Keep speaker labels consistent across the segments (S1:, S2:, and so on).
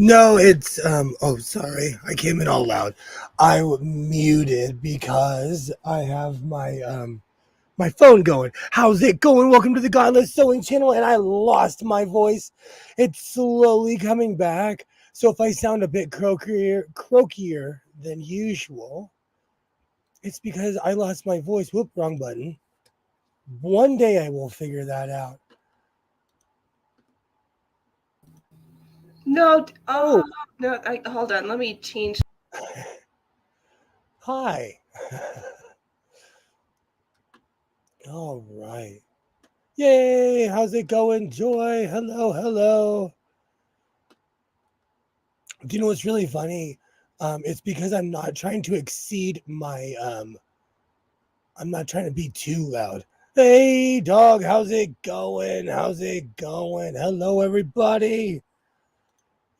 S1: No, it's oh sorry. I came in all loud. I muted because I have my phone going. How's it going? Welcome to the Godless Sewing channel, and I lost my voice. It's slowly coming back. So if I sound a bit croakier than usual, it's because I lost my voice. Whoop, wrong button. One day I will figure that out.
S2: No,
S1: Oh,
S2: no, hold on. Let me change.
S1: hi. All right. Yay! How's it going, Joy? Hello, hello. Do you know what's really funny? It's because I'm not trying to exceed my I'm not trying to be too loud. Hey, dog, how's it going? How's it going? Hello, everybody.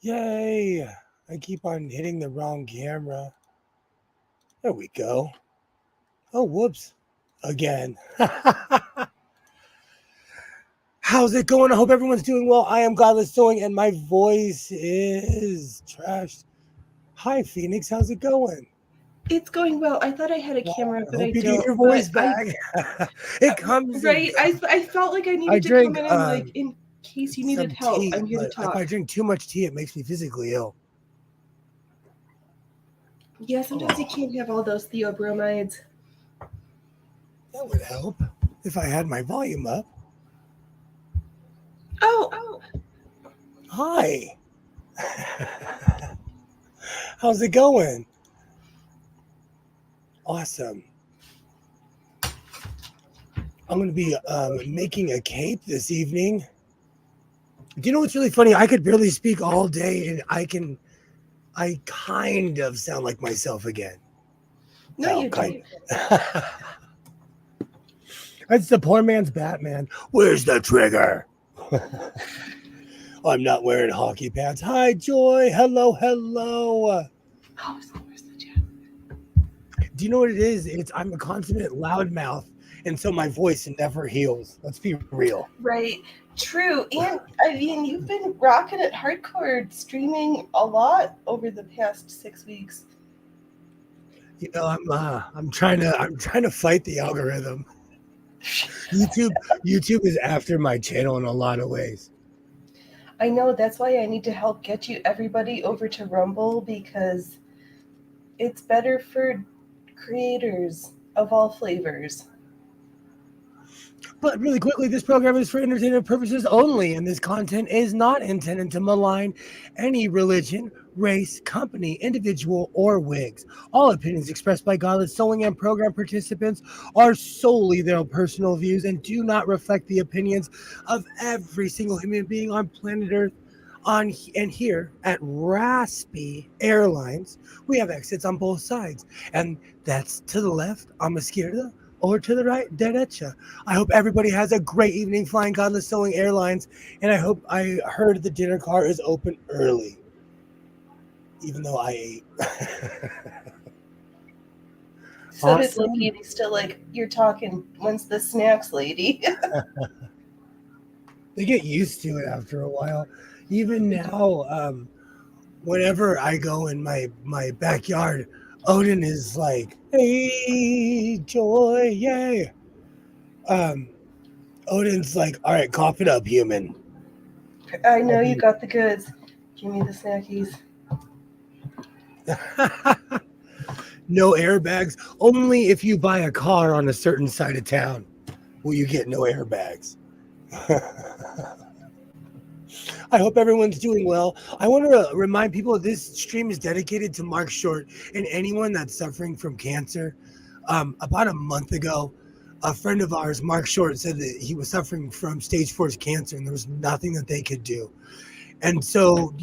S1: Yay! I keep on hitting the wrong camera. There we go. Oh, whoops. Again. How's it going? I hope everyone's doing well. I am Godless Sewing, and my voice is trashed. Hi, Phoenix. How's it going?
S2: It's going well. I thought I had a
S1: Well,
S2: camera,
S1: I
S2: but I
S1: hope you get
S2: don't.
S1: your
S2: But
S1: voice back. It comes and
S2: right, I felt like I
S1: I
S2: needed to come
S1: drink
S2: in and like in case you needed
S1: some
S2: help.
S1: tea,
S2: I'm here to
S1: but if I
S2: talk.
S1: drink too much tea, it makes me physically ill.
S2: Yeah, sometimes you
S1: Oh,
S2: can't have all those theobromides.
S1: that would help if I had my volume up.
S2: Oh,
S1: Hi. How's it going? Awesome. I'm going to be making a cape this evening. Do you know what's really funny? I could barely speak all day, and I kind of sound like myself again.
S2: no,
S1: Well,
S2: you
S1: kind
S2: don't.
S1: of. It's the poor man's Batman. Where's the trigger? I'm not wearing hockey pants. Hi, Joy. Hello, hello.
S2: Oh, where's the chat?
S1: Do you know what it is? It's I'm a consummate loudmouth, and so my voice never heals. Let's be real.
S2: Right. True. And I mean, you've been rocking it hardcore, streaming a lot over the past 6 weeks.
S1: I'm trying to fight the algorithm. YouTube is after my channel in a lot of ways.
S2: I know that's why I need to help get you everybody over to Rumble because it's better for creators of all flavors.
S1: But really quickly, this program is for entertainment purposes only, and this content is not intended to malign any religion, race, company, individual, or wigs. All opinions expressed by Godless Sewing and program participants are solely their own personal views and do not reflect the opinions of every single human being on planet Earth. And here at Raspy Airlines, we have exits on both sides, and that's to the left on Izquierda or to the right, derecha. I hope everybody has a great evening flying Godless Sewing Airlines, and I heard the dinner car is open early, even though I ate.
S2: So did Loki,
S1: Awesome.
S2: and he's still like, "You're talking. When's the snacks, lady?"
S1: They get used to it after a while. Even now, whenever I go in my backyard, Odin is like, "Hey, Joy, yay!" Um, Odin's like, "All right, cough it up, human."
S2: I
S1: I'll
S2: know you
S1: be
S2: got the goods. Give me the snackies.
S1: no airbags. Only if you buy a car on a certain side of town will you get no airbags. I hope everyone's doing well. I want to remind people that this stream is dedicated to Mark Short and anyone that's suffering from cancer. About a month ago, a friend of ours, Mark Short, said that he was suffering from stage 4 cancer and there was nothing that they could do. And so,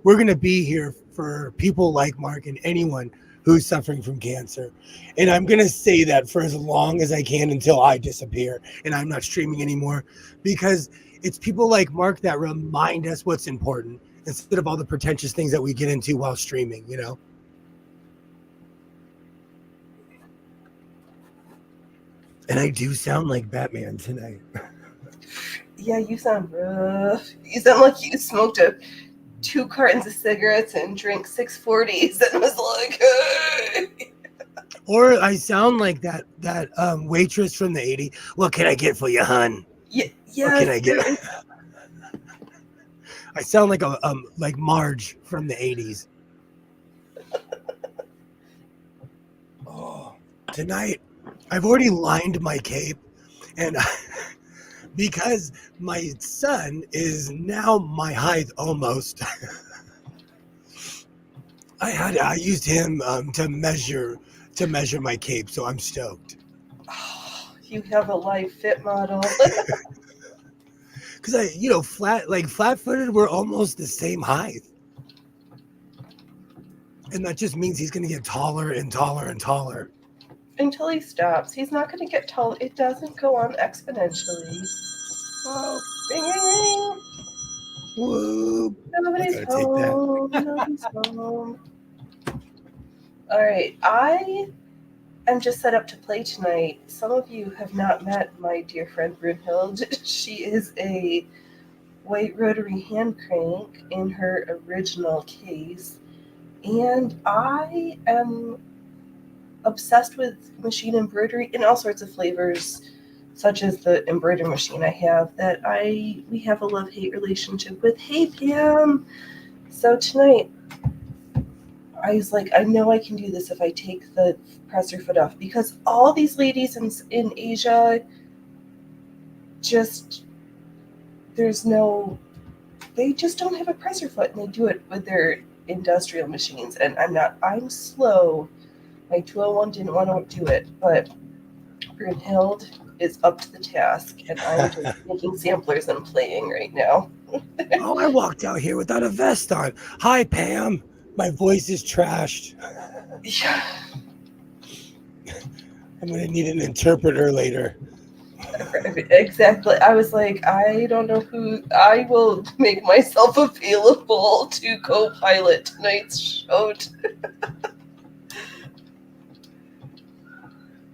S1: we're going to be here for people like Mark and anyone who's suffering from cancer. And I'm going to say that for as long as I can until I disappear and I'm not streaming anymore, because it's people like Mark that remind us what's important instead of all the pretentious things that we get into while streaming. And I do sound like Batman tonight.
S2: Yeah, you sound rough. You sound like you smoked a 2 cartons of cigarettes and drank 640s and was like, hey.
S1: Or I sound like that waitress from the '80s. What can I get for you, hun? What can
S2: Yes,
S1: I get? I sound like Marge from the '80s. Oh, tonight I've already lined my cape, and because my son is now my height almost. I used him to measure my cape, so I'm stoked.
S2: You have a live fit model.
S1: Because flat-footed, we're almost the same height, and that just means he's going to get taller and taller and taller.
S2: Until he stops. He's not going to get tall. It doesn't go on exponentially. Oh, ring, ring, ring.
S1: Whoop.
S2: Nobody's
S1: I gotta take that.
S2: home. Nobody's home. All right. I am just set up to play tonight. Some of you have not met my dear friend Brunhild. She is a white rotary hand crank in her original case. And I am obsessed with machine embroidery in all sorts of flavors, such as the embroidery machine I have that we have a love-hate relationship with. Hey Pam. So tonight I was like, I know I can do this if I take the presser foot off, because all these ladies in Asia just they just don't have a presser foot, and they do it with their industrial machines, and I'm slow. My 201 didn't want to do it, but Brunhild is up to the task, and I'm just making samplers and playing right now.
S1: Oh, I walked out here without a vest on. Hi, Pam. My voice is trashed.
S2: Yeah,
S1: I'm going to need an interpreter later.
S2: exactly. I was like, I don't know who. I will make myself available to co-pilot tonight's show.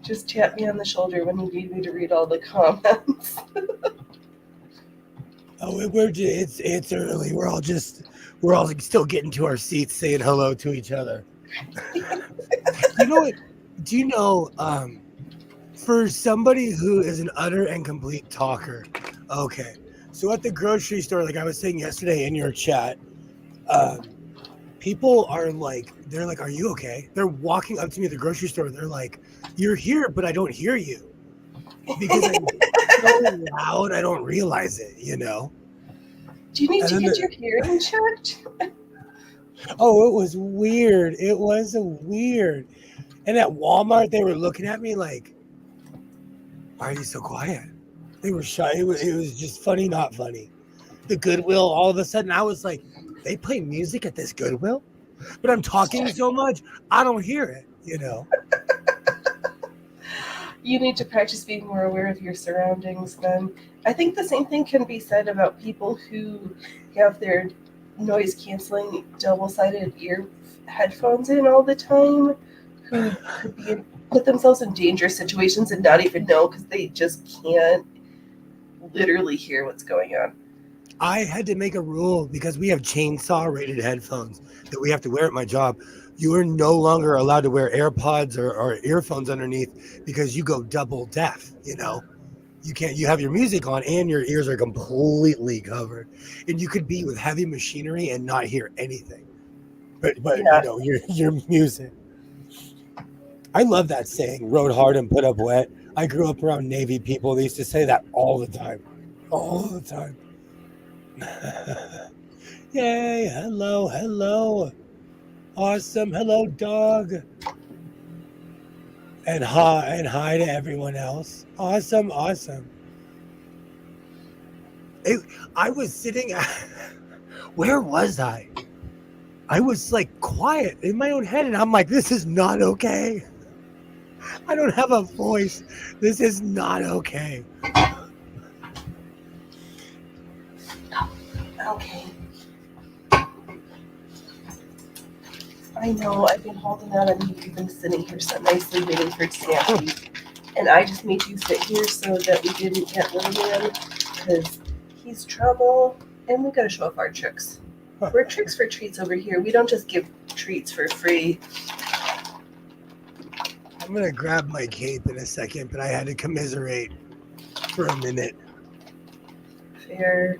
S2: Just tap me on the shoulder when you need me to read all the comments.
S1: Oh, it's early. We're all still getting to our seats, saying hello to each other. You know what? Do you know? For somebody who is an utter and complete talker, okay. So at the grocery store, like I was saying yesterday in your chat, people are like, they're like, "Are you okay?" They're walking up to me at the grocery store. They're like, "You're here, but I don't hear you because I'm so loud. I don't realize it." You know.
S2: Do you need
S1: And
S2: to
S1: then
S2: get your hearing checked?
S1: Oh, it was weird. It was weird. And at Walmart, they were looking at me like, "Why are you so quiet?" They were shy. It was just funny, not funny. The Goodwill, all of a sudden, I was like, "They play music at this Goodwill?" But I'm talking so much, I don't hear it, you know?
S2: You need to practice being more aware of your surroundings then. I think the same thing can be said about people who have their noise canceling double-sided ear headphones in all the time, who could put themselves in dangerous situations and not even know because they just can't literally hear what's going on.
S1: I had to make a rule because we have chainsaw rated headphones that we have to wear at my job. You are no longer allowed to wear AirPods or earphones underneath because you go double deaf, you know? You have your music on and your ears are completely covered. And you could be with heavy machinery and not hear anything. But
S2: Yeah.
S1: you know, your music. I love that saying, rode hard and put up wet. I grew up around Navy people. They used to say that all the time. All the time. Yay, hello. Awesome. Hello, dog. And hi to everyone else. Awesome. I was sitting where was I? I was like quiet in my own head and I'm like, this is not okay. I don't have a voice. This is not okay.
S2: Okay. I know, I've been holding out on you. You've been sitting here so nicely waiting for Snappy. And I just made you sit here so that we didn't get Little Man, because he's trouble, and we gotta show off our tricks. We're tricks for treats over here. We don't just give treats for free.
S1: I'm gonna grab my cape in a second, but I had to commiserate for a minute.
S2: Fair.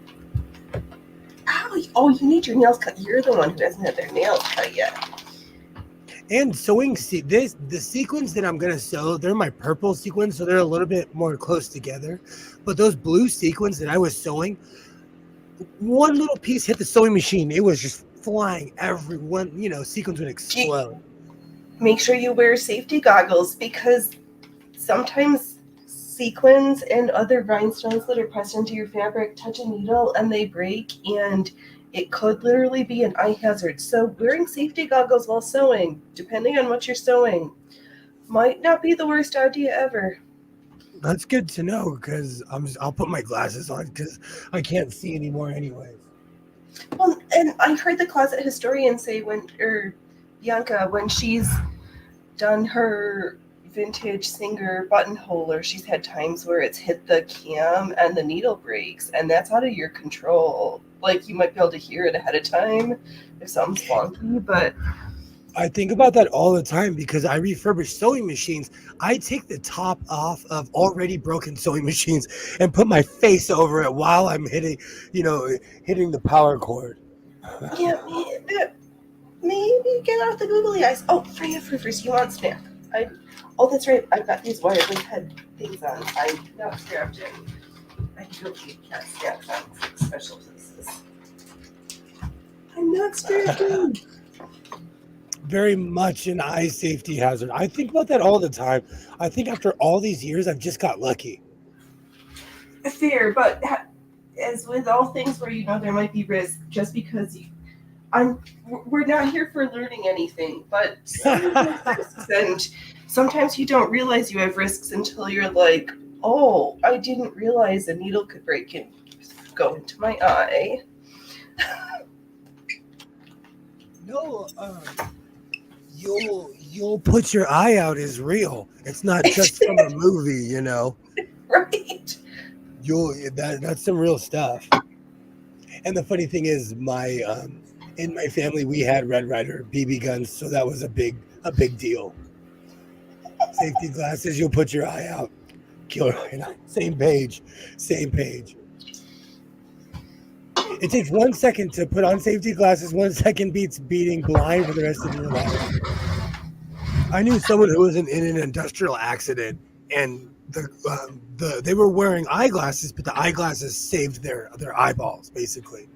S2: Ow! Oh, you need your nails cut. You're the one who hasn't had their nails cut yet.
S1: And sewing the sequins that I'm gonna sew, they're my purple sequins, so they're a little bit more close together. But those blue sequins that I was sewing, one little piece hit the sewing machine, it was just flying everyone. Sequins would explode.
S2: Make sure you wear safety goggles because sometimes sequins and other rhinestones that are pressed into your fabric touch a needle and they break, and it could literally be an eye hazard. So wearing safety goggles while sewing, depending on what you're sewing, might not be the worst idea ever.
S1: That's good to know because I'll put my glasses on because I can't see anymore anyways.
S2: Well, and I heard the closet historian say Bianca, when she's done her vintage Singer buttonhole, or she's had times where it's hit the cam and the needle breaks, and that's out of your control. Like, you might be able to hear it ahead of time if something's wonky, but
S1: I think about that all the time because I refurbish sewing machines. I take the top off of already broken sewing machines and put my face over it while I'm hitting the power cord.
S2: yeah, maybe get out the googly eyes. Oh, Freya Fruffers, you want snap? Oh, that's right. I've got these wireless head things on. I'm not strapped in. I can go keep cat straps on for special places. I'm not strapped in.
S1: Very much an eye safety hazard. I think about that all the time. I think after all these years, I've just got lucky.
S2: Fair, but as with all things where there might be risk, just because we're not here for learning anything, but and sometimes you don't realize you have risks until you're like, oh, I didn't realize a needle could break and go into my eye.
S1: No, you'll put your eye out is real. It's not just from a movie,
S2: Right.
S1: That's some real stuff. And the funny thing is, in my family we had Red Ryder BB guns, so that was a big deal. Safety glasses, you'll put your eye out. Killer, same page. It takes 1 second to put on safety glasses. 1 second beats being blind for the rest of your life. I knew someone who was in an industrial accident, and they were wearing eyeglasses, but the eyeglasses saved their eyeballs basically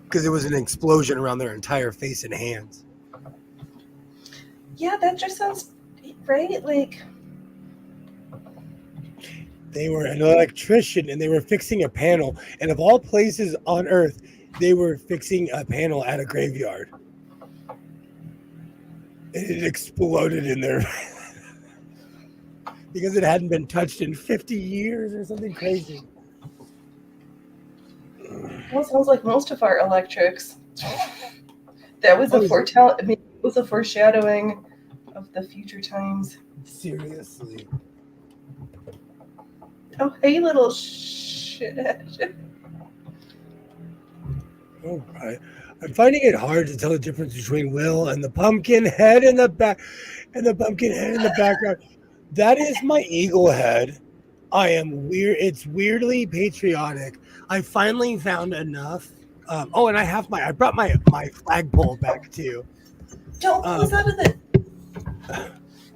S1: because it was an explosion around their entire face and hands.
S2: Yeah, that just sounds right. Like,
S1: they were an electrician and they were fixing a panel, and of all places on earth, they were fixing a panel at a graveyard. And it exploded in there because it hadn't been touched in 50 years or something crazy.
S2: well, sounds like most of our electrics. That was it was a foreshadowing of the future times.
S1: Seriously.
S2: Oh, hey, little shit.
S1: All right. I'm finding it hard to tell the difference between Will and the pumpkin head in the back, and the pumpkin head in the background. That is my eagle head. I am weird. It's weirdly patriotic. I finally found enough. And I brought my flagpole back too.
S2: Don't close out of the.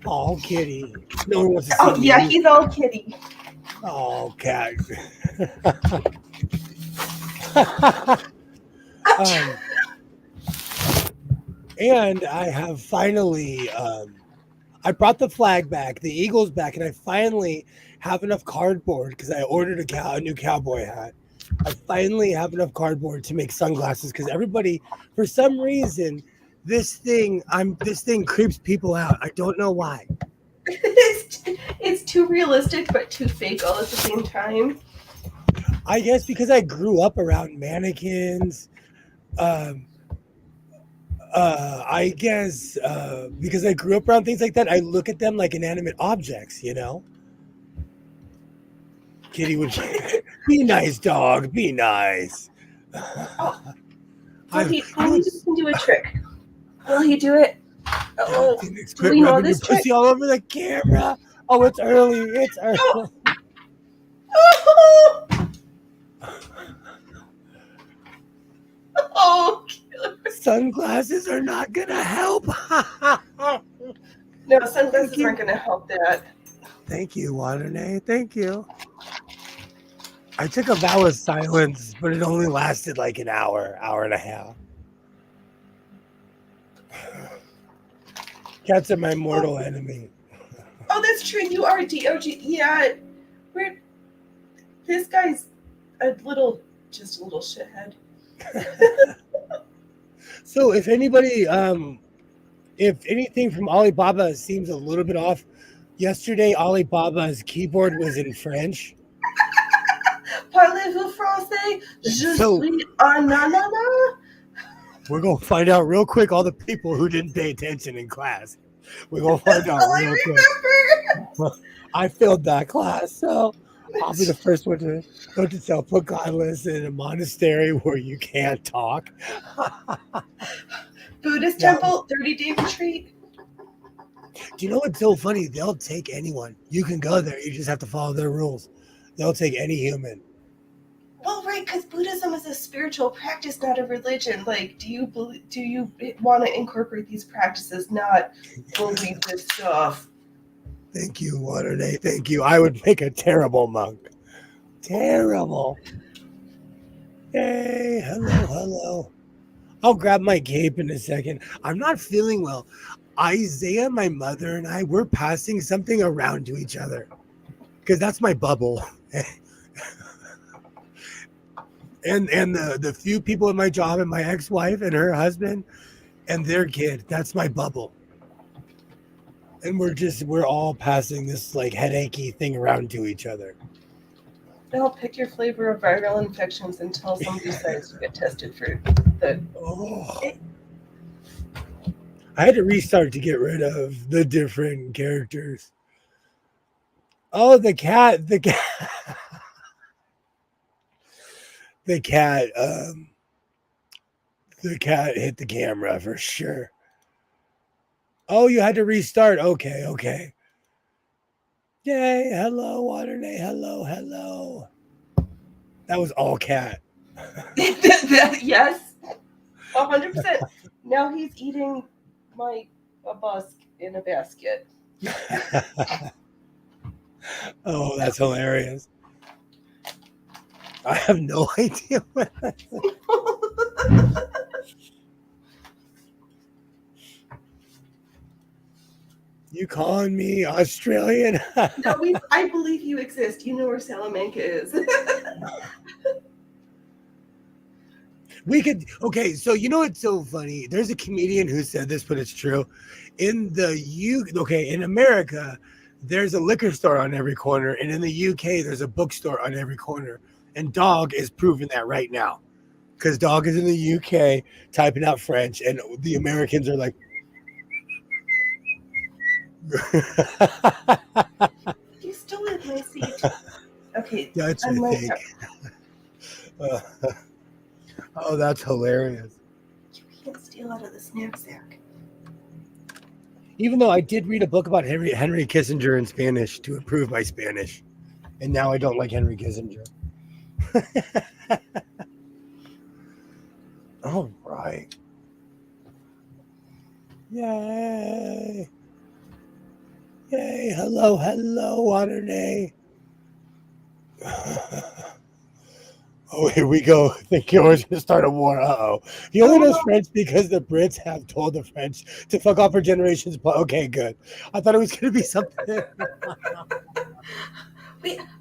S1: Oh, kitty. No one wants to see
S2: Oh,
S1: me.
S2: yeah, he's all kitty.
S1: Oh, cat. And I have finally, I brought the flag back, the Eagles back, and I finally have enough cardboard because I ordered a new cowboy hat. I finally have enough cardboard to make sunglasses because everybody, for some reason, this thing creeps people out. I don't know why.
S2: It's too realistic but too fake all at the same time.
S1: I guess because I grew up around mannequins. I guess because I grew up around things like that, I look at them like inanimate objects, Kitty would be nice, dog. Be nice.
S2: He can do a trick. Will he do it? Oh,
S1: Phoenix,
S2: do
S1: quit
S2: we know
S1: rubbing your
S2: this trick?
S1: pussy all over the camera. Oh, it's early. It's early.
S2: Oh,
S1: Sunglasses are not gonna help.
S2: no, sunglasses aren't going to help that.
S1: Thank you, Waternay. Thank you. I took a vow of silence, but it only lasted like an hour and a half. Cats are my mortal enemy.
S2: Oh, that's true. You are DOG. Yeah, this guy's just a little shithead.
S1: So if anybody, if anything from Alibaba seems a little bit off, yesterday Alibaba's keyboard was in French.
S2: Parlez-vous français? Je suis ananas.
S1: We're going to find out real quick all the people who didn't pay attention in class. We're going to find out real quick. I failed that class, so I'll be the first one to go to tell put godless in a monastery where you can't talk.
S2: Buddhist temple, 30-day retreat.
S1: Do you know what's so funny? They'll take anyone. You can go there. You just have to follow their rules. They'll take any human.
S2: Well, right, because Buddhism is a spiritual practice, not a religion. Like, do you want to incorporate these practices, not believe this stuff?
S1: Thank you, Waternay. Thank you. I would make a terrible monk. Terrible. Hey, hello. I'll grab my cape in a second. I'm not feeling well. Isaiah, my mother, and I, we're passing something around to each other because that's my bubble. and the few people in my job and my ex-wife and her husband and their kid, that's my bubble. And we're all passing this like headachy thing around to each other.
S2: Now pick your flavor of viral infections until somebody decides to get tested for the.
S1: Oh. I had to restart to get rid of the different characters. Oh, the cat. The cat hit the camera for sure. Oh, you had to restart. Okay. Yay, hello, Waternay. Hello. That was all cat.
S2: Yes, 100%. Now he's eating a busk in a basket.
S1: Oh, that's hilarious. I have no idea what that is. You calling me Australian?
S2: No, I believe you exist. You know where Salamanca is.
S1: Okay, so you know what's so funny? There's a comedian who said this, but it's true. In America, there's a liquor store on every corner, and in the UK, there's a bookstore on every corner. And Dog is proving that right now. Because Dog is in the UK typing out French, and the Americans are like,
S2: You stole my seat. Okay.
S1: that's your thing. Oh, that's hilarious.
S2: You can't steal out of the snack sack.
S1: Even though I did read a book about Henry Kissinger in Spanish to improve my Spanish. And now I don't like Henry Kissinger. All right. Yay. Hello, Waternay. Oh, here we go. I think you're going to start a war. Uh-oh. He only knows French because the Brits have told the French to fuck off for generations. Okay, good. I thought it was going to be something.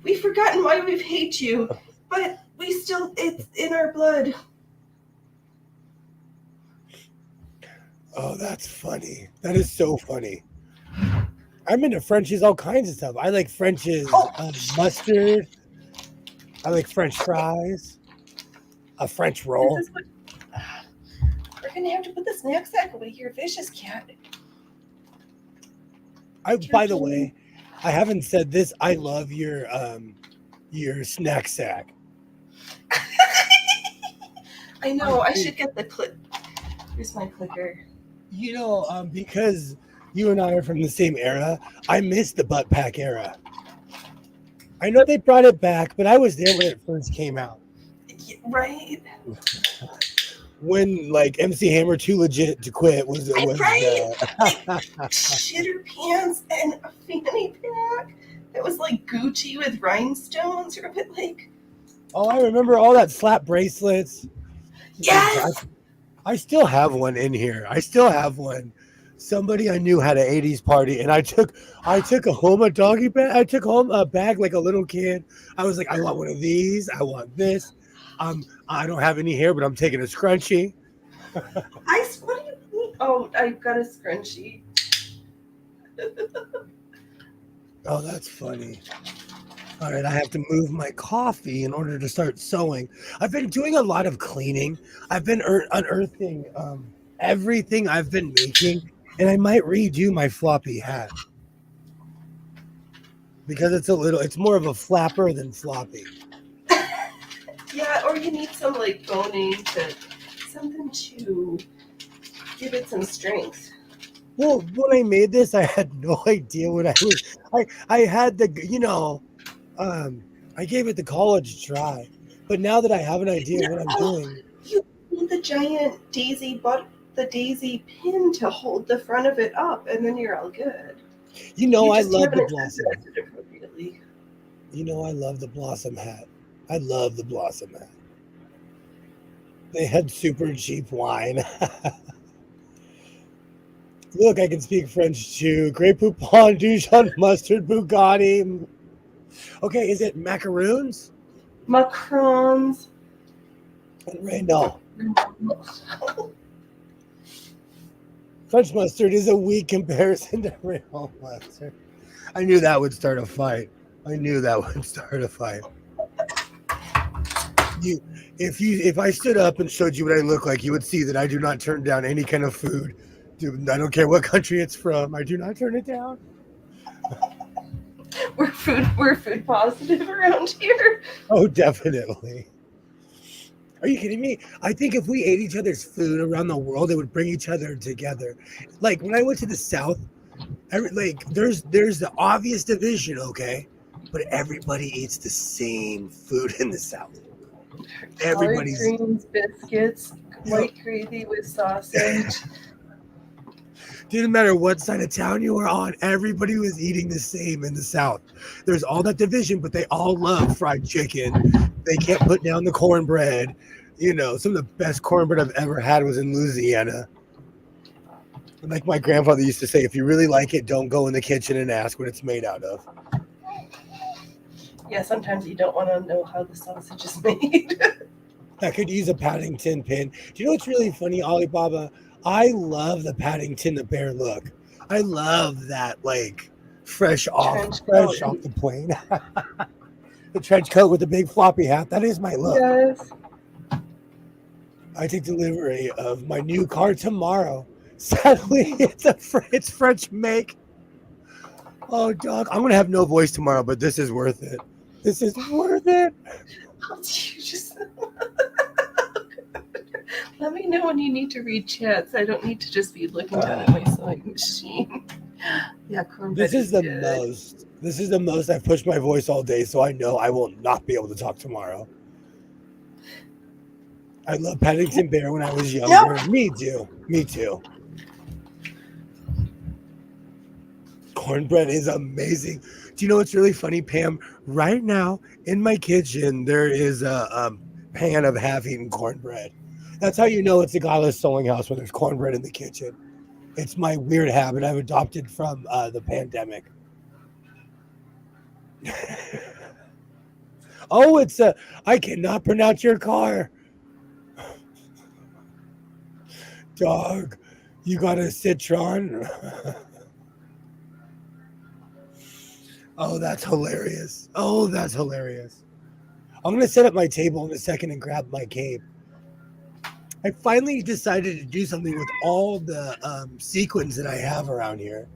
S2: We've forgotten why we hate you, but it's in our blood.
S1: Oh, that's funny. That is so funny. I'm into Frenchies, all kinds of stuff. I like French's mustard. I like French fries. A French roll.
S2: We're going to have to put the snack sack away here, vicious cat.
S1: By the way, I haven't said this. I love your snack sack.
S2: I know. I should get the clip. Here's my clicker.
S1: Because you and I are from the same era, I miss the butt pack era. I know they brought it back, but I was there when it first came out.
S2: Right.
S1: When like MC Hammer Too Legit to Quit was
S2: Right. Like shitter pants and a fanny pack. That was like Gucci with rhinestones, or a bit like.
S1: Oh, I remember all that slap bracelets.
S2: Yes.
S1: I still have one in here. I still have one. Somebody I knew had an '80s party, and I took home a doggy bag. I took home a bag like a little kid. I was like, I want one of these. I want this. I don't have any hair, but I'm taking a scrunchie.
S2: What do you mean? Oh, I've got a scrunchie.
S1: Oh, that's funny. All right, I have to move my coffee in order to start sewing. I've been doing a lot of cleaning. I've been unearthing everything I've been making, and I might redo my floppy hat because it's more of a flapper than floppy.
S2: Yeah, or you need some like boning something to give it some strength.
S1: Well, when I made this, I had no idea what I was. I had I gave it the college try, but now that I have an idea what I'm doing,
S2: You need the giant the daisy pin to hold the front of it up, and then you're all good.
S1: I love the blossom.
S2: Appropriately.
S1: I love the blossom hat. I love the blossom hat. They had super cheap wine. Look, I can speak French too. Grey Poupon, Dijon mustard, Bugatti. Okay, is it macaroons?
S2: Macrons.
S1: No. French mustard is a weak comparison to real mustard. I knew that would start a fight. If I stood up and showed you what I look like, you would see that I do not turn down any kind of food. Dude, I don't care what country it's from. I do not turn it down.
S2: We're food positive around here.
S1: Oh, definitely. Are you kidding me? I think if we ate each other's food around the world, it would bring each other together. Like when I went to the South, there's the obvious division, okay, but everybody eats the same food in the South. Everybody's
S2: greens, biscuits, white gravy with sausage.
S1: Didn't matter what side of town you were on, everybody was eating the same in the South. There's all that division, but they all love fried chicken. They can't put down the cornbread. Some of the best cornbread I've ever had was in Louisiana. Like my grandfather used to say, if you really like it, don't go in the kitchen and ask what it's made out of.
S2: Yeah, sometimes you don't want to know how the sausage is made.
S1: I could use a Paddington pin. Do you know what's really funny, Alibaba? I love the Paddington the bear look. I love that, like, fresh off the plane. The trench coat with the big floppy hat. That is my look.
S2: Yes.
S1: I take delivery of my new car tomorrow. Sadly, it's French make. Oh, dog. I'm going to have no voice tomorrow, but this is worth it. This is worth it.
S2: Let me know when you need to read chats. I don't need to just be looking down at my sewing machine. Yeah,
S1: This is the most I've pushed my voice all day, so I know I will not be able to talk tomorrow. I love Paddington Bear when I was younger. Yep. Me too. Cornbread is amazing. Do you know what's really funny, Pam? Right now in my kitchen, there is a pan of half-eaten cornbread. That's how you know it's a godless sewing house when there's cornbread in the kitchen. It's my weird habit I've adopted from the pandemic. Oh, I cannot pronounce your car. Dog, you got a Citron? Oh, that's hilarious. I'm going to set up my table in a second and grab my cape. I finally decided to do something with all the sequins that I have around here.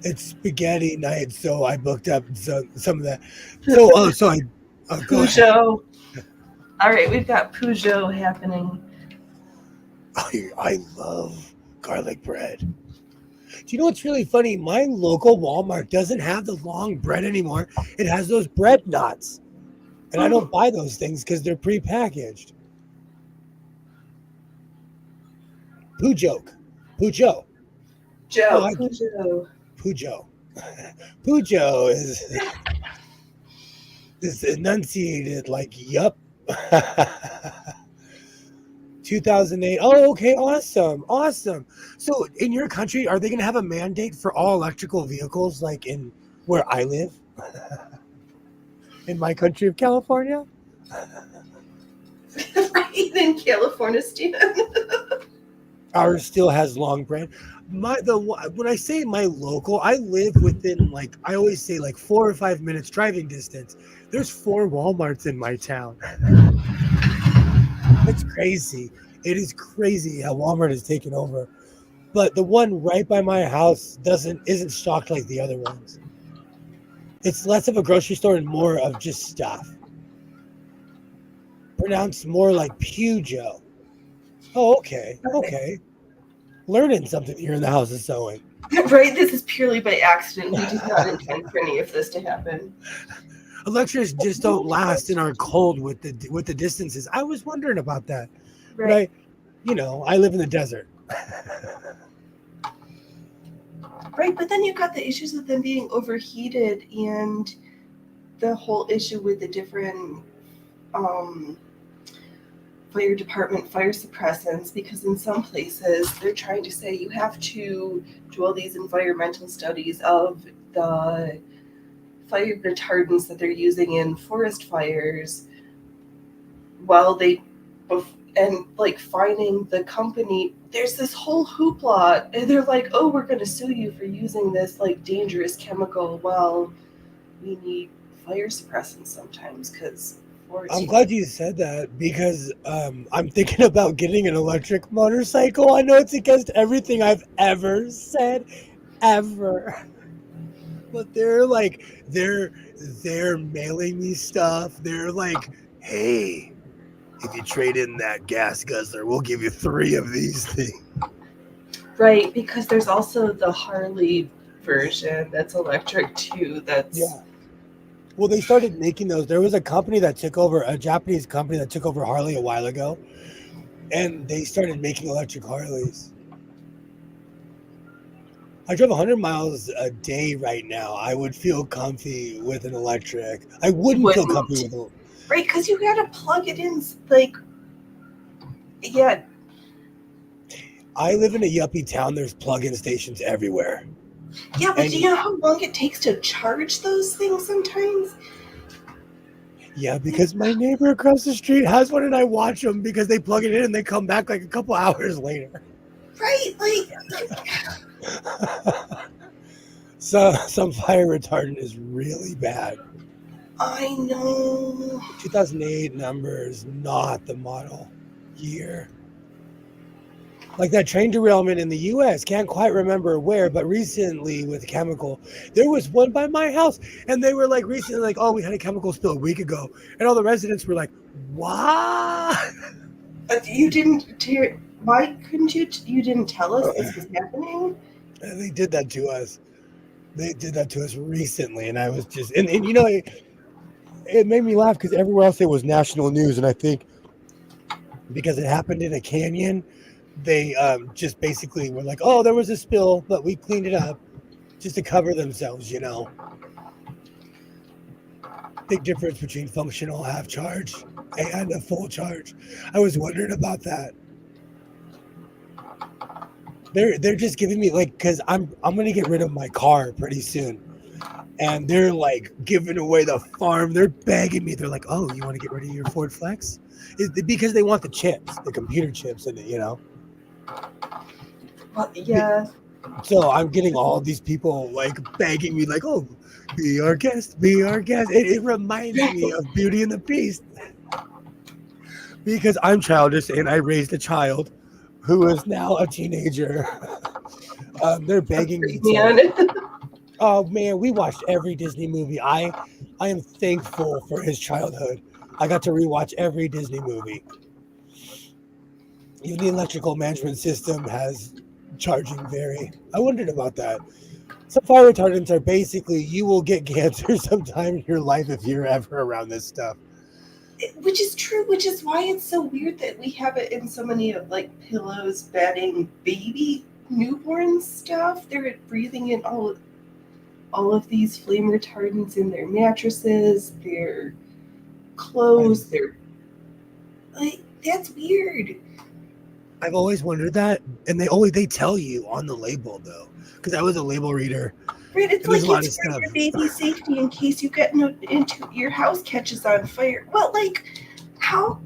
S1: It's spaghetti night, so I booked up some of that. So, go ahead.
S2: Peugeot. All right, we've got Peugeot happening.
S1: I love garlic bread. Do you know what's really funny? My local Walmart doesn't have the long bread anymore. It has those bread knots. And I don't buy those things because they're prepackaged. Peugeot. Peugeot.
S2: Joe, Peugeot.
S1: Peugeot. Peugeot is enunciated like yup. 2008. Oh, okay, awesome. So, in your country, are they going to have a mandate for all electrical vehicles, like in where I live, in my country of California?
S2: Right in California, Stephen.
S1: Ours still has long bread. When I say my local, I live within I always say 4 or 5 minutes driving distance. There's 4 Walmarts in my town. It's crazy. It is crazy how Walmart has taken over. But the one right by my house isn't stocked like the other ones. It's less of a grocery store and more of just stuff. Pronounced more like Peugeot. Oh, okay. Learning something here in the house of sewing.
S2: Right, this is purely by accident. We did not intend for any of this to happen.
S1: Electrics just don't last and are cold with the distances. I was wondering about that.
S2: Right.
S1: But I live in the desert.
S2: Right, but then you've got the issues of them being overheated and the whole issue with the different fire department fire suppressants, because in some places they're trying to say you have to do all these environmental studies of the fire retardants that they're using in forest fires while finding the company. There's this whole hoopla and they're like, oh, we're going to sue you for using this dangerous chemical. Well, we need fire suppressants sometimes because
S1: I'm glad you said that because I'm thinking about getting an electric motorcycle. I know it's against everything I've ever said, ever. But they're mailing me stuff. They're like, hey, if you trade in that gas guzzler, we'll give you 3 of these things.
S2: Right, because there's also the Harley version that's electric too.
S1: Yeah. Well, they started making those. There was a Japanese company that took over Harley a while ago, and they started making electric Harleys. I drove 100 miles a day right now. I would feel comfy with an electric. I wouldn't feel comfy with a...
S2: Right, because you got to plug it in, yeah.
S1: I live in a yuppie town. There's plug-in stations everywhere.
S2: Yeah, but do you know how long it takes to charge those things sometimes?
S1: Yeah, because my neighbor across the street has one, and I watch them because they plug it in and they come back a couple hours later.
S2: Right,
S1: So some fire retardant is really bad.
S2: I know.
S1: 2008 numbers, not the model year. Like that train derailment in the U.S., can't quite remember where, but recently with chemical, there was one by my house, and they were recently oh, we had a chemical spill a week ago, and all the residents were like, what?
S2: You didn't hear? Why couldn't you? You didn't tell us this was happening?
S1: They did that to us. They did that to us recently, and I was just, and it made me laugh because everywhere else it was national news, and I think because it happened in a canyon, they just basically were like, oh, there was a spill, but we cleaned it up just to cover themselves, Big difference between functional half charge and a full charge. I was wondering about that. They're just giving me because I'm gonna get rid of my car pretty soon, and they're giving away the farm. They're begging me. They're like, oh, you want to get rid of your Ford Flex? Because they want the chips, the computer chips in it,
S2: Well, yeah.
S1: So I'm getting all these people begging me oh, be our guest, be our guest. It reminds me of Beauty and the Beast because I'm childish and I raised a child who is now a teenager. They're begging me to. Oh man, we watched every Disney movie. I am thankful for his childhood. I got to rewatch every Disney movie. Even the electrical management system has charging vary. I wondered about that. So fire retardants are basically you will get cancer sometime in your life if you're ever around this stuff.
S2: Which is true, which is why it's so weird that we have it in so many of like pillows, bedding, baby, newborn stuff. They're breathing in all of these flame retardants in their mattresses, their clothes, their like that's weird.
S1: I've always wondered that, and they tell you on the label though, because I was a label reader,
S2: Right, it's
S1: and there's a
S2: like
S1: lot
S2: it's
S1: of
S2: for
S1: stuff.
S2: your baby's safety in case you get into your house catches on fire. Well, like how?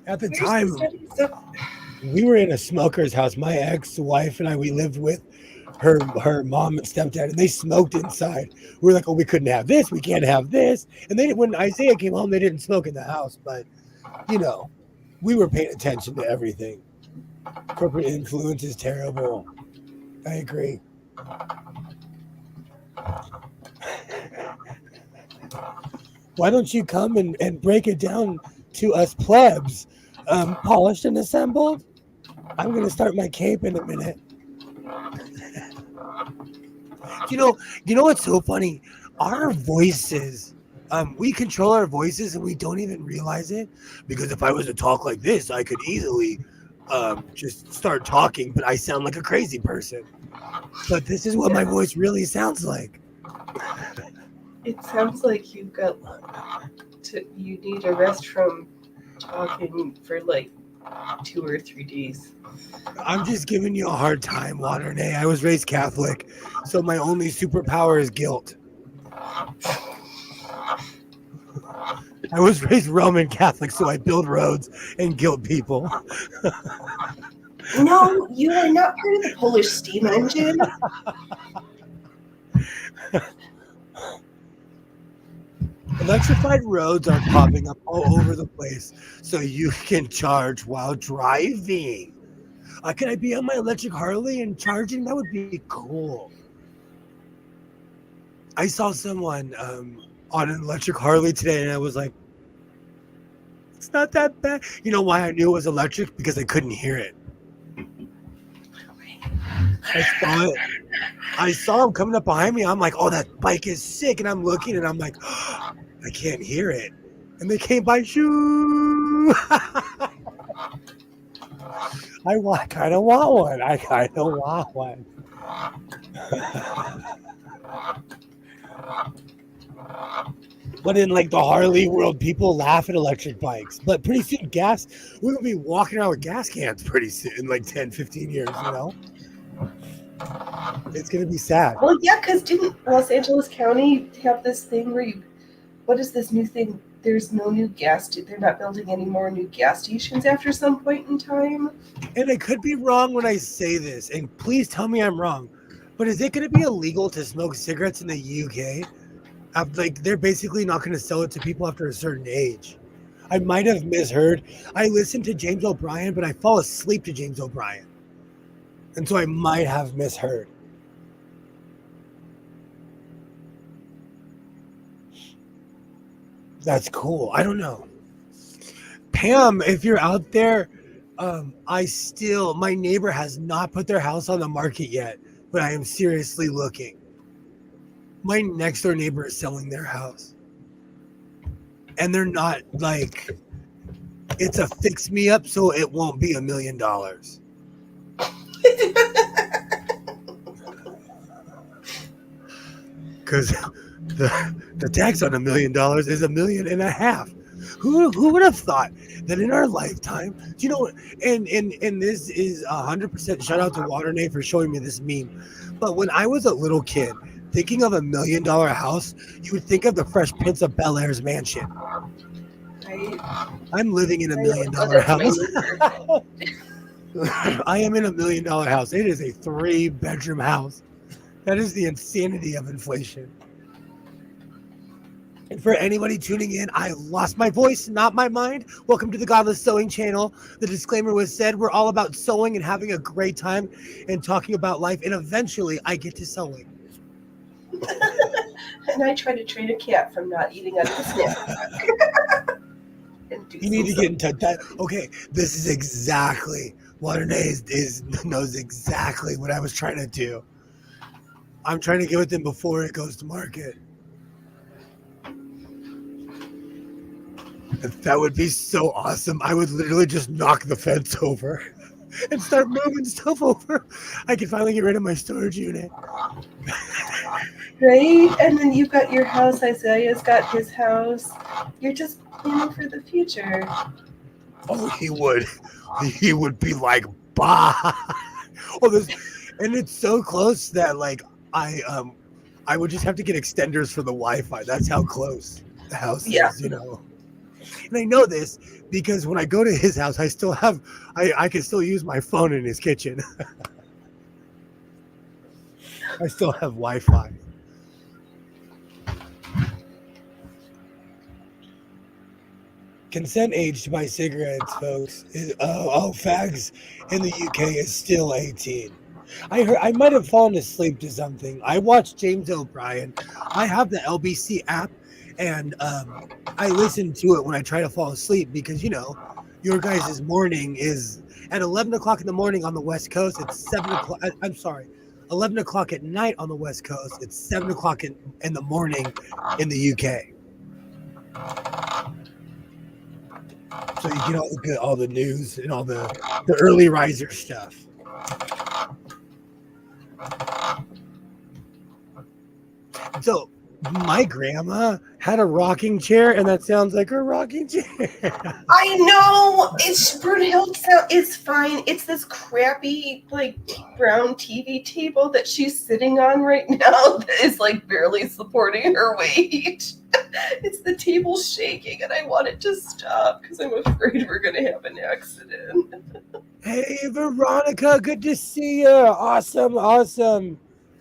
S1: At the
S2: Where's the
S1: time,
S2: studies of?
S1: we were in a smoker's house. My ex-wife and I, we lived with her mom and stepdad, and they smoked inside. We were like, oh, we couldn't have this, we can't have this. And then when Isaiah came home, they didn't smoke in the house, but you know, we were paying attention to everything. Corporate influence is terrible. I agree. Why don't you come and break it down to us plebs, polished and assembled? I'm gonna start my cape in a minute. You know, you know what's so funny? Our voices, we control our voices and we don't even realize it. Because if I was to talk like this, I could easily just start talking, but I sound like a crazy person. But this is what my voice really sounds like.
S2: It sounds like you need a rest from talking for like 2 or 3 days.
S1: I'm just giving you a hard time, Waternay. I was raised Catholic, so my only superpower is guilt. I was raised Roman Catholic, so I build roads and guilt people.
S2: No, you are not part of the Polish steam engine.
S1: Electrified roads are popping up all over the place, so you can charge while driving. Could I be on my electric Harley and charging? That would be cool. I saw someone on an electric Harley today, and I was like, it's not that bad. You know why I knew it was electric? Because I couldn't hear it. I saw it. I saw him coming up behind me. I'm like, oh, that bike is sick. And I'm looking and I'm like, oh, I can't hear it. And they came by, shoo. I kind of want one. I kind of want one. But in like the Harley world, people laugh at electric bikes. But pretty soon, we're going to be walking around with gas cans pretty soon, in like 10, 15 years, you know? It's going to be sad.
S2: Well, yeah, because didn't Los Angeles County have this thing where what is this new thing? There's no new they're not building any more new gas stations after some point in time.
S1: And I could be wrong when I say this, and please tell me I'm wrong. But is it going to be illegal to smoke cigarettes in the UK? Like they're basically not going to sell it to people after a certain age. I might have misheard. I listened to James O'Brien, but I fall asleep to James O'Brien. And so I might have misheard. That's cool. I don't know. Pam, if you're out there, my neighbor has not put their house on the market yet, but I am seriously looking. My next door neighbor is selling their house. And they're not like, it's a fix me up, so it won't be $1 million. Because the tax on $1 million is $1.5 million. Who would have thought that in our lifetime, you know, and this is 100% shout out to Waternay for showing me this meme. But when I was a little kid, thinking of $1 million house, you would think of the Fresh Prince of Bel-Air's mansion. I'm living in $1 million house. I am in $1 million house. It is a 3-bedroom house. That is the insanity of inflation. And for anybody tuning in, I lost my voice, not my mind. Welcome to the Godless Sewing channel. The disclaimer was said, we're all about sewing and having a great time and talking about life. And eventually I get to sewing.
S2: And I try to train a cat from not eating out of the snack.
S1: You need to get in touch. Okay, this is exactly what Renee knows exactly what I was trying to do. I'm trying to get with him before it goes to market. That would be so awesome. I would literally just knock the fence over and start moving stuff over. I can finally get rid of my storage unit.
S2: Right? And then you've got your house. Isaiah's got his house. You're just planning for the future.
S1: Oh, he would. He would be like, bah. And it's so close that like I would just have to get extenders for the Wi-Fi. That's how close the house is, you know. And I know this because when I go to his house, I still have, I can still use my phone in his kitchen. I still have Wi-Fi. Consent age to buy cigarettes, folks, is fags in the UK is still 18. I heard I might have fallen asleep to something. I watched James O'Brien. I have the LBC app, and I listen to it when I try to fall asleep because, you know, your guys' morning is at 11 o'clock in the morning on the West Coast. It's 7 o'clock. I'm sorry, 11 o'clock at night on the West Coast. It's 7 o'clock in the morning in the UK. So you get all the news and all the early riser stuff. So my grandma had a rocking chair, and that sounds like her rocking chair.
S2: I know. It's Brunhilde. It's fine. It's this crappy, like, brown TV table that she's sitting on right now that is, like, barely supporting her weight. It's the table shaking, and I want it to stop because I'm afraid we're going to have an accident.
S1: Hey, Veronica. Good to see you. Awesome.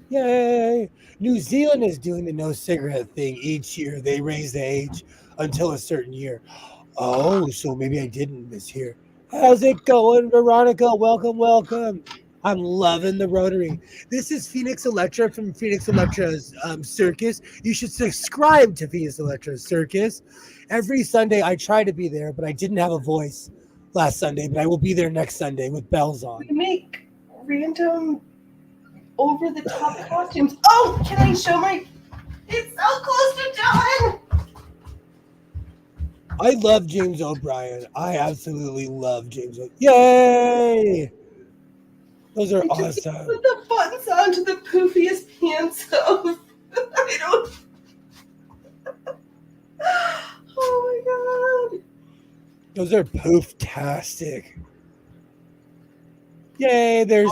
S1: Yay. New Zealand is doing the no cigarette thing each year. They raise the age until a certain year. Oh, so maybe I didn't mishear. How's it going, Veronica? Welcome. I'm loving the Rotary. This is Phoenix Electra from Phoenix Electra's Circus. You should subscribe to Phoenix Electra's Circus. Every Sunday I try to be there, but I didn't have a voice last Sunday, but I will be there next Sunday with bells on.
S2: We make random over-the-top costumes. Oh, can I show my... It's so close to done!
S1: I love James O'Brien. I absolutely love James O'Brien. Yay! Those are awesome.
S2: Put the buttons onto the poofiest pants of... I don't... Oh my god.
S1: Those are poof-tastic. Yay, there's...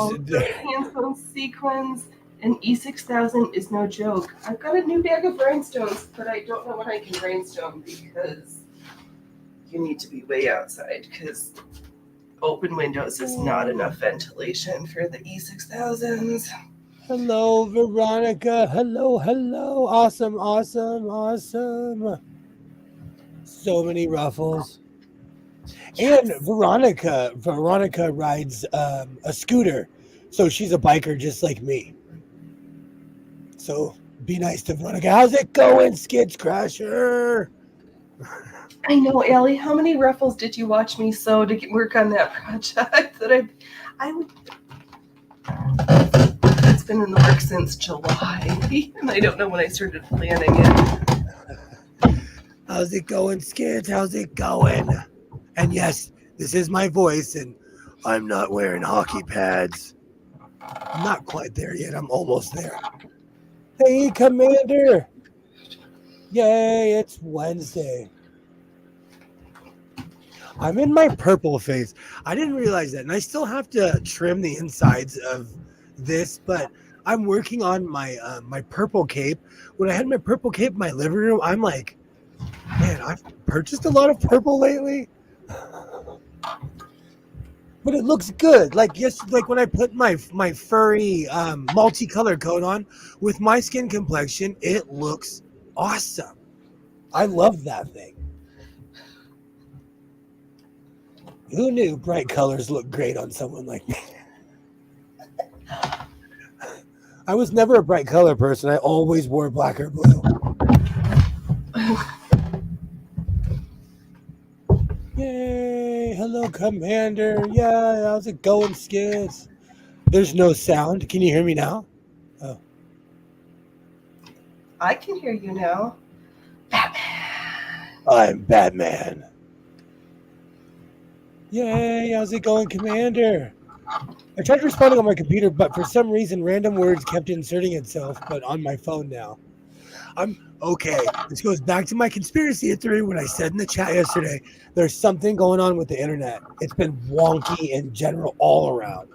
S2: handphone sequins, and E6000 is no joke. I've got a new bag of rhinestones, but I don't know when I can rhinestone because you need to be way outside because open windows is not enough ventilation for the E6000s.
S1: Hello, Veronica. Hello. Awesome. So many ruffles. And Veronica rides a scooter, so she's a biker just like me. So be nice to Veronica. How's it going, Skids Crasher?
S2: I know, Allie. How many ruffles did you watch me sew to work on that project? That I would. It's been in the works since July, and I don't know when I started planning it.
S1: How's it going, Skids? How's it going? And yes, this is my voice, and I'm not wearing hockey pads. I'm not quite there yet. I'm almost there. Hey, Commander. Yay, it's Wednesday. I'm in my purple phase. I didn't realize that, and I still have to trim the insides of this, but I'm working on my my purple cape. When I had my purple cape in my living room, I'm like, man, I've purchased a lot of purple lately. But it looks good. Like when I put my furry multicolored coat on with my skin complexion, it looks awesome. I love that thing. Who knew bright colors look great on someone like me? I was never a bright color person. I always wore black or blue. Yay! Hello, Commander. Yeah, how's it going, Skids? There's no sound. Can you hear me now? Oh.
S2: I can hear you now. Batman.
S1: I'm Batman. Yay, how's it going, Commander? I tried responding on my computer, but for some reason, random words kept inserting itself, but on my phone now. Okay, this goes back to my conspiracy theory when I said in the chat yesterday, there's something going on with the internet. It's been wonky in general all around.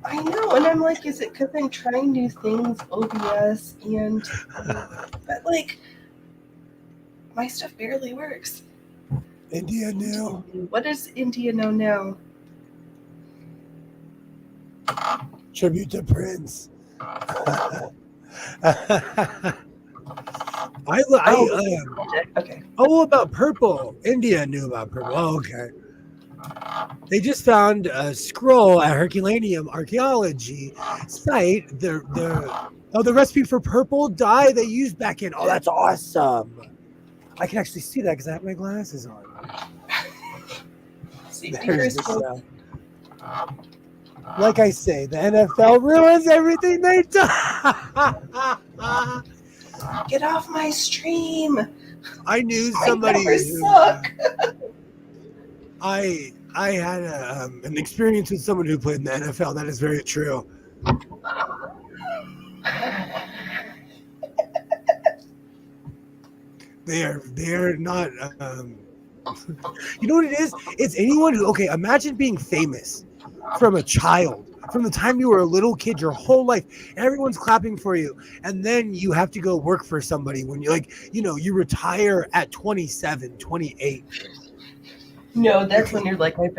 S2: I know, and I'm like, is it because I'm trying new things, OBS, and but like, my stuff barely works.
S1: India knew.
S2: What does India know now?
S1: Tribute to Prince.
S2: Okay.
S1: Oh, about purple. India knew about purple. Oh, okay. They just found a scroll at Herculaneum archaeology site. The recipe for purple dye they used back in. Oh, that's awesome. I can actually see that because I have my glasses on. Like I say, the NFL ruins everything they do.
S2: Get off my stream.
S1: I knew somebody who I had an experience with someone who played in the NFL. That is very true. They are not. You know what it is? It's anyone who. Okay, imagine being famous from a child, from the time you were a little kid, your whole life, and everyone's clapping for you, and then you have to go work for somebody when you you retire at 27, 28.
S2: No, that's when you're like, I've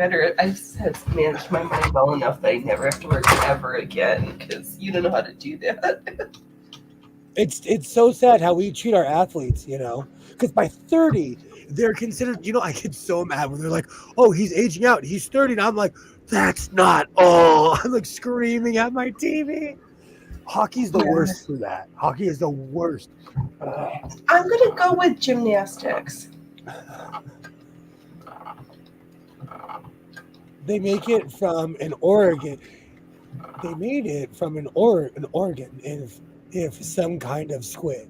S2: managed my money well enough that I never have to work ever again because you don't know how to do that.
S1: It's so sad how we treat our athletes, because by 30, they're considered, I get so mad when they're like, oh, he's aging out. He's 30. And I'm like, that's not all. I'm like screaming at my TV. Hockey's the worst for that. Hockey is the worst.
S2: I'm going to go with gymnastics.
S1: They make it from an organ. They made it from an organ if some kind of squid.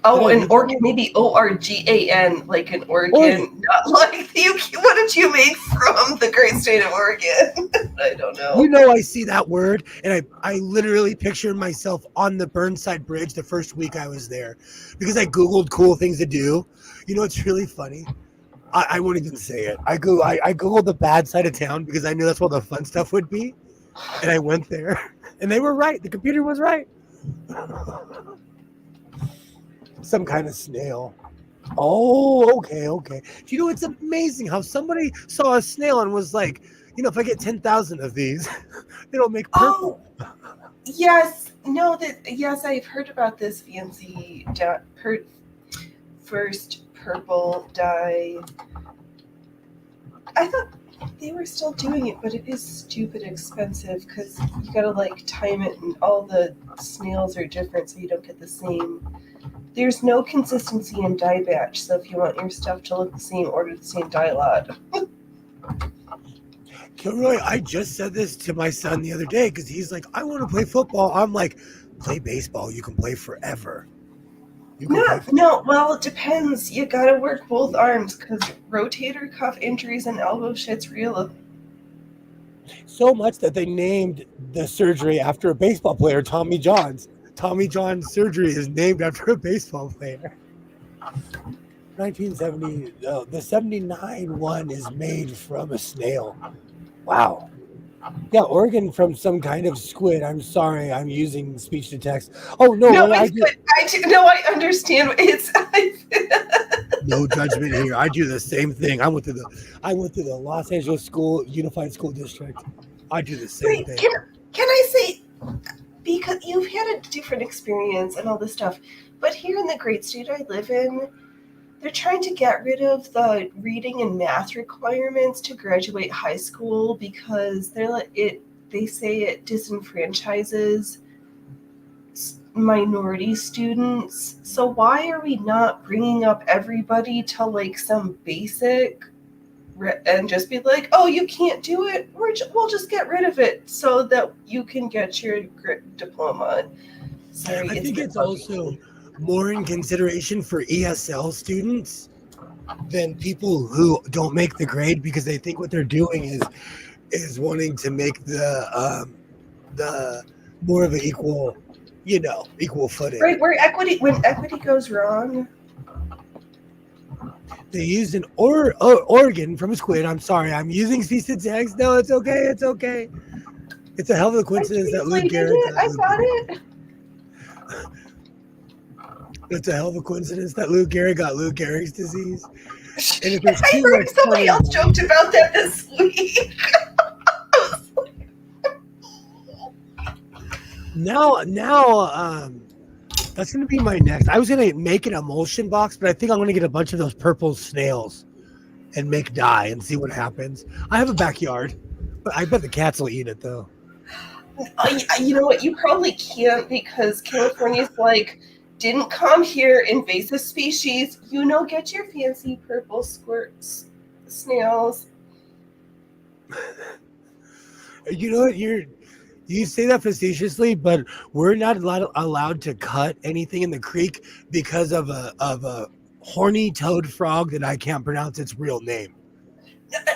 S2: Oh, an organ, maybe ORGAN, like an organ, not like the. What did you make from the great state of Oregon? I don't know.
S1: I see that word, and I literally pictured myself on the Burnside Bridge the first week I was there, because I Googled cool things to do. It's really funny. I won't even say it. I Googled the bad side of town because I knew that's where the fun stuff would be, and I went there, and they were right. The computer was right. Some kind of snail. Oh, okay. It's amazing how somebody saw a snail and was like, if I get 10,000 of these, it'll make purple.
S2: Oh, yes. No, yes, I've heard about this fancy first purple dye. I thought they were still doing it, but it is stupid expensive because you gotta time it, and all the snails are different, so you don't get the same. There's no consistency in dye batch, so if you want your stuff to look the same, order the same dye lot.
S1: Kilroy, I just said this to my son the other day because he's like, I want to play football. I'm like, play baseball. You can play forever.
S2: No, well, it depends. You gotta work both arms because rotator cuff injuries and elbow shit's real.
S1: So much that they named the surgery after a baseball player, Tommy John's. Tommy John's surgery is named after a baseball player. 1970, the 79 one is made from a snail. Wow. Yeah, organ from some kind of squid. I'm sorry, I'm using speech to text. Oh no,
S2: no, I understand. It's
S1: no judgment here. I do the same thing. I went to the Los Angeles Unified School District. I do the same thing.
S2: Can I say because you've had a different experience and all this stuff. But here in the great state I live in, they're trying to get rid of the reading and math requirements to graduate high school because they say it disenfranchises minority students. So why are we not bringing up everybody to like some basic and just be like, oh, you can't do it, we'll just get rid of it so that you can get your diploma. Sorry,
S1: I think it's
S2: puppy.
S1: also more in consideration for ESL students than people who don't make the grade because they think what they're doing is wanting to make the more of an equal footing.
S2: Right, when equity goes wrong.
S1: They used an organ from a squid. I'm sorry, I'm using cease text. No, it's okay. It's okay. It's a hell of a coincidence that Lou Gehrig
S2: got it.
S1: It's a hell of a coincidence that Lou Gehrig got Lou Gehrig's disease. And if
S2: I heard somebody else joked about that this week.
S1: Now, that's going to be my next. I was going to make an emulsion box, but I think I'm going to get a bunch of those purple snails and make dye and see what happens. I have a backyard, but I bet the cats will eat it, though.
S2: You know what? You probably can't because California's like, didn't come here, invasive species. Get your fancy purple squirts snails.
S1: You know what? You say that facetiously, but we're not allowed to cut anything in the creek because of a horny toad frog that I can't pronounce its real name.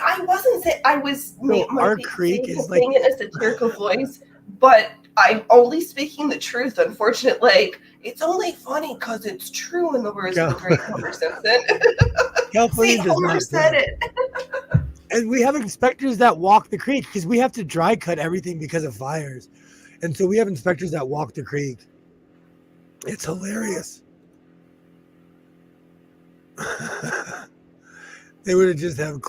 S2: I wasn't saying I was.
S1: Our creek is like
S2: saying it in a satirical voice, but I'm only speaking the truth. Unfortunately, like it's only funny because it's true in the words of the great Homer Simpson.
S1: California does
S2: Homer
S1: not
S2: said it.
S1: And we have inspectors that walk the creek because we have to dry cut everything because of fires. And so we have inspectors that walk the creek. It's hilarious. They would have just have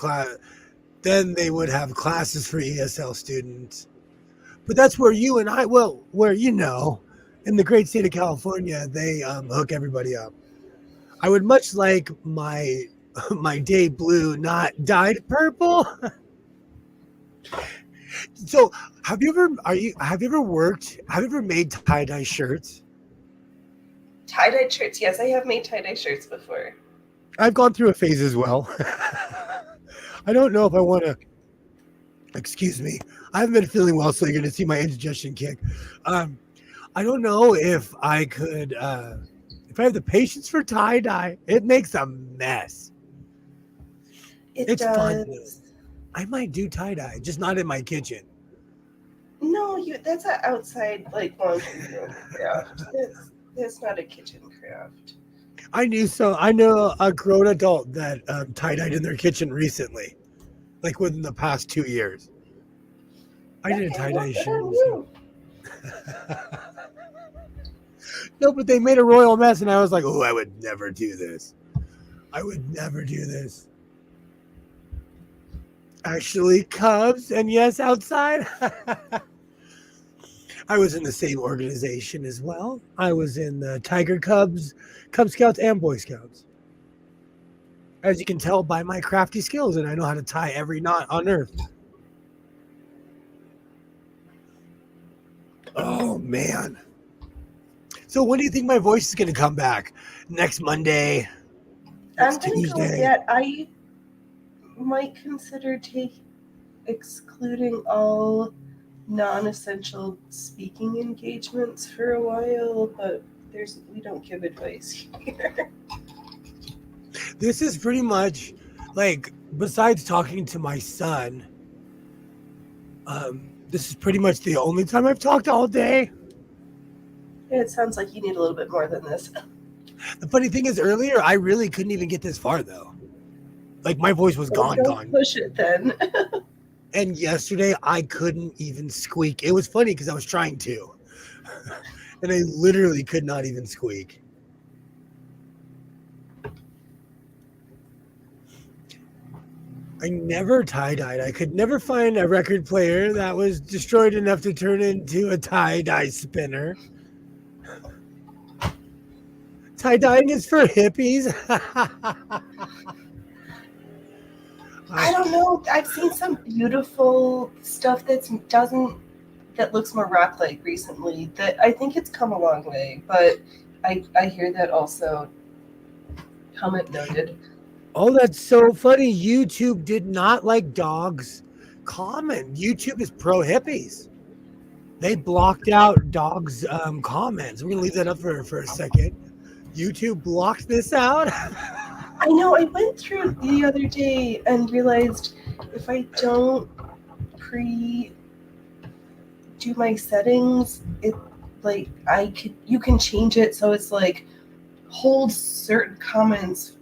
S1: then they would have classes for ESL students. But that's where you and I, in the great state of California, they hook everybody up. I would much like my day blue not dyed purple. So have you ever made tie-dye shirts?
S2: Tie-dye shirts, yes, I have made tie-dye shirts before.
S1: I've gone through a phase as well. I don't know if I want to, excuse me, I haven't been feeling well, so you're going to see my indigestion kick. I don't know if I could, if I have the patience for tie-dye. It makes a mess. It's fun. I might do tie-dye, just not in my kitchen.
S2: No, that's an outside, like, laundry room craft. That's not a kitchen craft.
S1: I know a grown adult that tie-dyed in their kitchen recently, like within the past 2 years. I did a tie-dye shirt. No, but they made a royal mess, and I was like, oh, I would never do this. Actually, Cubs, and yes, outside. I was in the same organization as well. I was in the Tiger Cubs, Cub Scouts, and Boy Scouts. As you can tell by my crafty skills, and I know how to tie every knot on earth. Oh, man. So when do you think my voice is going to come back? Next Monday?
S2: I'm going to go with that. I might consider excluding all non-essential speaking engagements for a while, but we don't give advice here.
S1: This is pretty much like, besides talking to my son, this is pretty much the only time I've talked all day.
S2: Yeah, it sounds like you need a little bit more than this.
S1: The funny thing is, earlier I really couldn't even get this far though. Like my voice was gone.
S2: Push it then.
S1: And yesterday I couldn't even squeak. It was funny because I was trying to. And I literally could not even squeak. I never tie-dyed. I could never find a record player that was destroyed enough to turn into a tie-dye spinner. Tie-dyeing is for hippies.
S2: I don't know. I've seen some beautiful stuff that looks more rock like recently. That I think it's come a long way, but I hear that also. Comment noted.
S1: Oh, that's so funny. YouTube did not like dogs comment. YouTube is pro hippies. They blocked out dogs comments. We're gonna leave that up for a second. YouTube blocked this out.
S2: I know. I went through the other day and realized if I don't pre do my settings, it like you can change it so it's like hold certain comments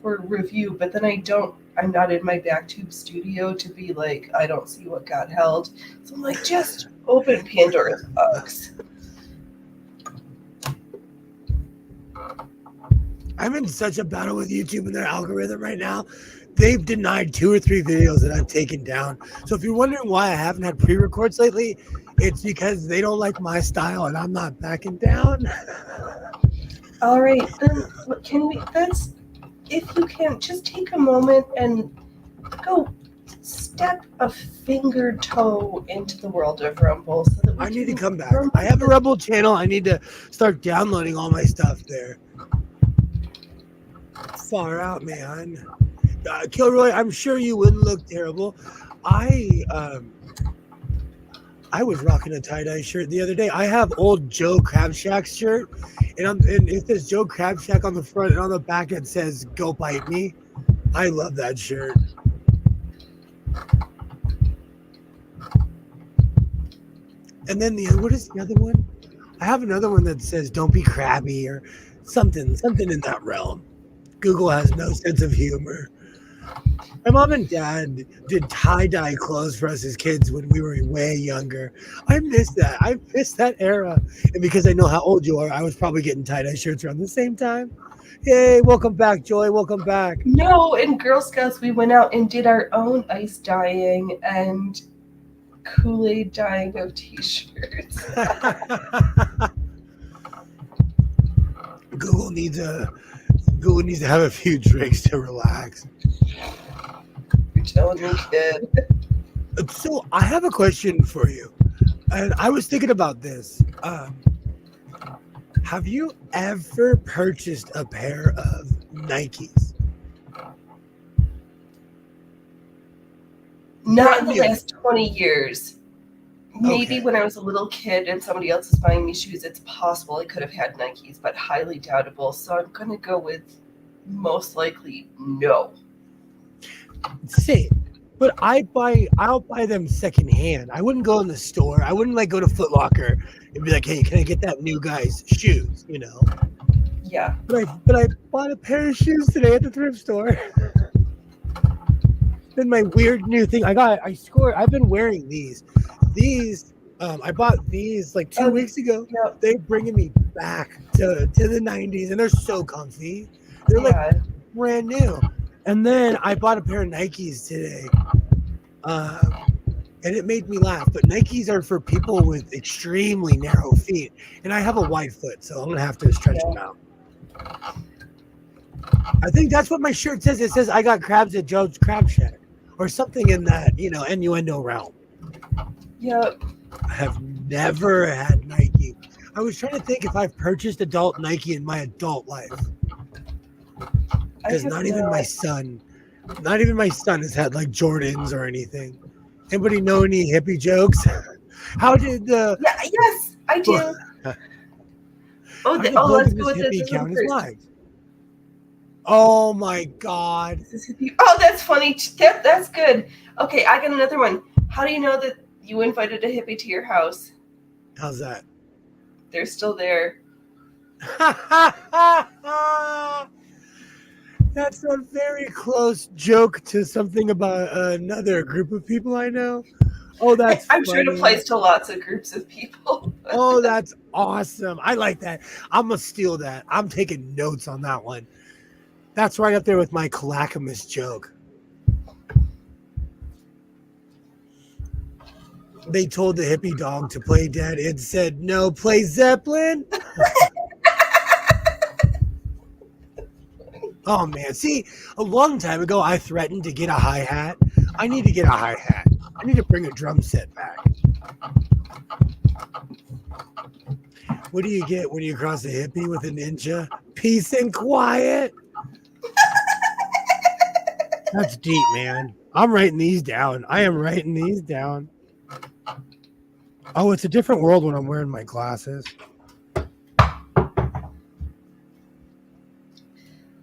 S2: for review, but then I'm not in my backtube studio to be like, I don't see what got held. So I'm like, just open Pandora's box.
S1: I'm in such a battle with YouTube and their algorithm right now. They've denied 2 or 3 videos that I've taken down. So if you're wondering why I haven't had pre-records lately, it's because they don't like my style and I'm not backing down.
S2: All right, then if you can just take a moment and go step a finger toe into the world of Rumble so that
S1: I need to come back. I have a Rumble channel. I need to start downloading all my stuff there. Far out, man. Kilroy, I'm sure you wouldn't look terrible. I was rocking a tie-dye shirt the other day. I have old Joe Crabshack's shirt, and it says Joe Crabshack on the front, and on the back it says "Go bite me." I love that shirt. And then what is the other one? I have another one that says "Don't be crabby" or something in that realm. Google has no sense of humor. My mom and dad did tie-dye clothes for us as kids when we were way younger. I miss that. I miss that era. And because I know how old you are, I was probably getting tie-dye shirts around the same time. Yay, welcome back, Joy. Welcome back.
S2: No, in Girl Scouts, we went out and did our own ice dyeing and Kool-Aid dyeing of t-shirts.
S1: Google needs to have a few drinks to relax.
S2: You're telling me, kid.
S1: So I have a question for you. And I was thinking about this. Have you ever purchased a pair of Nikes?
S2: Not in the last 20 years. Maybe
S1: Okay.
S2: when I was a little kid and somebody else was buying me shoes, it's possible I could have had Nikes, but highly doubtable. So I'm going to go with most likely no.
S1: Same. But I'll buy them secondhand. I wouldn't go in the store. I wouldn't go to Foot Locker and be like, hey, can I get that new guy's shoes?
S2: Yeah.
S1: But I bought a pair of shoes today at the thrift store. Then my weird new thing I've been wearing these. I bought these 2 weeks ago.
S2: Yep.
S1: They're bringing me back to the 90s, and they're so comfy. They're brand new. And then I bought a pair of Nikes today, and it made me laugh. But Nikes are for people with extremely narrow feet, and I have a wide foot, so I'm going to have to stretch them out. I think that's what my shirt says. It says I got crabs at Joe's Crab Shack or something in that, innuendo realm.
S2: Yep.
S1: I have never had Nike. I was trying to think if I've purchased adult Nike in my adult life. Because not even my son has had Jordans or anything. Anybody know any hippie jokes? How did the
S2: yes, I do. Let's go with this
S1: count his lives? Oh my God.
S2: Oh, that's funny. That's good. Okay, I got another one. How do you know that you invited a hippie to your house?
S1: How's that?
S2: They're still there.
S1: That's a very close joke to something about another group of people I know. Oh, that's
S2: I'm
S1: funny.
S2: sure it applies to lots of groups of people.
S1: Oh, that's awesome. I like that. I'm going to steal that. I'm taking notes on that one. That's right up there with my Clackamas joke. They told the hippie dog to play dead. It said, no, play Zeppelin. Oh, man. See, a long time ago, I threatened to get a hi-hat. I need to get a hi-hat. I need to bring a drum set back. What do you get when you cross a hippie with a ninja? Peace and quiet. That's deep, man. I'm writing these down. I am writing these down. Oh, it's a different world when I'm wearing my glasses.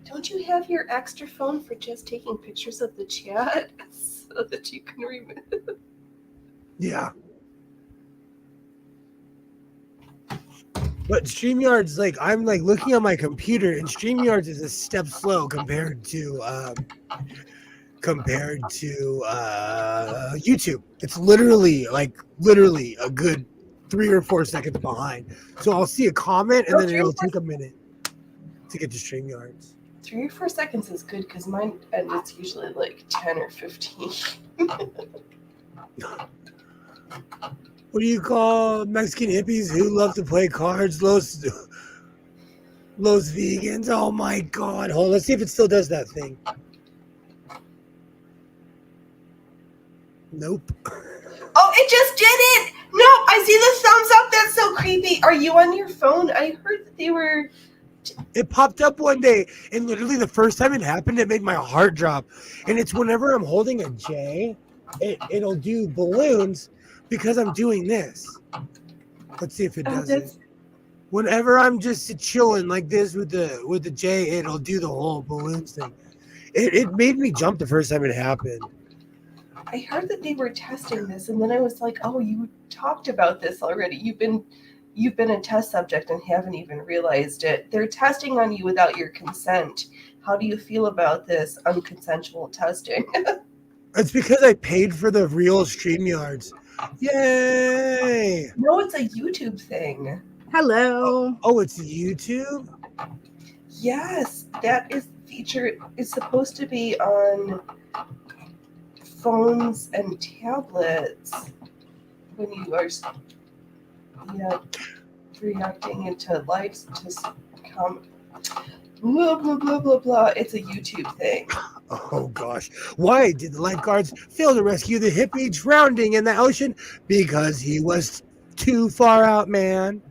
S2: Don't you have your extra phone for just taking pictures of the chat so that you can remember?
S1: Yeah. But StreamYard's like, I'm like looking on my computer, and StreamYard's is a step slow compared to YouTube. It's literally a good 3 or 4 seconds behind. So I'll see a comment and then it'll take a minute to get to StreamYard's.
S2: 3 or 4 seconds is good because mine, and it's usually like 10 or 15.
S1: What do you call Mexican hippies who love to play cards? Los vegans. Oh my God. Hold on. Let's see if it still does that thing. Nope.
S2: Oh, it just did it! No, I see the thumbs up. That's so creepy. Are you on your phone? I heard that they were...
S1: It popped up one day, and literally the first time it happened, it made my heart drop. And it's whenever I'm holding a J, it'll do balloons because I'm doing this. Let's see if it does it. Whenever I'm just chilling like this with the J, it'll do the whole balloons thing. It made me jump the first time it happened.
S2: I heard that they were testing this, and then I was like, oh, you talked about this already. You've been a test subject and haven't even realized it. They're testing on you without your consent. How do you feel about this unconsensual testing?
S1: It's because I paid for the real StreamYards. Yay!
S2: No, it's a YouTube thing.
S3: Hello.
S1: Oh, it's YouTube?
S2: Yes, that is feature. It's supposed to be on phones and tablets when you are reacting into lives to come blah blah blah blah blah. It's a YouTube thing.
S1: Oh gosh. Why did the lifeguards fail to rescue the hippie drowning in the ocean? Because he was too far out, man.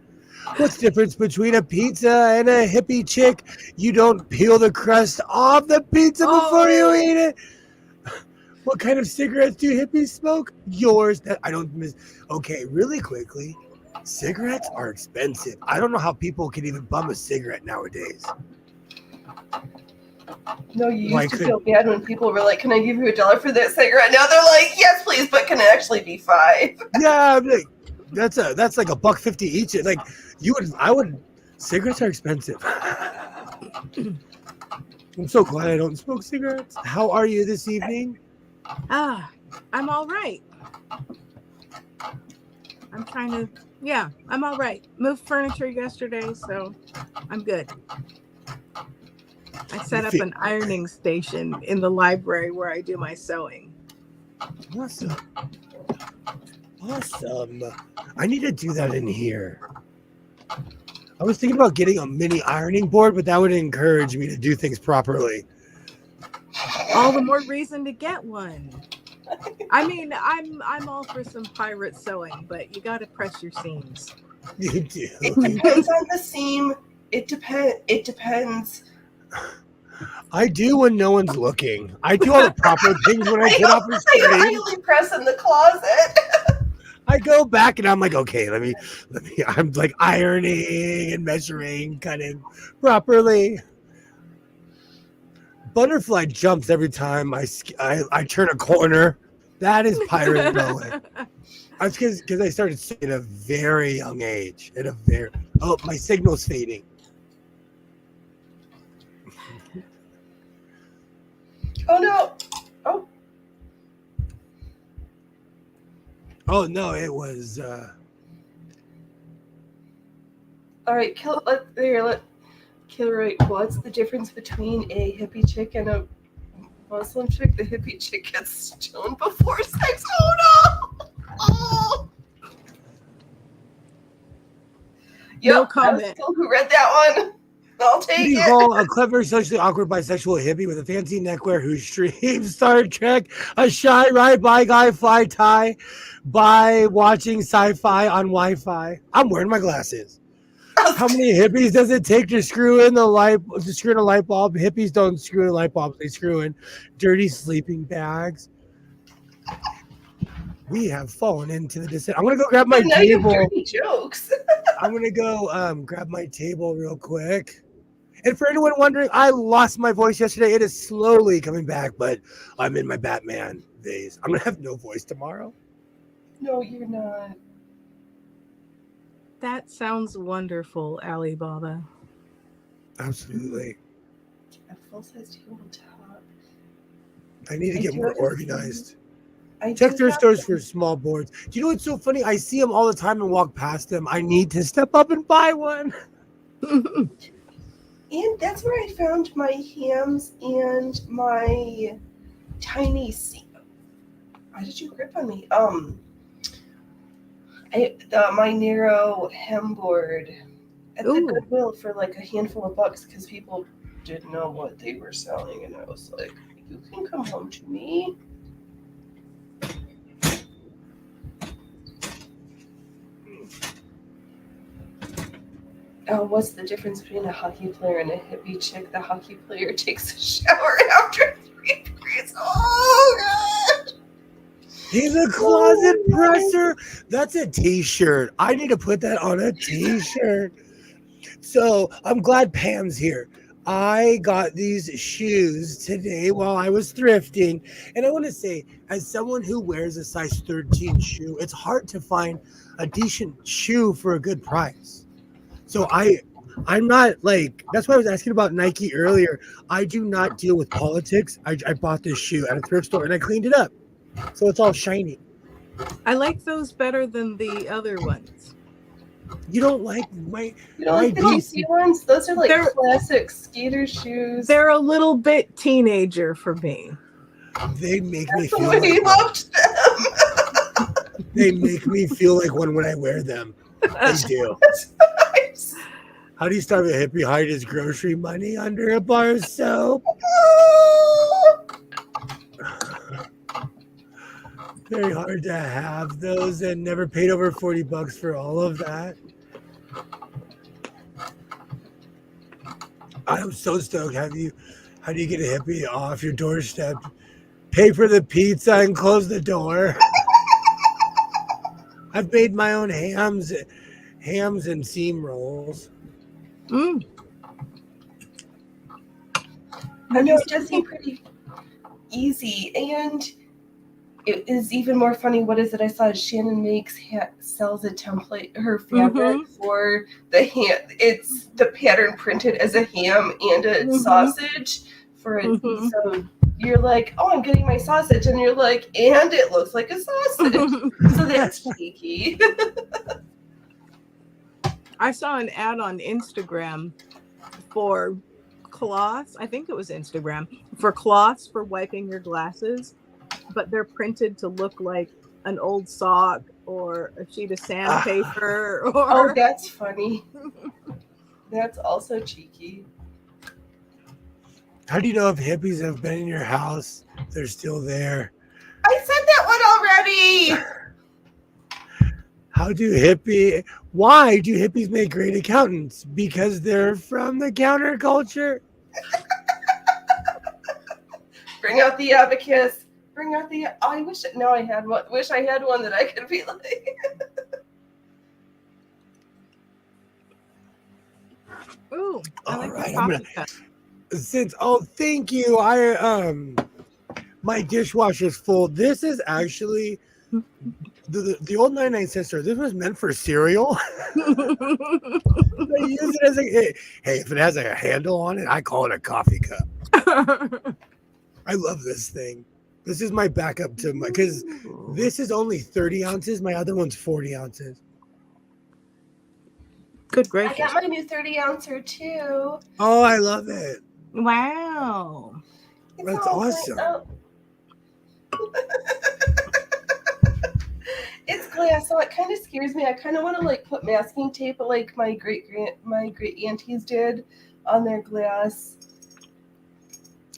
S1: What's the difference between a pizza and a hippie chick? You don't peel the crust off the pizza before you eat it. What kind of cigarettes do hippies smoke? Yours. I don't miss. Okay, really quickly. Cigarettes are expensive. I don't know how people can even bum a cigarette nowadays.
S2: No, you used to feel bad when people were like, "Can I give you $1 for that cigarette?" Now they're like, "Yes, please, but can it actually be $5?"
S1: Yeah, like, that's like $1.50 each. Like I would. Cigarettes are expensive. I'm so glad I don't smoke cigarettes. How are you this evening?
S3: I'm all right. I'm all right. Moved furniture yesterday, so I'm good. I set up an ironing station in the library where I do my sewing.
S1: Awesome. I need to do that in here. I was thinking about getting a mini ironing board, but that would encourage me to do things properly.
S3: All the more reason to get one. I mean, I'm all for some pirate sewing, but you got to press your seams.
S1: You do.
S2: It depends on the seam. It depends.
S1: I do when no one's looking. I do all the proper things when I get off the stream.
S2: I usually press in the closet.
S1: I go back and I'm like, okay, let me. I'm like ironing and measuring, cutting properly. Butterfly jumps every time I turn a corner. That is pirate blowing. That's because I started at a very young age. My signal's fading.
S2: Oh no! Oh.
S1: Oh no! It was.
S2: All right, Kilroy, what's the difference between a hippie chick and a Muslim chick? The hippie chick gets stoned before sex. Oh no! Oh! Yep,
S3: No
S2: I was
S3: comment.
S2: told who read that one. I'll
S1: What do
S2: take
S1: you
S2: it.
S1: call a clever, socially awkward bisexual hippie with a fancy neckwear who streams Star Trek, a shy ride by guy fly tie by watching sci-fi on Wi-Fi? I'm wearing my glasses. How many hippies does it take to screw in a light bulb? Hippies don't screw in light bulbs; they screw in dirty sleeping bags. We have fallen into the descent. I'm gonna go grab my
S2: Good night of
S1: table.
S2: dirty jokes.
S1: I'm gonna go grab my table real quick. And for anyone wondering, I lost my voice yesterday. It is slowly coming back, but I'm in my Batman days. I'm gonna have no voice tomorrow.
S2: No, you're not.
S3: That sounds wonderful, Alibaba.
S1: Absolutely.
S2: A full-size tabletop.
S1: I need to get more organized.
S2: I
S1: Check
S2: do
S1: their
S2: have
S1: stores for small boards. Do you know what's so funny? I see them all the time and walk past them. I need to step up and buy one.
S2: And that's where I found my hams and my tiny why did you grip on me? My narrow hem board at the
S3: Ooh.
S2: Goodwill for like a handful of bucks because people didn't know what they were selling, and I was like, "You can come home to me." What's the difference between a hockey player and a hippie chick? The hockey player takes a shower after 3 degrees. Oh god!
S1: He's a closet presser. That's a t-shirt. I need to put that on a t-shirt. So I'm glad Pam's here. I got these shoes today while I was thrifting. And I want to say, as someone who wears a size 13 shoe, it's hard to find a decent shoe for a good price. So I'm not like, that's why I was asking about Nike earlier. I do not deal with politics. I bought this shoe at a thrift store and I cleaned it up. So it's all shiny.
S3: I like those better than the other ones.
S1: You don't like my
S2: You don't like the DC ones? Those are like classic skater shoes.
S3: They're a little bit teenager for me.
S1: They make me
S2: That's
S1: feel
S2: the way he
S1: like
S2: loved them.
S1: they make me feel like one when I wear them. They do.
S2: Nice.
S1: How do you starve a hippie hide his grocery money under a bar of soap? Very hard to have those and never paid over $40 for all of that. I'm so stoked. How do you get a hippie off your doorstep? Pay for the pizza and close the door. I've made my own hams and seam rolls.
S3: Mm.
S2: I know it does seem pretty easy, and it is even more funny. What is it? I saw Shannon sells a template, her fabric for the ham. It's the pattern printed as a ham and a sausage for it. So you're like, oh, I'm getting my sausage, and you're like, and it looks like a sausage. So that's cheeky.
S3: I saw an ad on Instagram for cloths. I think it was Instagram for cloths for wiping your glasses, but they're printed to look like an old sock or a sheet of sandpaper.
S2: Oh, that's funny. That's also cheeky.
S1: How do you know if hippies have been in your house? They're still there.
S2: I said that one already.
S1: Why do hippies make great accountants? Because they're from the counterculture.
S2: Bring out the abacus. Bring out the. I wish I had one. Wish I had one that I could be like.
S3: Ooh, I like
S1: right,
S3: the coffee cup.
S1: Thank you. My dishwasher's full. This is actually the old 99-cent store. This was meant for cereal. They use it as hey, if it has a handle on it, I call it a coffee cup. I love this thing. This is my backup to because this is only 30 ounces. My other one's 40 ounces.
S3: Good gracious.
S2: I got my new 30-ouncer too.
S1: Oh, I love it.
S3: Wow.
S1: That's awesome.
S2: It's glass, so it kind of scares me. I kind of want to like put masking tape, like my great aunties did, on their glass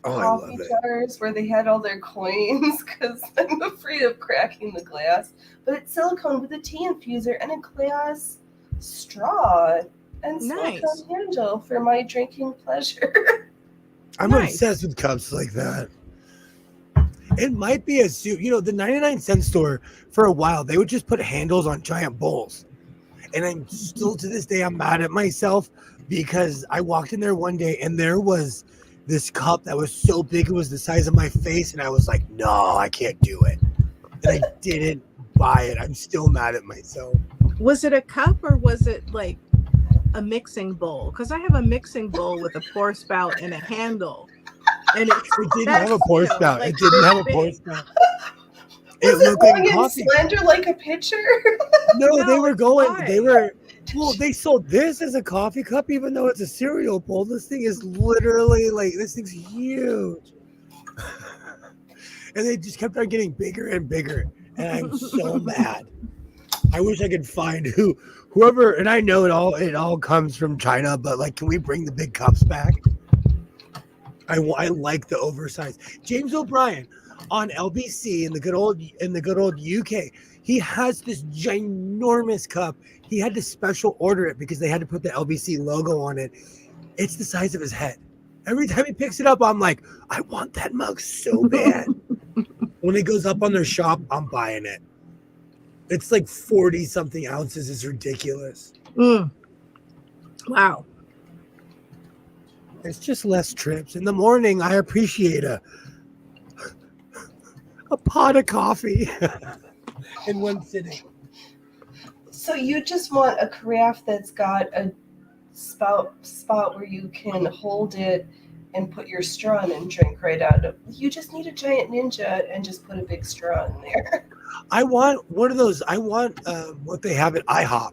S1: Oh, I
S2: coffee
S1: love it.
S2: jars where they had all their coins, because I'm afraid of cracking the glass. But it's silicone with a tea infuser and a glass straw and
S3: Nice.
S2: silicone handle for my drinking pleasure.
S1: I'm
S3: Nice.
S1: obsessed with cups like that. It might be a suit. You know, the 99-cent store, for a while, they would just put handles on giant bowls. And I'm still, to this day, I'm mad at myself because I walked in there one day and there was this cup that was so big it was the size of my face. And I was like, no, I can't do it. And I didn't buy it. I'm still mad at myself.
S3: Was it a cup or was it like a mixing bowl? Because I have a mixing bowl with a pour spout and a handle. And
S1: It didn't have a pour spout.
S3: like
S1: It didn't have a
S3: this
S1: pour
S3: big.
S1: spout.
S2: Was
S1: It looked
S2: long
S1: like a
S2: and
S1: coffee.
S2: slender like a pitcher?
S1: No,
S3: No,
S1: they were
S3: it's
S1: going.
S3: wide.
S1: They were. Well, they sold this as a coffee cup, even though it's a cereal bowl. This thing is literally like, this thing's huge. And they just kept on getting bigger and bigger. And I'm so mad. I wish I could find whoever, and I know it all comes from China, but like, can we bring the big cups back? I like the oversized. James O'Brien on LBC in the good old UK. He has this ginormous cup. He had to special order it because they had to put the LBC logo on it. It's the size of his head. Every time he picks it up, I'm like, I want that mug so bad. When it goes up on their shop, I'm buying it. It's like 40 something ounces. It's ridiculous.
S3: Wow.
S1: It's just less trips. In the morning, I appreciate a pot of coffee in one sitting.
S2: So you just want a carafe that's got a spot where you can hold it and put your straw in and drink right out of. You just need a giant ninja and just put a big straw in there.
S1: I want one of those. I want what they have at IHOP.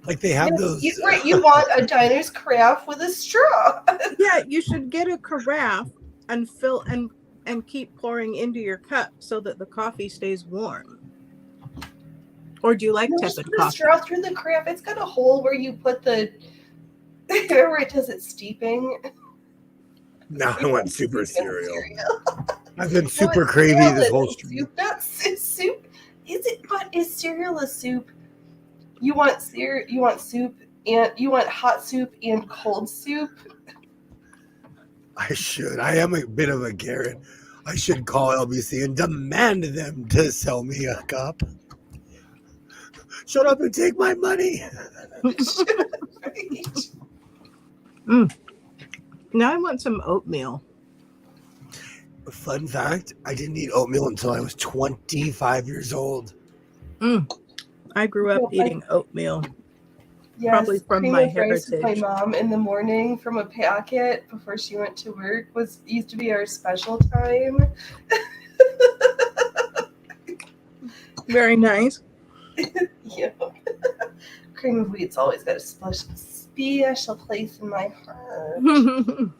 S1: Like they have those.
S2: You want a diner's carafe with a straw.
S3: Yeah, you should get a carafe and fill and keep pouring into your cup so that the coffee stays warm. Or do you like
S2: Just
S3: tepid
S2: put a
S3: coffee?
S2: straw through the carafe. It's got a hole where you put the where it does it steeping.
S1: Now I want super cereal.
S2: cereal.
S1: I've been
S2: No,
S1: super
S2: it's
S1: crazy
S2: cereal,
S1: this whole
S2: it's
S1: stream.
S2: soup, not soup. Is it? But is cereal a soup? You want You want soup, and you want hot soup and cold soup.
S1: I should. I am a bit of a Garrett. I should call LBC and demand them to sell me a cup. Shut up and take my money.
S2: Right.
S3: Now I want some oatmeal.
S1: Fun fact, I didn't eat oatmeal until I was 25 years old.
S3: I grew up
S2: Well,
S3: eating oatmeal.
S2: Yes,
S3: Probably from
S2: cream
S3: my
S2: of rice with my
S3: heritage.
S2: mom in the morning from a packet before she went to work used to be our special time.
S3: Very nice.
S2: Yeah. Cream of wheat's always got a special place in my heart.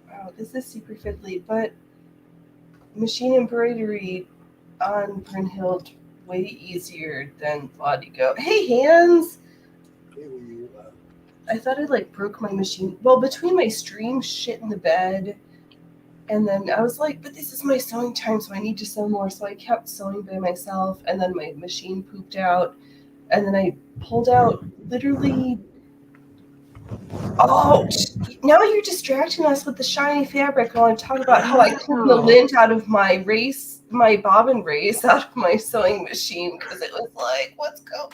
S2: Wow, this is super fiddly, but machine embroidery on Brunhild way easier than Bodigo. Hey, hands! I thought I like broke my machine. Well, between my stream shit in the bed, and then I was like, but this is my sewing time, so I need to sew more. So I kept sewing by myself, and then my machine pooped out, and then I pulled out literally. Oh, now you're distracting us with the shiny fabric while I talk about how I pulled the lint out of my bobbin race out of my sewing machine because it was like,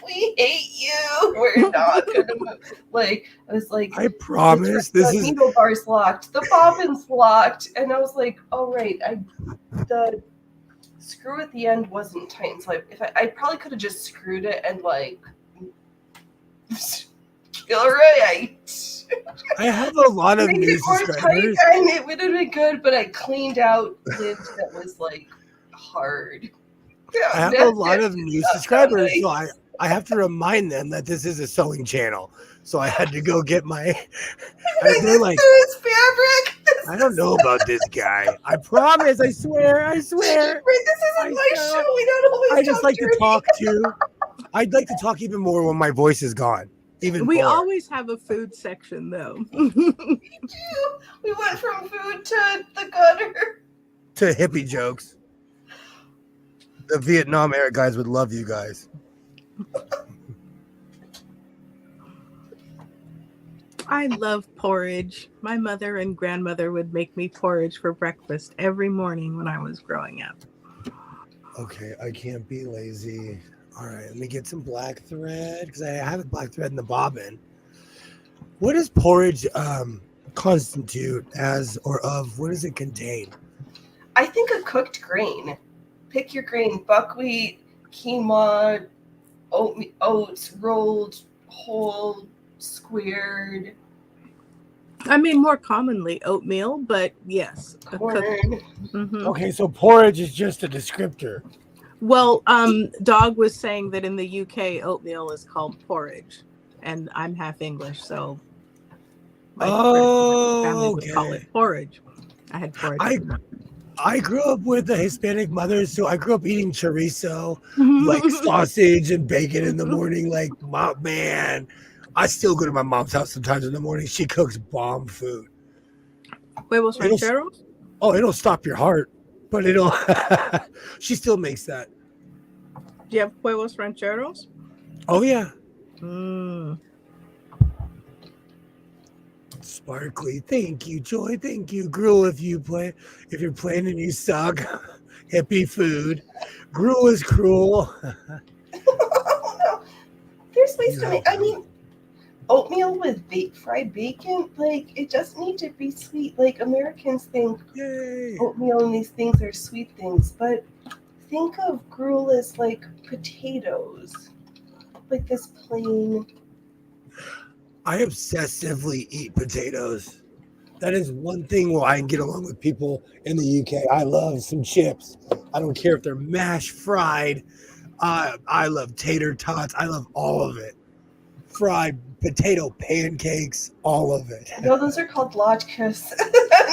S2: we hate you. We're not gonna move. Like, I was like,
S1: I promise this
S2: the
S1: is
S2: needle bar's locked, the bobbin's locked, and I was like, oh right, the screw at the end wasn't tight, so I probably could have just screwed it and like. All right.
S1: I have a lot of
S2: Make
S1: new
S2: it more tight,
S1: subscribers.
S2: and it would have been good, but I cleaned out lint that was like hard. Yeah,
S1: I have a
S2: that's
S1: lot
S2: it.
S1: of new subscribers, so I have to remind them that this is a sewing channel. So I had to go get my. They're like,
S2: This fabric.
S1: I don't know about this guy. I promise. I swear. I swear.
S2: Right, this isn't my show. We don't always
S1: I just like to
S2: dirty.
S1: talk too. I'd like to talk even more when my voice is gone. Even
S3: We
S1: more.
S3: always have a food section, though.
S2: We went from food to the gutter.
S1: To hippie jokes. The Vietnam era guys would love you guys.
S3: I love porridge. My mother and grandmother would make me porridge for breakfast every morning when I was growing up.
S1: Okay, I can't be lazy. All right, let me get some black thread because I have a black thread in the bobbin. What does porridge constitute as or of? What does it contain?
S2: I think a cooked grain. Pick your grain: buckwheat, quinoa, oats, rolled, whole, squared.
S3: I mean, more commonly oatmeal, but yes.
S2: Corn.
S1: Okay, so porridge is just a descriptor.
S3: Well, Dog was saying that in the UK, oatmeal is called porridge, and I'm half English, so my family would call it porridge. I had porridge.
S1: I grew up with a Hispanic mother, so I grew up eating chorizo, like sausage and bacon in the morning. Like, man, I still go to my mom's house sometimes in the morning. She cooks bomb food.
S3: Huevos rancheros?
S1: Oh, it'll stop your heart, but it'll. She still makes that.
S3: Do you have huevos rancheros?
S1: Oh yeah. Sparkly, thank you, Joy, thank you. Gruel, if you're playing and you suck. Hippie food. Gruel is cruel.
S2: No. There's ways to make. I mean, oatmeal with fried bacon. Like, it doesn't need to be sweet. Like, Americans think oatmeal and these things are sweet things, but think of gruel as like potatoes, like this plain.
S1: I obsessively eat potatoes. That is one thing where I can get along with people in the UK. I love some chips. I don't care if they're mashed, fried. I love tater tots. I love all of it. Fried potato pancakes, all of it.
S2: No, those are called latkes.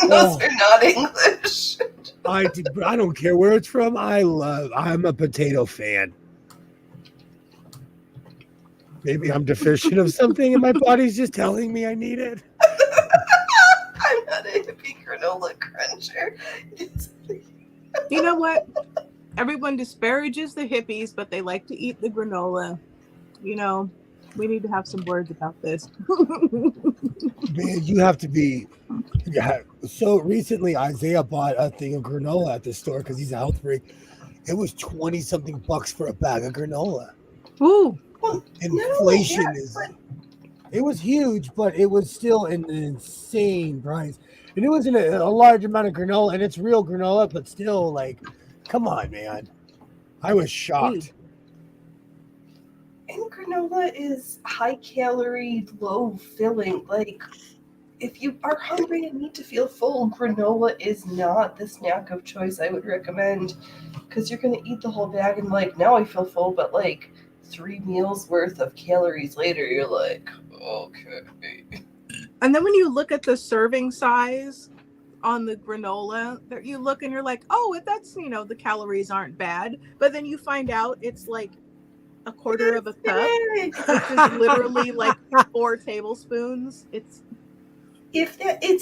S2: Those are not English.
S1: I don't care where it's from. I'm a potato fan. Maybe I'm deficient of something and my body's just telling me I need it.
S2: I'm not a hippie granola cruncher.
S3: You know what? Everyone disparages the hippies, but they like to eat the granola. You know, we need to have some words about this.
S1: Man, you have to be. Yeah. So recently, Isaiah bought a thing of granola at the store because he's a health freak. It was 20-something bucks for a bag of granola.
S3: Ooh.
S1: Inflation it was huge, but it was still an insane price. And it wasn't a large amount of granola, and it's real granola, but still, like, come on, man. I was shocked.
S2: And granola is high calorie, low filling. Like, if you are hungry and need to feel full, granola is not the snack of choice I would recommend, because you're going to eat the whole bag and, like, now I feel full, but, like, 3 meals worth of calories later, you're like, okay.
S3: And then when you look at the serving size on the granola, you look and you're like, oh, that's, the calories aren't bad. But then you find out it's like a quarter of a cup, which is literally like 4 tablespoons.
S2: It's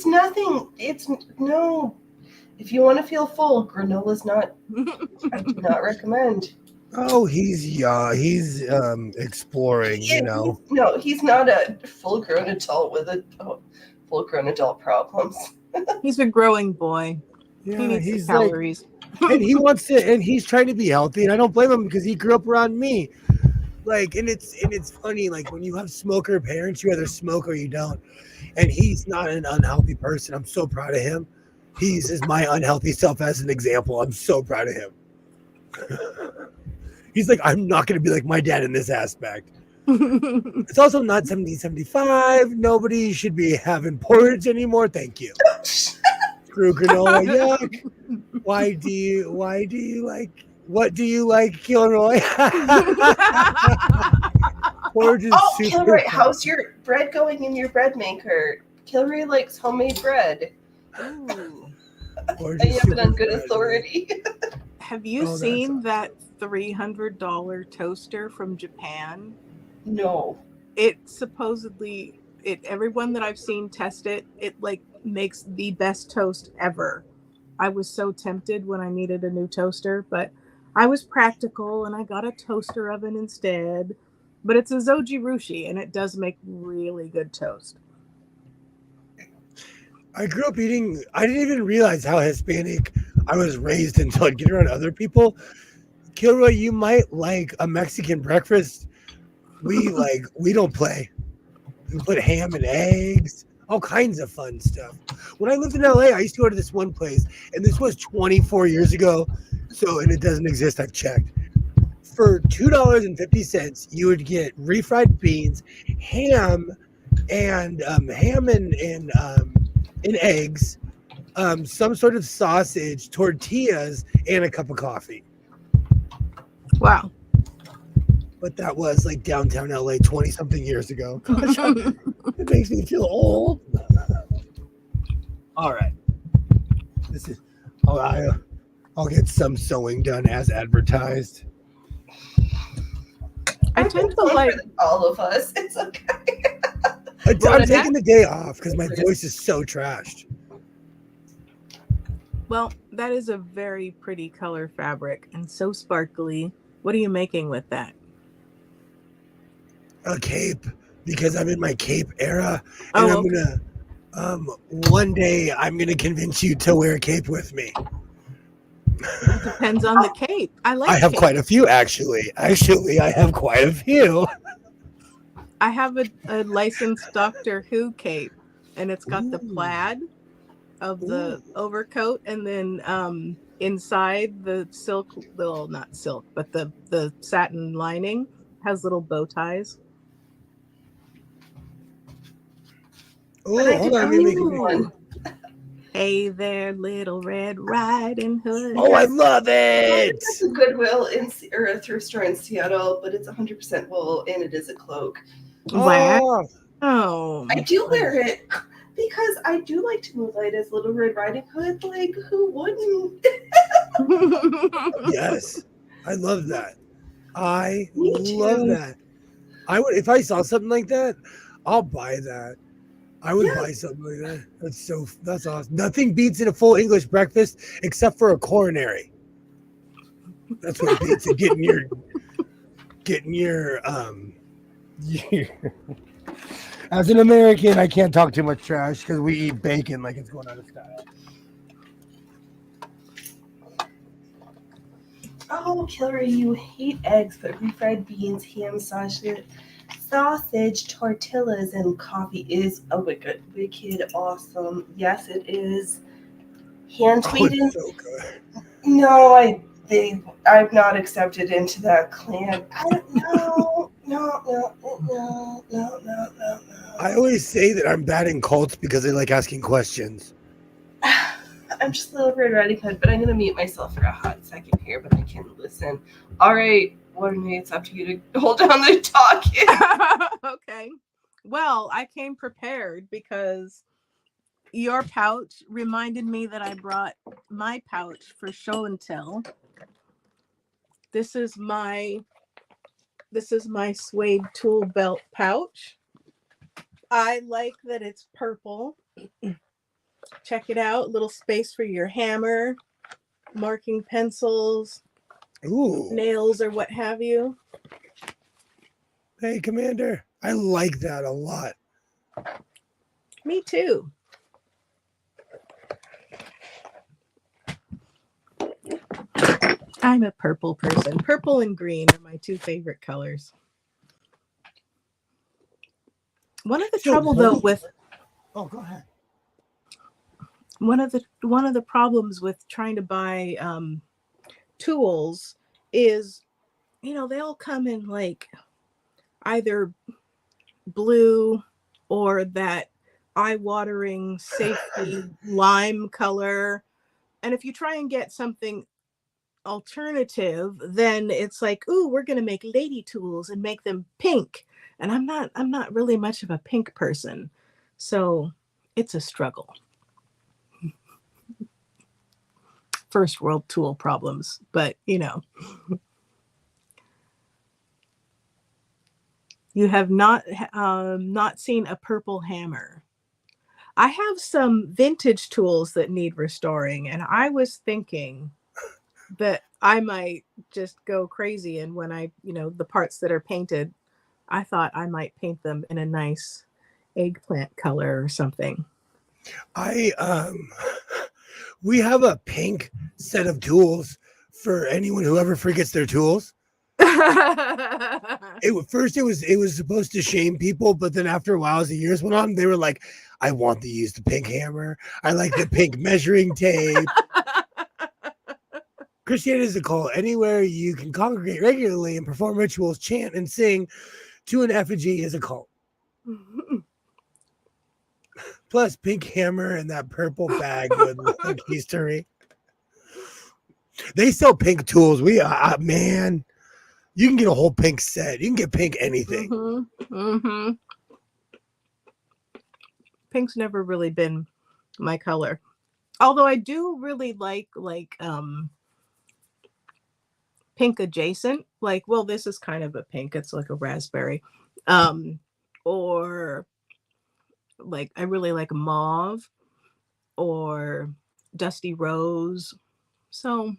S2: nothing. If you want to feel full, granola's not, I do not recommend.
S1: Oh, he's exploring,
S2: No, he's not a full-grown adult with full-grown adult problems.
S3: He's a growing boy.
S1: Yeah,
S3: he needs
S1: he's
S3: the calories.
S1: And he wants to, and he's trying to be healthy, and I don't blame him because he grew up around me. Like, and it's funny, like when you have smoker parents, you either smoke or you don't. And he's not an unhealthy person. I'm so proud of him. He uses my unhealthy self as an example. I'm so proud of him. He's like, I'm not going to be like my dad in this aspect. It's also not 1775. Nobody should be having porridge anymore. Thank you. Screw granola. Yuck. What do you like, Kilroy? Porridge is super
S2: Kilroy,
S1: fun.
S2: how's your bread going in your bread maker? Kilroy likes homemade bread.
S3: Ooh.
S1: Or
S2: I
S1: just
S2: have it on
S1: super
S2: good
S1: fragile.
S2: authority.
S3: Have you
S1: Oh, that's
S3: seen
S1: awesome.
S3: that $300 toaster from Japan?
S2: No.
S3: It supposedly, everyone that I've seen test it, it like makes the best toast ever. I was so tempted when I needed a new toaster, but I was practical and I got a toaster oven instead. But it's a Zoji Rushi and it does make really good toast.
S1: I grew up eating. I didn't even realize how Hispanic I was raised until I'd get around other people. Kilroy, you might like a Mexican breakfast. We don't play. We put ham and eggs, all kinds of fun stuff. When I lived in LA, I used to go to this one place, and this was 24 years ago. So, and it doesn't exist. I've checked. For $2.50, you would get refried beans, ham, and and eggs, some sort of sausage, tortillas, and a cup of coffee.
S3: Wow.
S1: But that was like downtown LA 20 something years ago. Gosh, it makes me feel old. All right. This is, oh, I'll get some sewing done as advertised.
S3: I tend to like
S2: all of us. It's okay.
S1: I'm taking the day off because my voice is so trashed.
S3: Well, that is a very pretty color fabric and so sparkly. What are you making with that?
S1: A cape, because I'm in my cape era, and
S3: Oh,
S1: I'm
S3: okay.
S1: gonna one day I'm gonna convince you to wear a cape with me.
S3: It depends on the cape. I like
S1: I have
S3: cape.
S1: quite a few actually. Actually, I have quite a few.
S3: I have a licensed Doctor Who cape, and it's got the plaid of the overcoat, and then inside the silk, well, not silk, but the satin lining has little bow ties.
S1: Oh, hold on, let me make
S3: Ooh. Hey there, Little Red Riding Hood.
S1: Oh, I love it.
S2: It's a Goodwill or a thrift store in Seattle, but it's 100% wool and it is a cloak.
S3: Wow. Oh.
S2: I do wear it because I do like to moonlight as Little Red Riding Hood. Like, who wouldn't?
S1: Yes, I love that. I
S2: Me
S1: love
S2: too.
S1: that. I would, if I saw something like that, I'll buy that. I would buy something like that. That's awesome. Nothing beats in a full English breakfast except for a coronary. That's what beats it. Getting your As an American, I can't talk too much trash because we eat bacon like it's going out of style.
S2: Oh, Hillary, you hate eggs, but refried beans, ham, sausage, tortillas, and coffee is a wicked awesome. Yes, it is. Hand tweeted.
S1: It's so good.
S2: No, I'm not accepted into that clan. I don't know. No.
S1: I always say that I'm bad in cults because they like asking questions.
S2: I'm just a little Red Riding Hood, but I'm going to mute myself for a hot second here, but I can listen. All right, Waterman, it's up to you to hold down the talking.
S3: Okay. Well, I came prepared because your pouch reminded me that I brought my pouch for show and tell. This is my suede tool belt pouch. I like that it's purple. Check it out. Little space for your hammer, marking pencils, nails, or what have you.
S1: Hey, Commander. I like that a lot.
S3: Me too. I'm a purple person. Purple and green are my two favorite colors. One of the trouble though with
S1: go ahead.
S3: One of the problems with trying to buy tools is, they all come in like either blue or that eye-watering safety lime color. And if you try and get something alternative, then it's like, ooh, we're going to make lady tools and make them pink. And I'm not really much of a pink person. So it's a struggle. first world tool problems, but you know. You have not seen a purple hammer. I have some vintage tools that need restoring, and I was thinking that I might just go crazy. And when the parts that are painted, I thought I might paint them in a nice eggplant color or something.
S1: We have a pink set of tools for anyone who ever forgets their tools. First it was supposed to shame people, but then after a while, as the years went on, they were like, I want to use the pink hammer. I like the pink measuring tape. Christianity is a cult. Anywhere you can congregate regularly and perform rituals, chant and sing to an effigy is a cult. Plus, pink hammer and that purple bag would look history. They sell pink tools. Man, you can get a whole pink set. You can get pink anything.
S3: Pink's never really been my color. Although I do really like pink adjacent. Like, well, this is kind of a pink. It's like a raspberry. Or like I really like mauve or dusty rose. So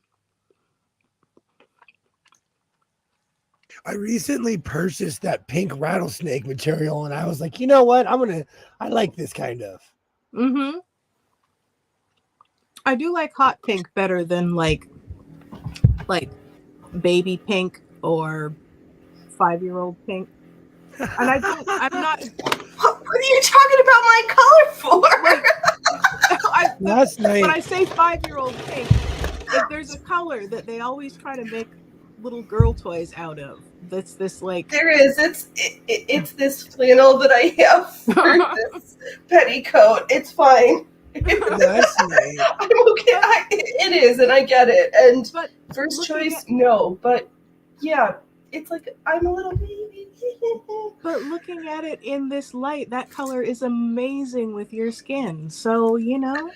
S1: I recently purchased that pink rattlesnake material, and I was like, you know what? I like this kind of.
S3: I do like hot pink better than like baby pink or 5-year-old pink. And I'm not.
S2: What are you talking about my color for?
S1: Last night,
S3: when I say 5-year-old pink, if there's a color that they always try to make little girl toys out of, that's this like.
S2: There is. It's this flannel that I have for this petticoat. It's fine.
S1: last night,
S2: I'm okay. It is, and I get it. And
S3: But
S2: first
S3: looking
S2: choice, no. But yeah, it's like I'm a little baby.
S3: But looking at it in this light, that color is amazing with your skin. So, you know.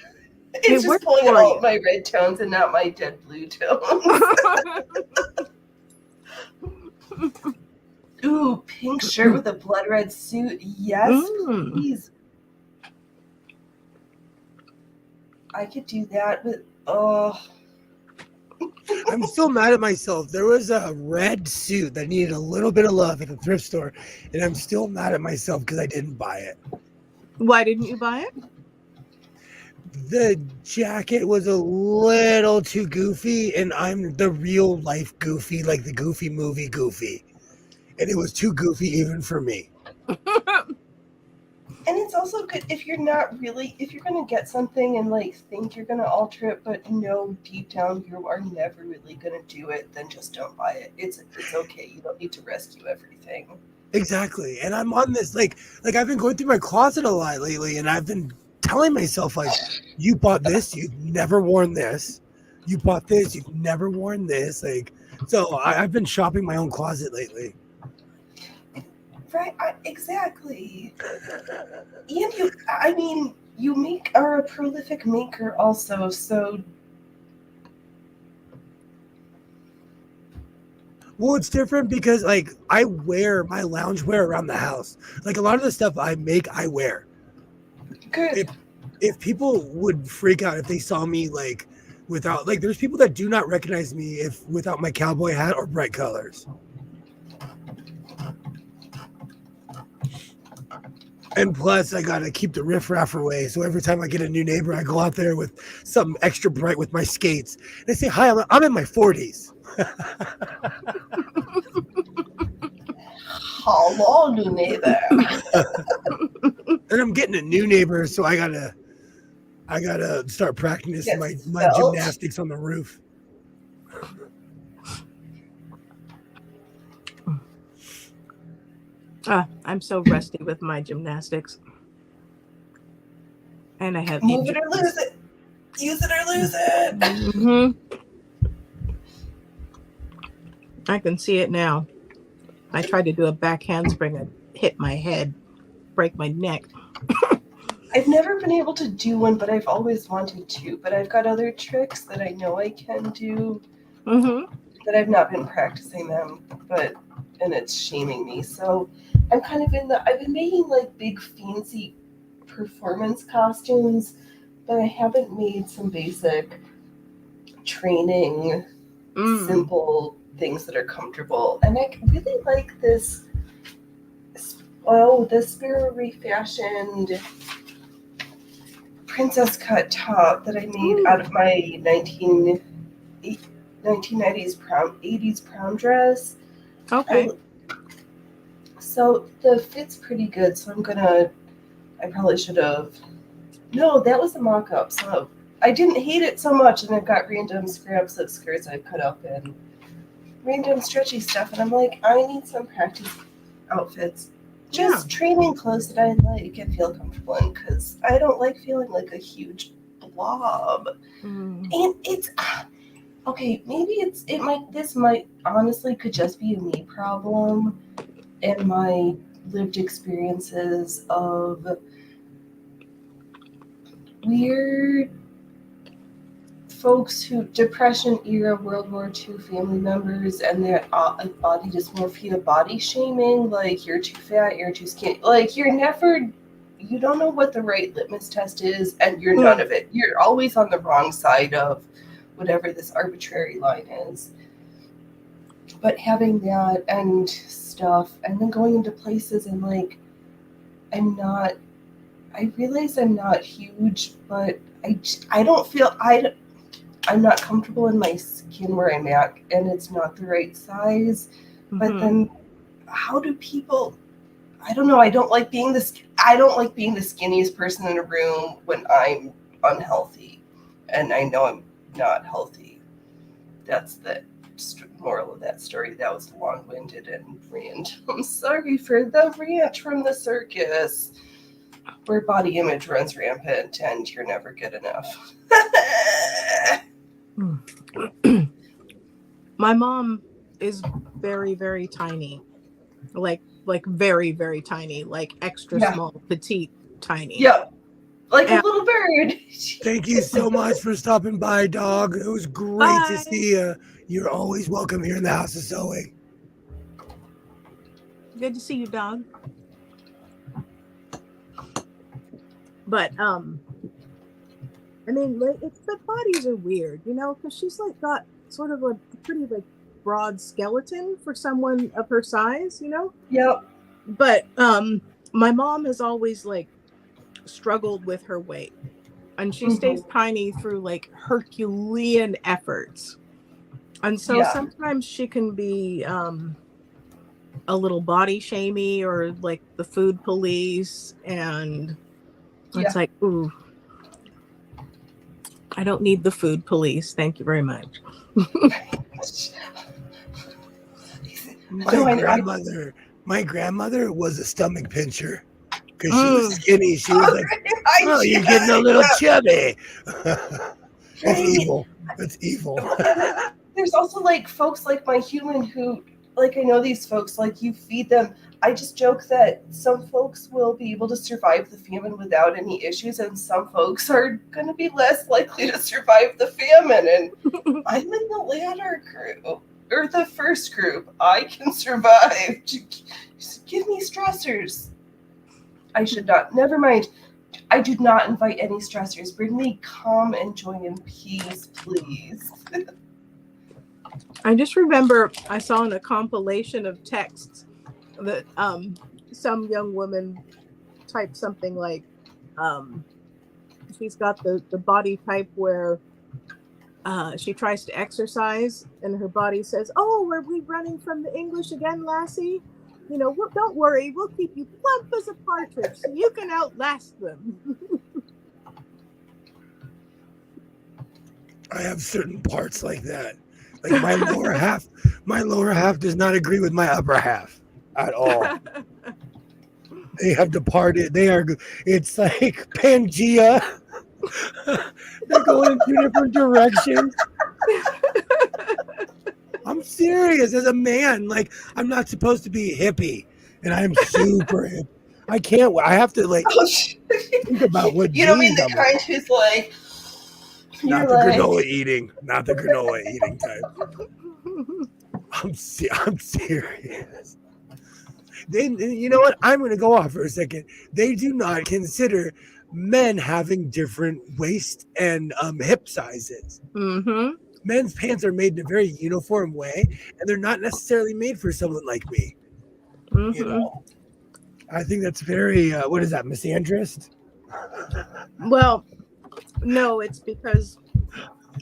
S2: It's just pulling out all my red tones and not my dead blue tones. Ooh, pink shirt with a blood red suit. Yes, please. I could do that, but
S1: I'm still mad at myself. There was a red suit that needed a little bit of love at the thrift store, and I'm still mad at myself because I didn't buy it.
S3: Why didn't you buy it?
S1: The jacket was a little too goofy, and I'm the real life goofy, like the Goofy movie Goofy. And it was too goofy even for me.
S2: And it's also good if you're going to get something and like think you're going to alter it, but know deep down you are never really going to do it, then just don't buy it. It's okay. You don't need to rescue everything.
S1: Exactly. And I'm on this, like I've been going through my closet a lot lately, and I've been telling myself, like, you bought this, you've never worn this. You bought this, you've never worn this. Like, so I've been shopping my own closet lately.
S2: Right, exactly. And you are a prolific maker also, so.
S1: Well, it's different because, like, I wear my loungewear around the house. Like, a lot of the stuff I make, I wear.
S2: Good.
S1: If people would freak out if they saw me, like, without, like, there's people that do not recognize me without my cowboy hat or bright colors. And plus, I gotta keep the riffraff away. So every time I get a new neighbor, I go out there with something extra bright with my skates. And I say, "Hi, I'm in my 40s."
S2: Hello, new neighbor.
S1: And I'm getting a new neighbor, so I gotta start practicing my gymnastics on the roof.
S3: I'm so rusty with my gymnastics. And I have
S2: move it or lose it. Use it or lose it.
S3: Mm-hmm. I can see it now. I tried to do a back handspring and hit my head, break my neck.
S2: I've never been able to do one, but I've always wanted to. But I've got other tricks that I know I can do
S3: Mm-hmm.
S2: that I've not been practicing them, and it's shaming me. So I'm kind of I've been making like big fancy performance costumes, but I haven't made some basic training, simple things that are comfortable. And I really like this, this Sparrow refashioned princess cut top that I made out of my 1990s prom, 80s prom dress.
S3: Okay.
S2: So the fit's pretty good. So I probably should have. No, that was a mock-up. So I didn't hate it so much, and I've got random scraps of skirts I've cut up and random stretchy stuff. And I'm like, I need some practice outfits. Just training clothes that I like and feel comfortable in, because I don't like feeling like a huge blob. And it's okay. Maybe this might honestly could just be a me problem and my lived experiences of weird folks who Depression era World War II family members and their body dysmorphia, body shaming, like you're too fat, you're too skinny, like you don't know what the right litmus test is, and you're none of it. You're always on the wrong side of whatever this arbitrary line is. But having that and stuff, and then going into places and like I realize I'm not huge, but I don't feel I'm not comfortable in my skin where I'm at, and it's not the right size. But then, how do people? I don't know. I don't like being the skinniest person in a room when I'm unhealthy, and I know I'm not healthy. That's the moral of that story. That was long-winded and random. Sorry for the rant from the circus, where body image runs rampant and you're never good enough.
S3: My mom is very, very tiny, like very, very tiny, like extra small, petite, tiny.
S2: Yeah, like a little bird.
S1: Thank you so much for stopping by, dog. It was great to see you. You're always welcome here in the House of Sewing.
S3: Good to see you, dog. But I mean, like, the bodies are weird, you know, because she's like got sort of a pretty like broad skeleton for someone of her size, you know.
S2: Yep.
S3: But my mom has always like struggled with her weight, and she stays tiny through like Herculean efforts, and so sometimes she can be a little body shamey or like the food police, and it's like, ooh, I don't need the food police, thank you very much.
S1: My grandmother was a stomach pincher because she was skinny. She was like, "Oh, you're getting a little chubby." That's evil. That's evil.
S2: There's also like folks like my human who, like, I know these folks, like, you feed them. I just joke that some folks will be able to survive the famine without any issues, and some folks are going to be less likely to survive the famine. And I'm in the latter group, or the first group. I can survive. Just give me stressors. I should not. Never mind. I do not invite any stressors. Bring me calm and joy and peace, please.
S3: I just remember I saw in a compilation of texts that some young woman typed something like she's got the body type where she tries to exercise and her body says, "Oh, are we running from the English again, lassie? You know, don't worry, we'll keep you plump as a partridge so you can outlast them."
S1: I have certain parts like that. Like my lower half does not agree with my upper half at all. They have departed. It's like Pangea. They're going in two different directions. I'm serious. As a man, like, I'm not supposed to be hippie, and I am super hip. I can't. I have to like
S2: Oh, shit.
S1: think about what
S2: You don't mean
S1: jeans
S2: the
S1: I'm wearing.
S2: kind who's like,
S1: Not
S2: you're
S1: the
S2: like,
S1: granola eating. Not the granola eating type. I'm serious. You know what? I'm going to go off for a second. They do not consider men having different waist and hip sizes.
S3: Mm-hmm.
S1: Men's pants are made in a very uniform way, and they're not necessarily made for someone like me.
S3: Mm-hmm.
S1: You know, I think that's very what is that, misandrist?
S3: Well, no, it's because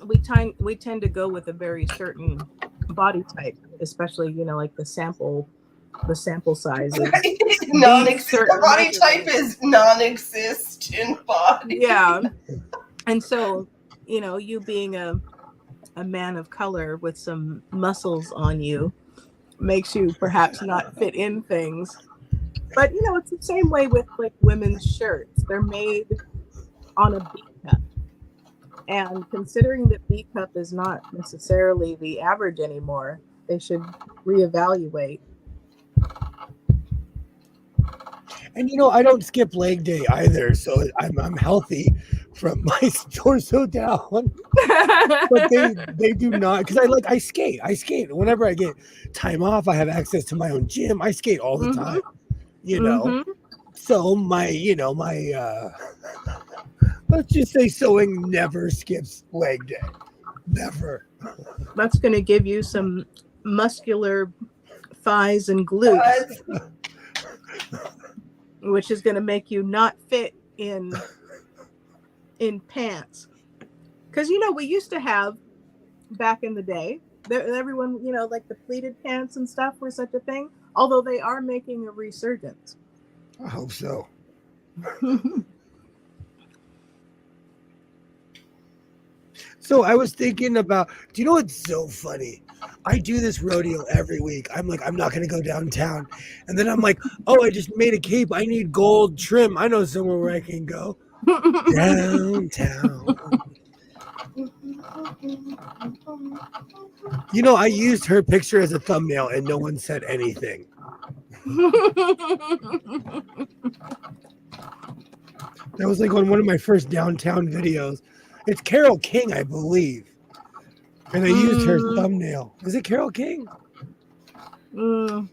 S3: we tend to go with a very certain body type, especially like the sample sizes.
S2: the body type is non-existent body.
S3: Yeah. And so, you being a man of color with some muscles on you makes you perhaps not fit in things. But, it's the same way with like women's shirts. They're made on a B cup. And considering that B cup is not necessarily the average anymore, they should reevaluate.
S1: And I don't skip leg day either, so I'm healthy from my torso down. But they do not, because I skate. I skate whenever I get time off. I have access to my own gym. I skate all the time. So my let's just say sewing never skips leg day. Never.
S3: That's going to give you some muscular thighs and glutes, which is going to make you not fit in pants. Because we used to have back in the day, everyone like the pleated pants and stuff were such a thing. Although they are making a resurgence.
S1: I hope so. So I was thinking about, do you know what's so funny? I do this rodeo every week. I'm like, I'm not going to go downtown. And then I'm like, oh, I just made a cape. I need gold trim. I know somewhere where I can go. Downtown. I used her picture as a thumbnail and no one said anything. That was like on one of my first downtown videos. It's Carole King, I believe. And I used her thumbnail. Is it Carole King?
S3: Alexa,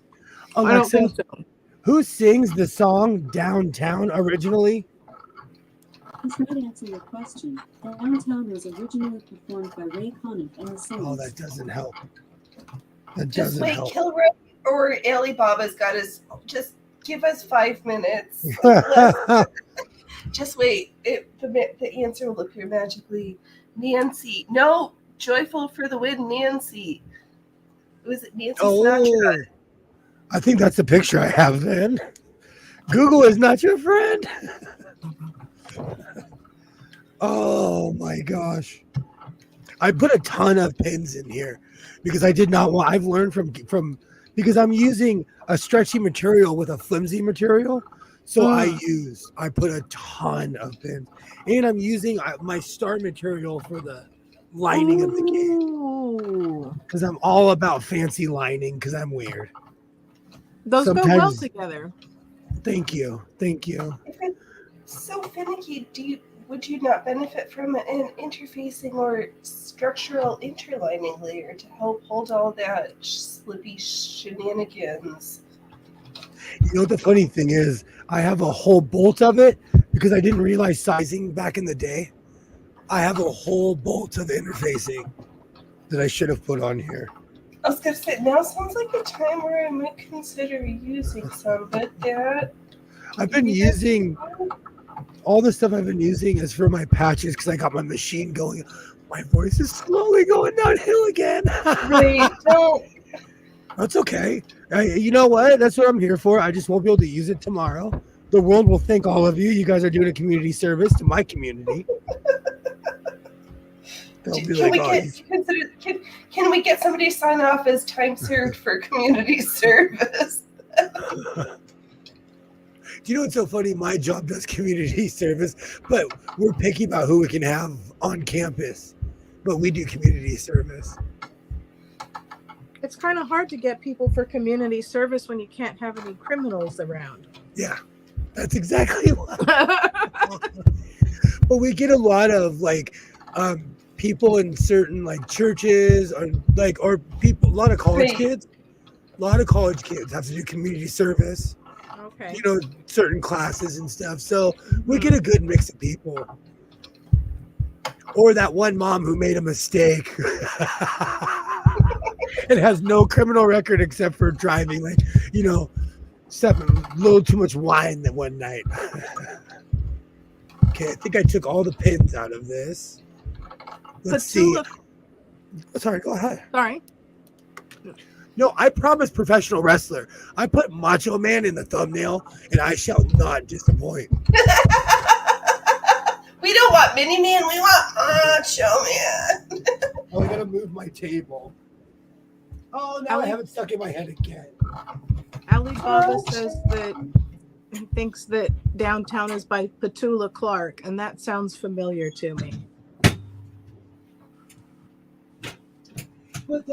S1: I don't think so. Who sings the song Downtown originally?
S4: This might answer your question. Downtown was originally performed by Ray Conniff and the Saints.
S1: Oh, that doesn't help.
S2: Just wait, Kilroy or Alibaba's got us. Just give us 5 minutes. Just wait. The answer will appear magically. Nancy. No, Joyful for the Win, Nancy. Was it Nancy Sinatra?
S1: I think that's the picture I have then. Google is not your friend. Oh my gosh. I put a ton of pins in here because I did not want, I've learned from because I'm using a stretchy material with a flimsy material. So I put a ton of pins, and I'm using my star material for the lining of the cake because I'm all about fancy lining because I'm weird.
S3: Those go well together.
S1: Thank you.
S2: If it's so finicky, would you not benefit from an interfacing or structural interlining layer to help hold all that slippy shenanigans?
S1: You know what the funny thing is? I have a whole bolt of it because I didn't realize sizing back in the day. I have a whole bolt of interfacing that I should have put on here.
S2: I was going to say, now sounds like a time where I might consider using some, but
S1: I've been using, all the stuff I've been using is for my patches because I got my machine going. My voice is slowly going downhill again.
S2: Wait, don't.
S1: That's okay. You know what? That's what I'm here for. I just won't be able to use it tomorrow. The world will thank all of you. You guys are doing a community service to my community.
S2: Can we get somebody to sign off as time served for community service?
S1: Do you know what's so funny? My job does community service, but we're picky about who we can have on campus. But we do community service.
S3: It's kind of hard to get people for community service when you can't have any criminals around.
S1: Yeah. That's exactly what. But we get a lot of like people in certain like churches or people, a lot of college
S2: Right.
S1: kids. A lot of college kids have to do community service,
S3: Okay.
S1: certain classes and stuff. So we get a good mix of people. Or that one mom who made a mistake and has no criminal record except for driving, like, stepping a little too much wine that one night. Okay, I think I took all the pins out of this. Let's see. Sorry, go ahead.
S3: Sorry.
S1: No, I promised professional wrestler. I put Macho Man in the thumbnail, and I shall not disappoint.
S2: We don't want Mini Man, we want Macho Man.
S1: Oh, I gotta move my table. Oh, now I have it stuck in my head again.
S3: Alibaba says that he thinks that Downtown is by Petula Clark, and that sounds familiar to me.
S1: But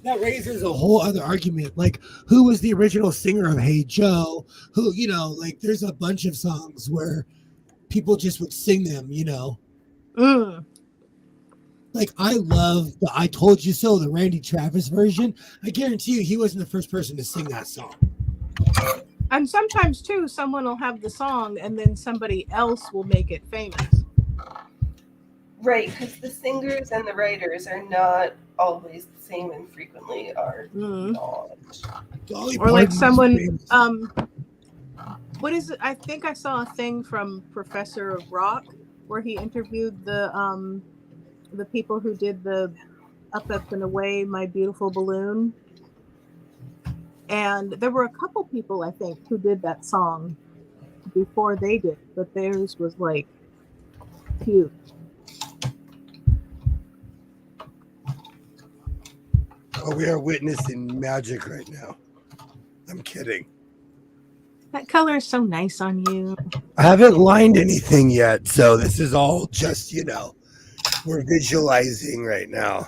S1: that raises a whole other argument. Like, who was the original singer of Hey Joe? Who, like, there's a bunch of songs where people just would sing them, Like, I love the I Told You So, the Randy Travis version. I guarantee you he wasn't the first person to sing that song.
S3: And sometimes, too, someone will have the song and then somebody else will make it famous.
S2: Right, because the singers and the writers are not always the same and frequently are not.
S3: Or like someone, what is it? I think I saw a thing from Professor of Rock where he interviewed the people who did the Up, Up and Away, My Beautiful Balloon. And there were a couple people, I think, who did that song before they did, but theirs was like huge.
S1: Oh, we are witnessing magic right now. I'm kidding.
S3: That color is so nice on you.
S1: I haven't lined anything yet, so this is all just, we're visualizing right now.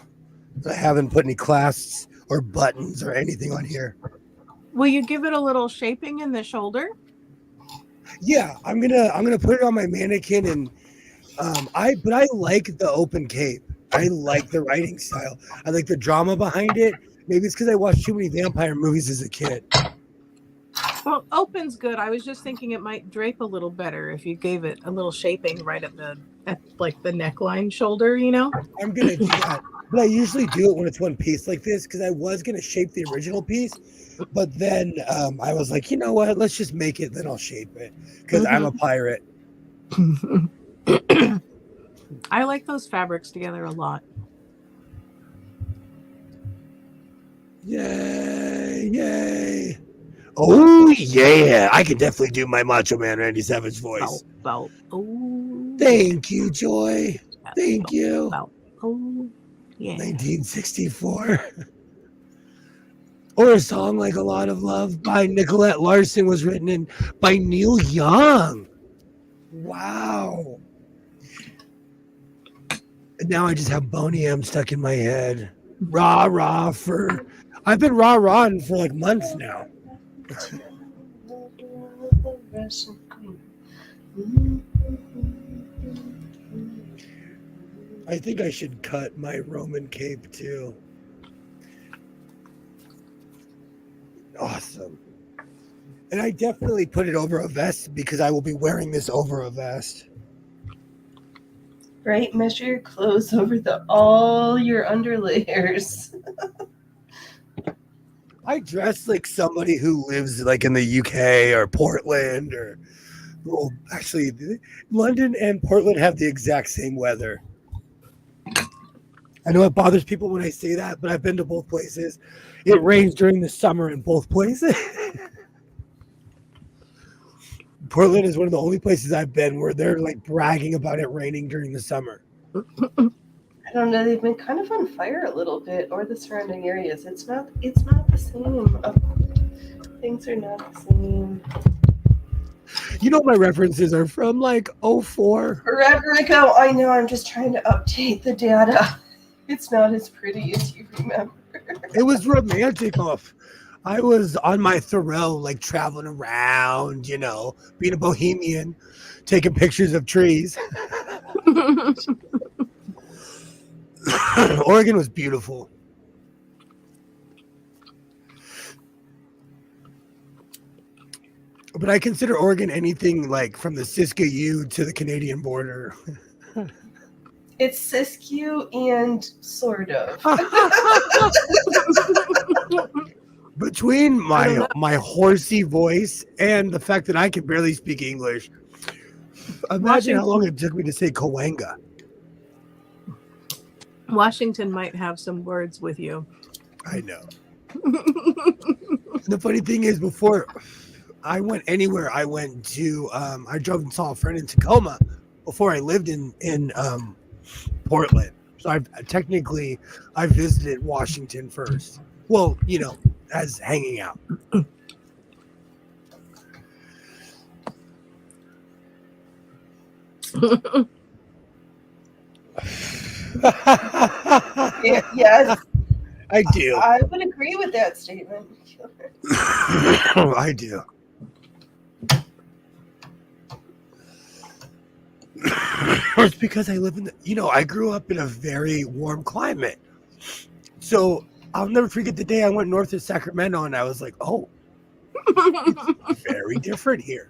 S1: I haven't put any clasps or buttons or anything on here.
S3: Will you give it a little shaping in the shoulder?
S1: Yeah, I'm gonna put it on my mannequin, and I like the open cape. I like the writing style. I like the drama behind it. Maybe it's because I watched too many vampire movies as a kid.
S3: Well, open's good. I was just thinking it might drape a little better if you gave it a little shaping right at the neckline shoulder,
S1: I'm gonna do that, but I usually do it when it's one piece like this because I was gonna shape the original piece, but then I was like, you know what? Let's just make it. Then I'll shape it because I'm a pirate.
S3: I like those fabrics together a lot.
S1: Yay! Yay! Oh yeah! I can definitely do my Macho Man Randy Savage voice.
S3: Oh.
S1: Thank you, Joy. Thank you.
S3: Oh, yeah.
S1: 1964. Or a song like A Lot of Love by Nicolette Larson was written by Neil Young. Wow. And now I just have Boney M stuck in my head. Rah for I've been rah-rahing for like months now. I think I should cut my Roman cape too. Awesome. And I definitely put it over a vest because I will be wearing this over a vest.
S2: Right, measure your clothes over all your underlayers.
S1: I dress like somebody who lives like in the UK or Portland or, well, actually, London and Portland have the exact same weather. I know it bothers people when I say that, but I've been to both places. It rains during the summer in both places. Portland is one of the only places I've been where they're like bragging about it raining during the summer.
S2: I don't know. They've been kind of on fire a little bit, or the surrounding areas. It's not the same. Things are not the same.
S1: You know, my references are from like 04.
S2: Forever ago. I know. I'm just trying to update the data. It's not as pretty as you remember.
S1: It was romantic. I was on my Thoreau, like traveling around, you know, being a bohemian, taking pictures of trees. Oregon was beautiful. But I consider Oregon anything like from the Siskiyou to the Canadian border.
S2: It's Siskiyou and sort of.
S1: Between my horsey voice and the fact that I can barely speak English, imagine how long it took me to say Coanga.
S3: Washington might have some words with you.
S1: I know. The funny thing is, before I went anywhere, I went to I drove and saw a friend in Tacoma before I lived in Portland. So I visited Washington first. Well, you know, as hanging out.
S2: Yes,
S1: I do.
S2: I would agree with that statement.
S1: I do. It's because I live in I grew up in a very warm climate. So I'll never forget the day I went north of Sacramento and I was like, oh, it's very different here.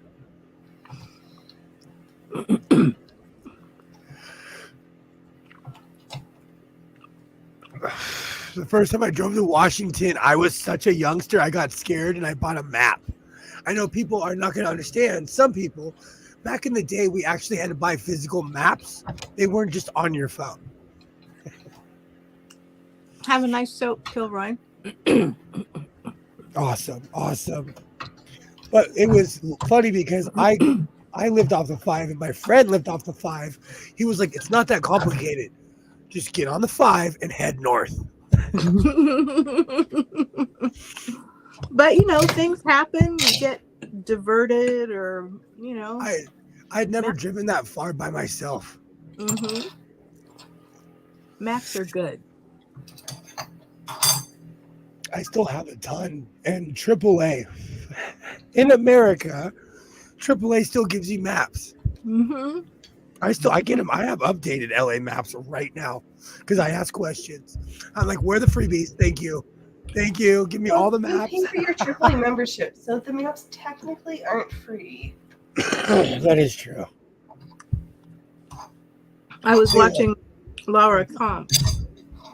S1: The first time I drove to Washington, I was such a youngster. I got scared and I bought a map. I know people are not going to understand. Some people, back in the day, we actually had to buy physical maps. They weren't just on your phone.
S3: Have a nice soap, Kilroy.
S1: Awesome. But it was funny because I lived off the 5 and my friend lived off the 5. He was like, it's not that complicated. Just get on the 5 and head north.
S3: But things happen. You get diverted, or
S1: I'd never driven that far by myself.
S3: Mm-hmm. Maps are good.
S1: I still have a ton, and AAA in America, AAA still gives you maps.
S3: Mm-hmm.
S1: I get them. I have updated LA maps right now because I ask questions. I'm like, where are the freebies? Thank you. Give me all the maps.
S2: You pay for your AAA membership, so the maps technically aren't free.
S1: That is true.
S3: I was watching Laura Comp,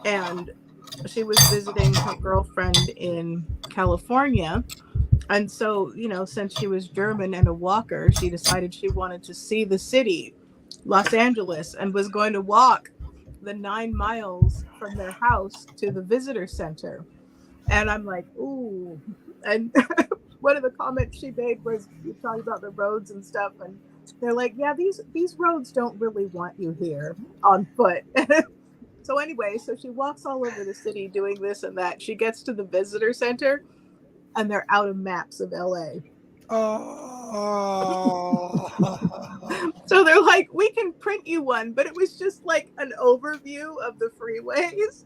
S3: and she was visiting her girlfriend in California. And so, since she was German and a walker, she decided she wanted to see the city, Los Angeles, and was going to walk the 9 miles from their house to the visitor center. And I'm like, ooh. And one of the comments she made was, you talking about the roads and stuff, and they're like, yeah, these roads don't really want you here on foot. So anyway, so she walks all over the city doing this and that. She gets to the visitor center, and they're out of maps of LA.
S1: Oh.
S3: So they're like, we can print you one, but it was just like an overview of the freeways.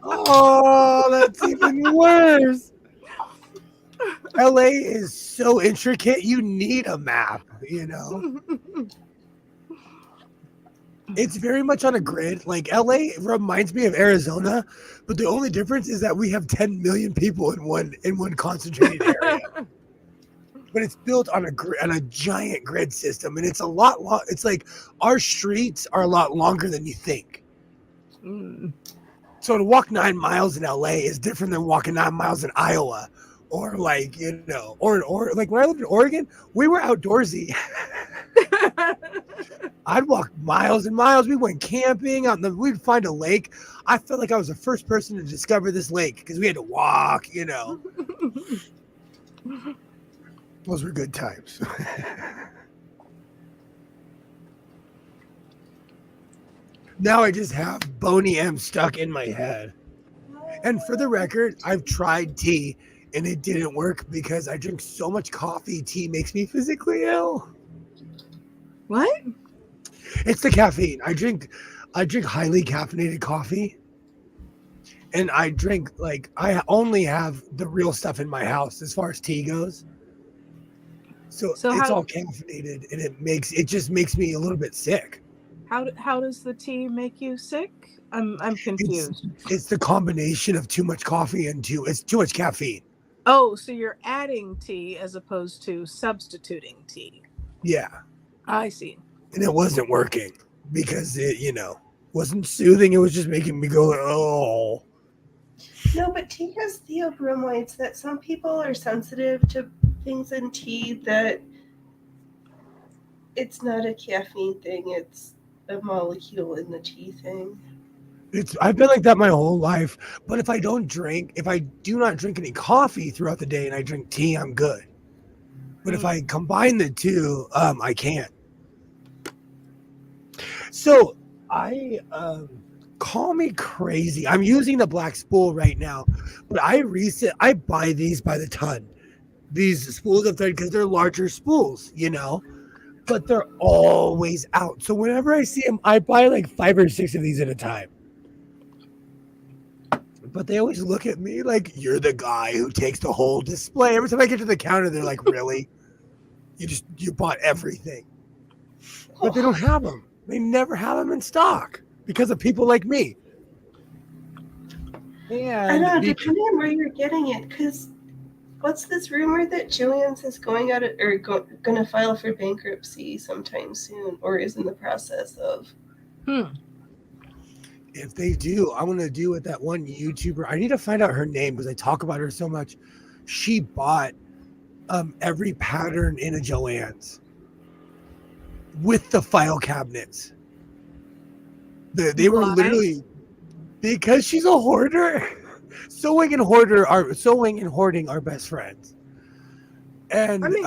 S1: Oh, that's even worse. LA is so intricate, you need a map, It's very much on a grid. Like LA reminds me of Arizona, but the only difference is that we have 10 million people in one concentrated area. But it's built on a giant grid system, and it's a lot long. It's like our streets are a lot longer than you think.
S3: Mm.
S1: So to walk 9 miles in LA is different than walking 9 miles in Iowa, or like or like when I lived in Oregon, we were outdoorsy. I'd walk miles and miles. We went camping we'd find a lake. I felt like I was the first person to discover this lake because we had to walk. Those were good times. Now I just have Boney M stuck in my head. And for the record, I've tried tea and it didn't work because I drink so much coffee. Tea makes me physically ill.
S3: What?
S1: It's the caffeine. I drink highly caffeinated coffee. And I drink, like, I only have the real stuff in my house as far as tea goes. So
S3: So
S1: it's
S3: how
S1: all caffeinated, and it just makes me a little bit sick.
S3: how does the tea make you sick? I'm
S1: It's
S3: confused.
S1: it's the combination of too much coffee and it's too much caffeine.
S3: Oh, so you're adding tea as opposed to substituting tea.
S1: Yeah,
S3: I see.
S1: and it wasn't working because it, wasn't soothing. It was just making me go, oh.
S2: No, but tea has theobromines that some people are sensitive to things in tea that it's not a caffeine thing, it's a molecule in the tea thing.
S1: I've been like that my whole life. But if I do not drink any coffee throughout the day and I drink tea, I'm good. But if I combine the two, I can't. So I call me crazy. I'm using the black spool right now, but I buy these by the ton. These spools of thread because they're larger spools, but they're always out. So whenever I see them, I buy like 5 or 6 of these at a time. But they always look at me like, you're the guy who takes the whole display. Every time I get to the counter, they're like, really? You bought everything. But they don't have them. They never have them in stock because of people like me.
S2: I know, depending on where you're getting it, because what's this rumor that Joann's is going out or going to file for bankruptcy sometime soon, or is in the process of?
S1: If they do, I'm going to do what that one YouTuber, I need to find out her name because I talk about her so much. She bought every pattern in a Joann's with the file cabinets. They were literally, because she's a hoarder. Sewing and hoarding are best friends. And
S3: I mean,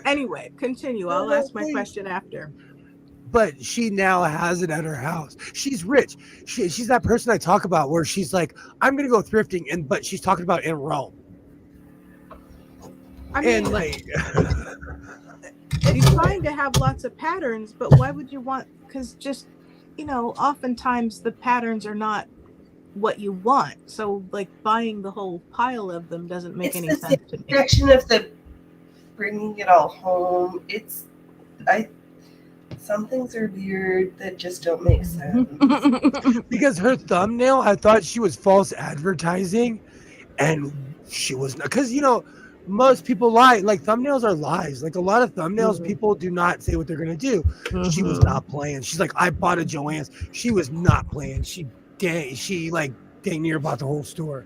S3: anyway, continue. I'll ask my question after.
S1: But she now has it at her house. She's rich. She's that person I talk about where she's like, I'm gonna go thrifting, but she's talking about in Rome.
S3: I mean,
S1: and like,
S3: it's fine to have lots of patterns, but why would you want? Because just oftentimes the patterns are not what you want. So like buying the whole pile of them doesn't make any sense to me.
S2: Direction of the bringing it all home. Some things are weird that just don't make sense.
S1: Because her thumbnail, I thought she was false advertising, and she was not. Because most people lie. Like thumbnails are lies. Like a lot of thumbnails, people do not say what they're gonna do. She was not playing. She's like, I bought a Joann's. She was not playing. She dang near bought the whole store.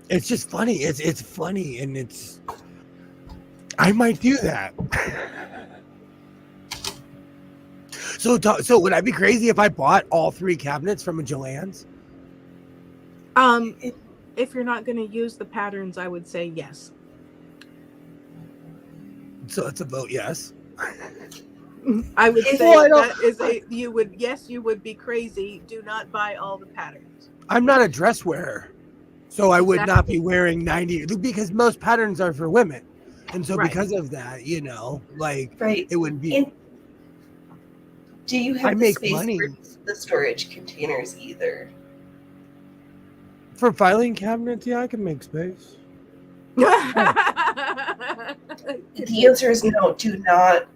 S1: It's just funny. It's funny, and I might do that. So would I be crazy if I bought all 3 cabinets from a Joann's?
S3: If you're not going to use the patterns, I would say yes.
S1: So it's a vote yes.
S3: I would say that is you would be crazy. Do not buy all the patterns.
S1: I'm not a dress wearer, so I would not be wearing 90 because most patterns are for women. And so because of that, it would be. And
S2: do you have the space for the storage containers either?
S1: For filing cabinets, yeah, I can make space.
S2: The answer is no, do not.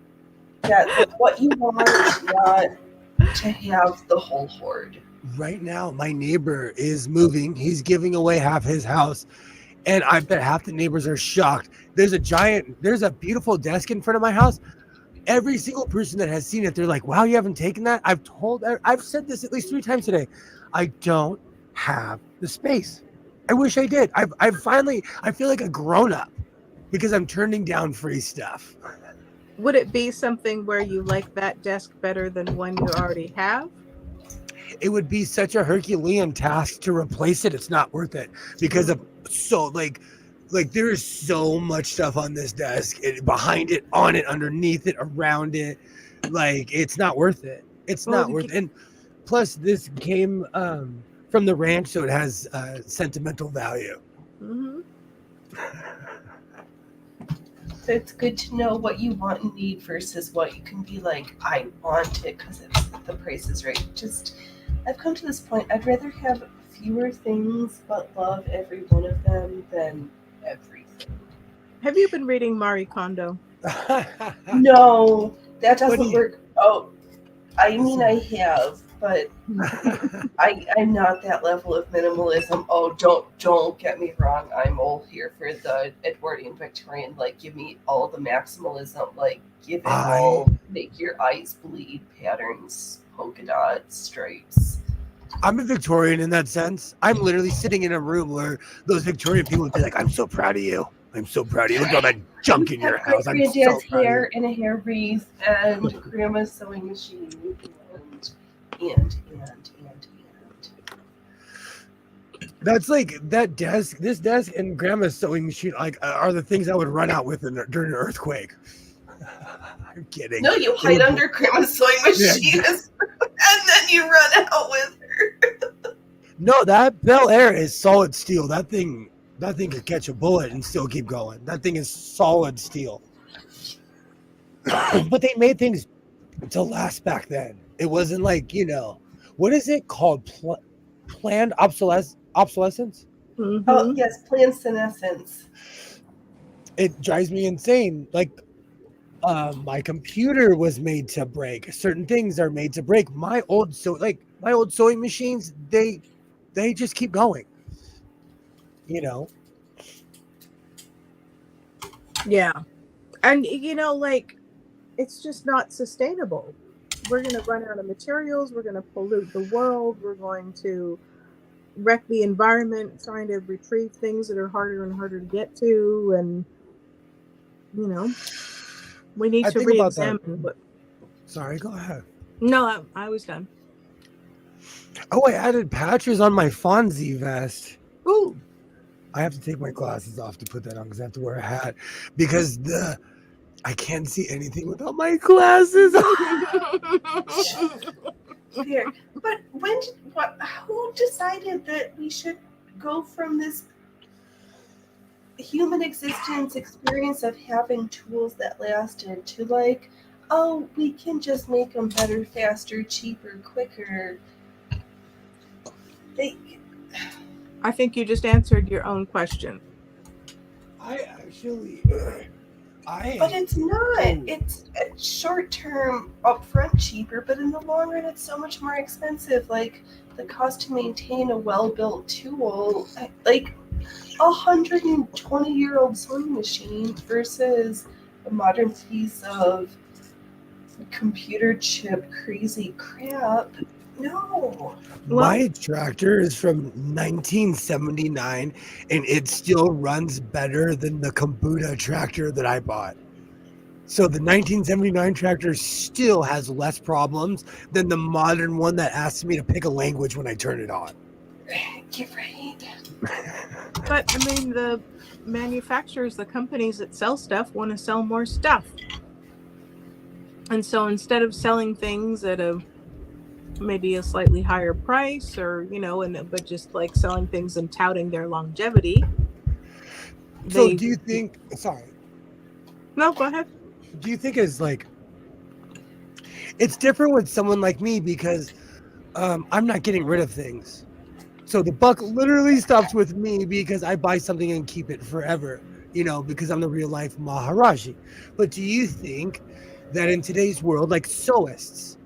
S2: Yeah, what you want is not to have the whole hoard.
S1: Right now, my neighbor is moving. He's giving away half his house. And I bet half the neighbors are shocked. There's a beautiful desk in front of my house. Every single person that has seen it, they're like, wow, you haven't taken that? I've said this at least 3 times today. I don't have the space. I wish I did. I feel like a grown up because I'm turning down free stuff.
S3: Would it be something where you like that desk better than one you already have?
S1: It would be such a Herculean task to replace it. It's not worth it because of there is so much stuff on this desk, behind it, on it, underneath it, around it. It's not worth it. It's not worth it. And plus, this came from the ranch, so it has sentimental value.
S3: Mm-hmm.
S2: So it's good to know what you want and need versus what you can be like, I want it because the price is right. Just I've come to this point. I'd rather have fewer things but love every one of them than everything.
S3: Have you been reading Marie Kondo?
S2: No, that
S1: What do
S2: doesn't
S1: you-
S2: work. Oh, I mean, I have, but I'm not that level of minimalism. Oh, don't get me wrong. I'm all here for the Edwardian Victorian. Like, give me all the maximalism. Like, give it all. Make your eyes bleed patterns, polka dots, stripes.
S1: I'm a Victorian in that sense. I'm literally sitting in a room where those Victorian people would be like, "I'm so proud of you. I'm so proud of you. Look at all that junk in your house. I'm so
S2: Granddad's
S1: proud of
S2: hair
S1: you."
S2: in a hair wreath and grandma's sewing machine and.
S1: That's like that desk, this desk, and grandma's sewing machine like are the things I would run out with during an earthquake. I'm kidding.
S2: No, you hide under grandma's sewing machine and then you run out with her.
S1: No, that Bel Air is solid steel. That thing could catch a bullet and still keep going. That thing is solid steel. But they made things to last back then. It wasn't like, what is it called? Planned obsolescence?
S3: Mhm.
S2: Oh, yes, planned senescence.
S1: It drives me insane. Like, my computer was made to break. Certain things are made to break. My old sewing machines, they just keep going.
S3: Yeah. And like it's just not sustainable. We're going to run out of materials, we're going to pollute the world, we're going to wreck the environment trying to retrieve things that are harder and harder to get to, and we need to re-examine what.
S1: Sorry, go ahead.
S3: No, I was done.
S1: Oh, I added patches on my Fonzie vest.
S3: Ooh.
S1: I have to take my glasses off to put that on because I have to wear a hat because I can't see anything without my glasses on.
S2: Fair. But who decided that we should go from this human existence experience of having tools that lasted to like, oh, we can just make them better, faster, cheaper, quicker?
S3: I think you just answered your own question.
S1: But
S2: it's not. It's short term, upfront cheaper, but in the long run, it's so much more expensive. Like the cost to maintain a well-built tool, like 120-year-old sewing machine versus a modern piece of computer chip crazy crap. No.
S1: My tractor is from 1979 and it still runs better than the Kubota tractor that I bought. So the 1979 tractor still has less problems than the modern one that asks me to pick a language when I turn it on.
S2: You're right.
S3: But I mean, the manufacturers, the companies that sell stuff want to sell more stuff. And so instead of selling things at maybe a slightly higher price or, but just like selling things and touting their longevity.
S1: So do you think, sorry.
S3: No, go ahead.
S1: Do you think it's different with someone like me because I'm not getting rid of things. So the buck literally stops with me because I buy something and keep it forever, because I'm the real life Maharaji. But do you think that in today's world, like sewists,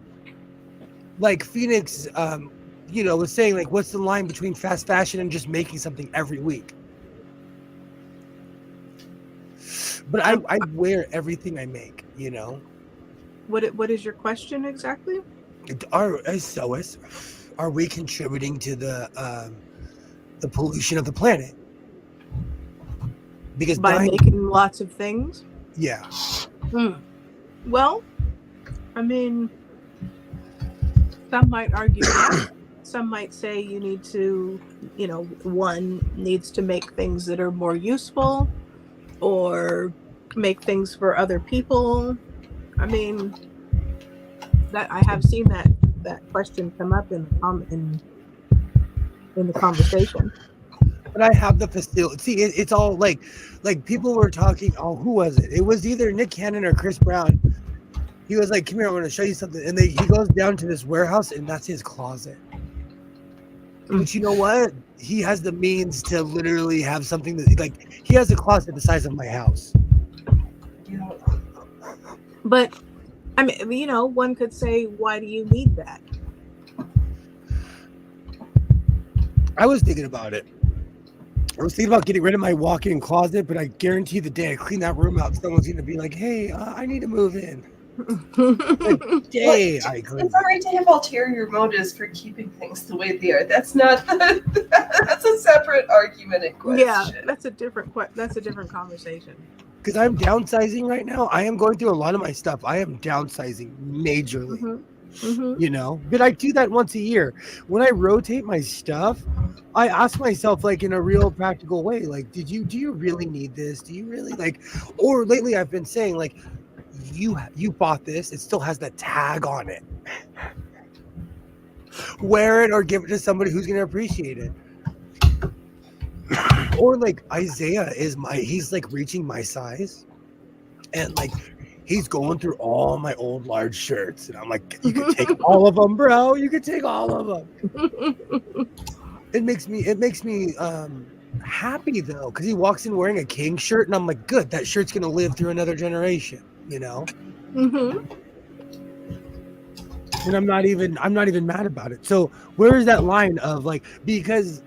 S1: like Phoenix, was saying, like, what's the line between fast fashion and just making something every week? But I wear everything I make,
S3: What is your question exactly?
S1: As sewists, are we contributing to the pollution of the planet? Because
S3: by making lots of things?
S1: Yeah.
S3: Well, I mean, some might argue that. Some might say you need to, one needs to make things that are more useful or make things for other people. I mean, that I have seen that question come up in the conversation.
S1: But I have the facility. See, it's all like people were talking. Oh, who was it? It was either Nick Cannon or Chris Brown. He was like, "Come here, I want to show you something." And he goes down to this warehouse, and that's his closet. But you know what? He has the means to literally have something that, like, he has a closet the size of my house.
S2: Yeah.
S3: But I mean, you know, one could say, why do you need that?
S1: I was thinking about it. I was thinking about getting rid of my walk-in closet, but I guarantee the day I clean that room out, someone's going to be like, hey, I need to move in. The day I clean
S2: It's all right to have ulterior motives for keeping things the way they are. That's not. That's a separate argument and question.
S3: Yeah, that's a different conversation.
S1: Because I'm downsizing right now. I am going through a lot of my stuff. I am downsizing majorly. You know, but I do that once a year. When I rotate my stuff, I ask myself, like, in a real practical way, like, do you really need this? Do you really, like, or lately I've been saying, like, you bought this, it still has the tag on it. Wear it or give it to somebody who's gonna appreciate it. Or like Isaiah he's like reaching my size, and like he's going through all my old large shirts, and I'm like, you can take all of them, bro. You can take all of them. It makes me happy though, because he walks in wearing a King shirt, and I'm like, good, that shirt's gonna live through another generation, you know. And I'm not even mad about it. So where is that line of, like, because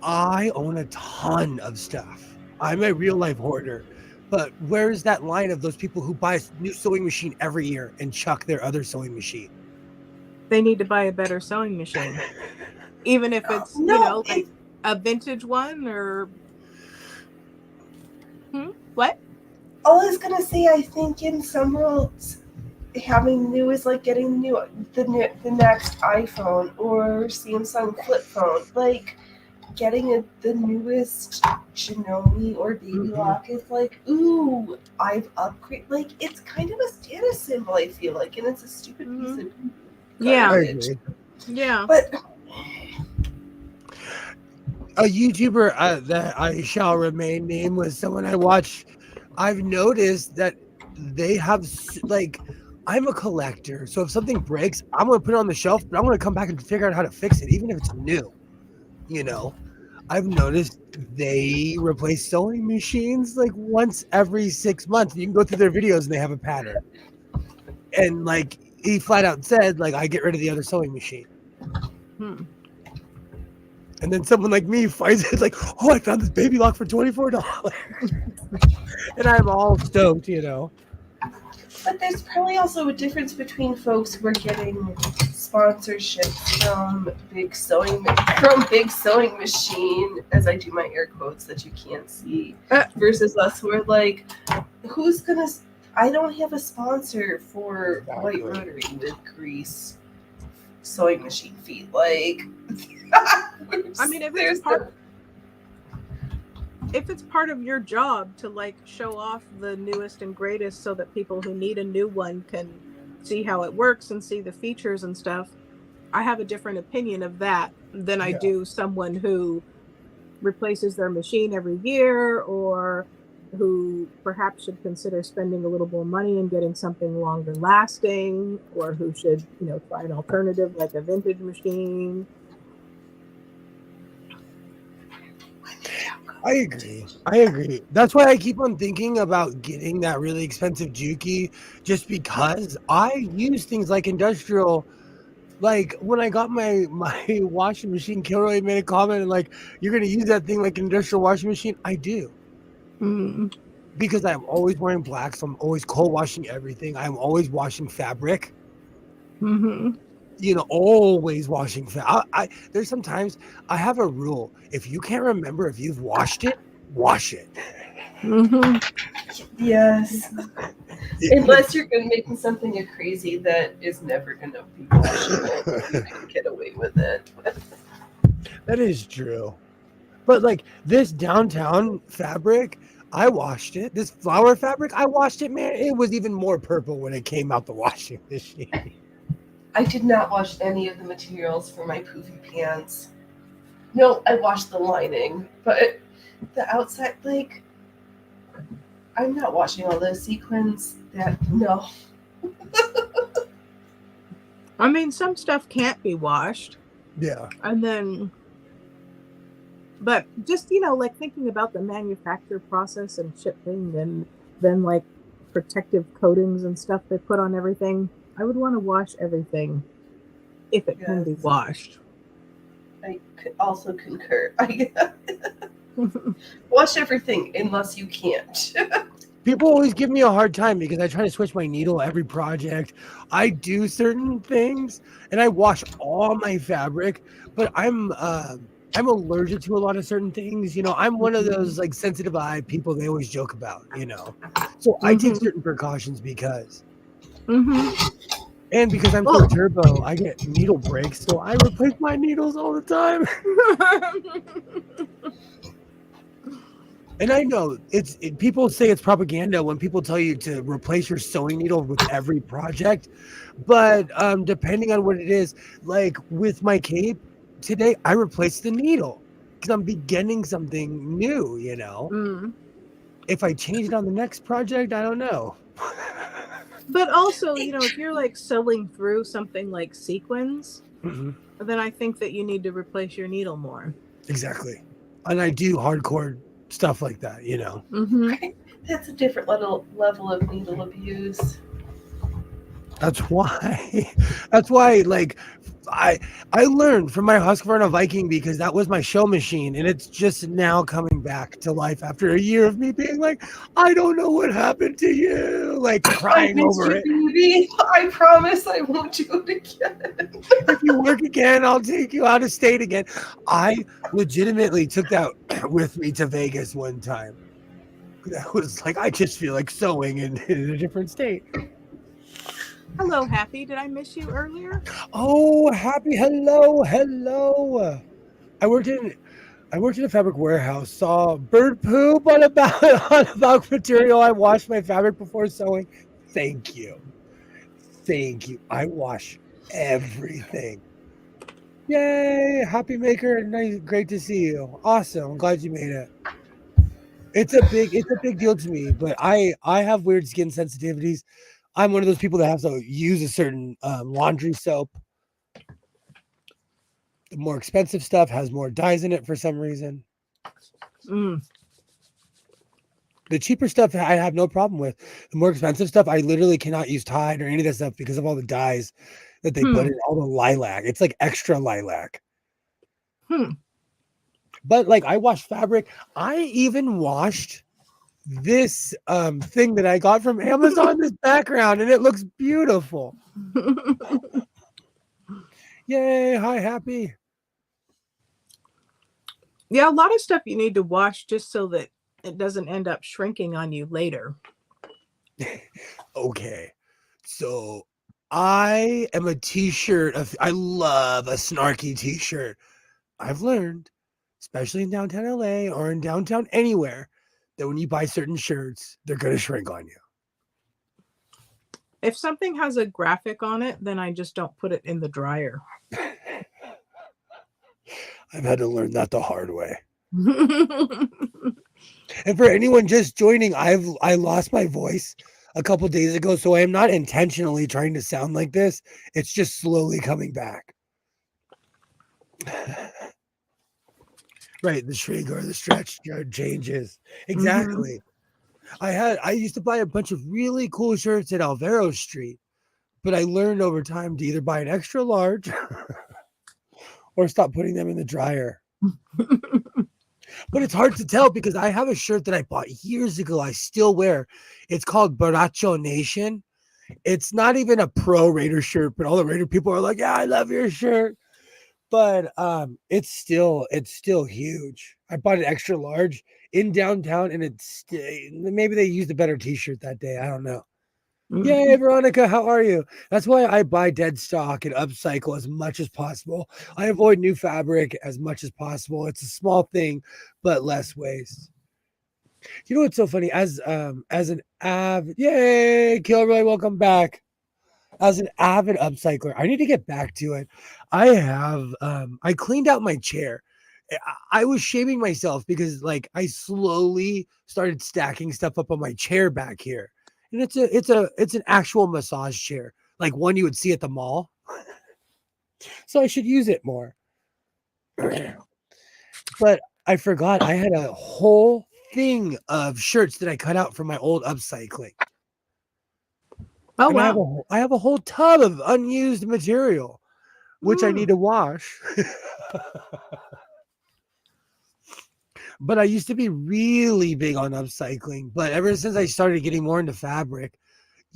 S1: I own a ton of stuff. I'm a real life hoarder. But where's that line of those people who buy a new sewing machine every year and chuck their other sewing machine?
S3: They need to buy a better sewing machine. Even if it's, you know, like a vintage one or... What?
S2: All I was going to say, I think in some worlds, having new is like getting the next iPhone or Samsung flip phone. Like, getting the newest Janome or Baby Lock is like, ooh, I've upgraded. Like, it's kind of a status symbol, I feel like, and it's a stupid piece of garbage.
S3: Yeah.
S2: But
S1: a YouTuber that I shall remain nameless, someone I watch, I've noticed that they have, like, I'm a collector, so if something breaks, I'm going to put it on the shelf, but I'm going to come back and figure out how to fix it, even if it's new, you know. I've noticed they replace sewing machines like once every 6 months. You can go through their videos and they have a pattern. And like he flat out said, like, I get rid of the other sewing machine. And then someone like me finds it, like, oh, I found this Baby Lock for $24. And I'm all stoked, you know.
S2: But there's probably also a difference between folks who are getting sponsorships from Big Sewing Machine, as I do my air quotes that you can't see, versus us who are like, who's gonna? I don't have a sponsor for White Rotary with grease sewing machine feet. Like,
S3: I mean, if it's part of your job to like show off the newest and greatest so that people who need a new one can see how it works and see the features and stuff, I have a different opinion of that than I do someone who replaces their machine every year, or who perhaps should consider spending a little more money and getting something longer lasting, or who should, you know, try an alternative like a vintage machine.
S1: I agree. That's why I keep on thinking about getting that really expensive Juki, just because I use things like industrial. Like when I got my washing machine, Kilroy made a comment and like, you're going to use that thing like an industrial washing machine. I do. Because I'm always wearing black, so I'm always cold washing everything. I'm always washing fabric. You know, always washing fabric. There's sometimes I have a rule. If you can't remember if you've washed it, wash it.
S2: Yes. Unless you're making something crazy that is never going to be washable, you can get away with it.
S1: That is true. But like this downtown fabric, I washed it. This flower fabric, I washed it, man. It was even more purple when it came out the washing machine.
S2: I did not wash any of the materials for my poofy pants. No, I washed the lining, but the outside, like, I'm not washing all those sequins. No.
S3: I mean, some stuff can't be washed.
S1: Yeah.
S3: And then But just, you know, like thinking about the manufacture process and shipping and then like protective coatings and stuff they put on everything, I would want to wash everything if it can be
S2: Yes.
S3: washed.
S2: I also concur. Wash everything unless you can't.
S1: People always give me a hard time because I try to switch my needle every project. I do certain things and I wash all my fabric, but I'm allergic to a lot of certain things. You know, I'm one of those like sensitive eye people they always joke about, you know. So I take certain precautions because and because I'm so turbo, I get needle breaks, so I replace my needles all the time. And I know people say it's propaganda when people tell you to replace your sewing needle with every project, but depending on what it is, like with my cape today, I replaced the needle because I'm beginning something new. You know, if I change it on the next project, I don't know.
S3: But also, you know, if you're like sewing through something like sequins, then I think that you need to replace your needle more.
S1: Exactly, and I do hardcore stuff like that. You know.
S2: That's a different level of needle abuse.
S1: That's why. That's why. Like, I learned from my Husqvarna Viking because that was my show machine, and it's just now coming back to life after a year of me being like, I don't know what happened to you, like crying over it.
S2: Baby. I promise I won't do it again.
S1: If you work again, I'll take you out of state again. I legitimately took that with me to Vegas one time. That was like I just feel like sewing in a different state.
S3: Hello, Happy. Did I miss you earlier?
S1: Oh, Happy. Hello. I worked in a fabric warehouse, saw bird poop on a bulk material. I washed my fabric before sewing. Thank you. I wash everything. Yay, Happy Maker. Nice, great to see you. Awesome. I'm glad you made it. It's a big deal to me, but I have weird skin sensitivities. I'm one of those people that have to use a certain laundry soap. The more expensive stuff has more dyes in it for some reason. The cheaper stuff I have no problem with. The more expensive stuff, I literally cannot use Tide or any of that stuff because of all the dyes that they put in, all the lilac. It's like extra lilac. But like I wash fabric. I even washed this thing that I got from Amazon, this background, and it looks beautiful. Yay, hi, Happy.
S3: Yeah, a lot of stuff you need to wash just so that it doesn't end up shrinking on you later.
S1: Okay, so I am a t-shirt. I love a snarky t-shirt. I've learned, especially in downtown LA or in downtown anywhere, that when you buy certain shirts, they're going to shrink on you.
S3: If something has a graphic on it, then I just don't put it in the dryer.
S1: I've had to learn that the hard way. And for anyone just joining, I lost my voice a couple days ago, so I am not intentionally trying to sound like this. It's just slowly coming back. Right, the shrink or the stretch changes. Exactly. I used to buy a bunch of really cool shirts at Alvaro Street, but I learned over time to either buy an extra large or stop putting them in the dryer. But it's hard to tell because I have a shirt that I bought years ago. I still wear. It's called Baracho Nation. It's not even a pro Raider shirt, but all the Raider people are like, "Yeah, I love your shirt." But it's still huge. I bought an extra large in downtown, and it's maybe they used a better T-shirt that day. I don't know. Yay, Veronica, how are you? That's why I buy dead stock and upcycle as much as possible. I avoid new fabric as much as possible. It's a small thing, but less waste. You know what's so funny? As an yay, Kilroy, welcome back. As an avid upcycler, I need to get back to it. I cleaned out my chair. I was shaming myself because like I slowly started stacking stuff up on my chair back here. And it's an actual massage chair, like one you would see at the mall. So I should use it more. But I forgot I had a whole thing of shirts that I cut out from my old upcycling.
S3: Oh,
S1: And
S3: wow.
S1: I have a whole tub of unused material, which I
S3: Mm.
S1: need to wash. But I used to be really big on upcycling. But ever since I started getting more into fabric,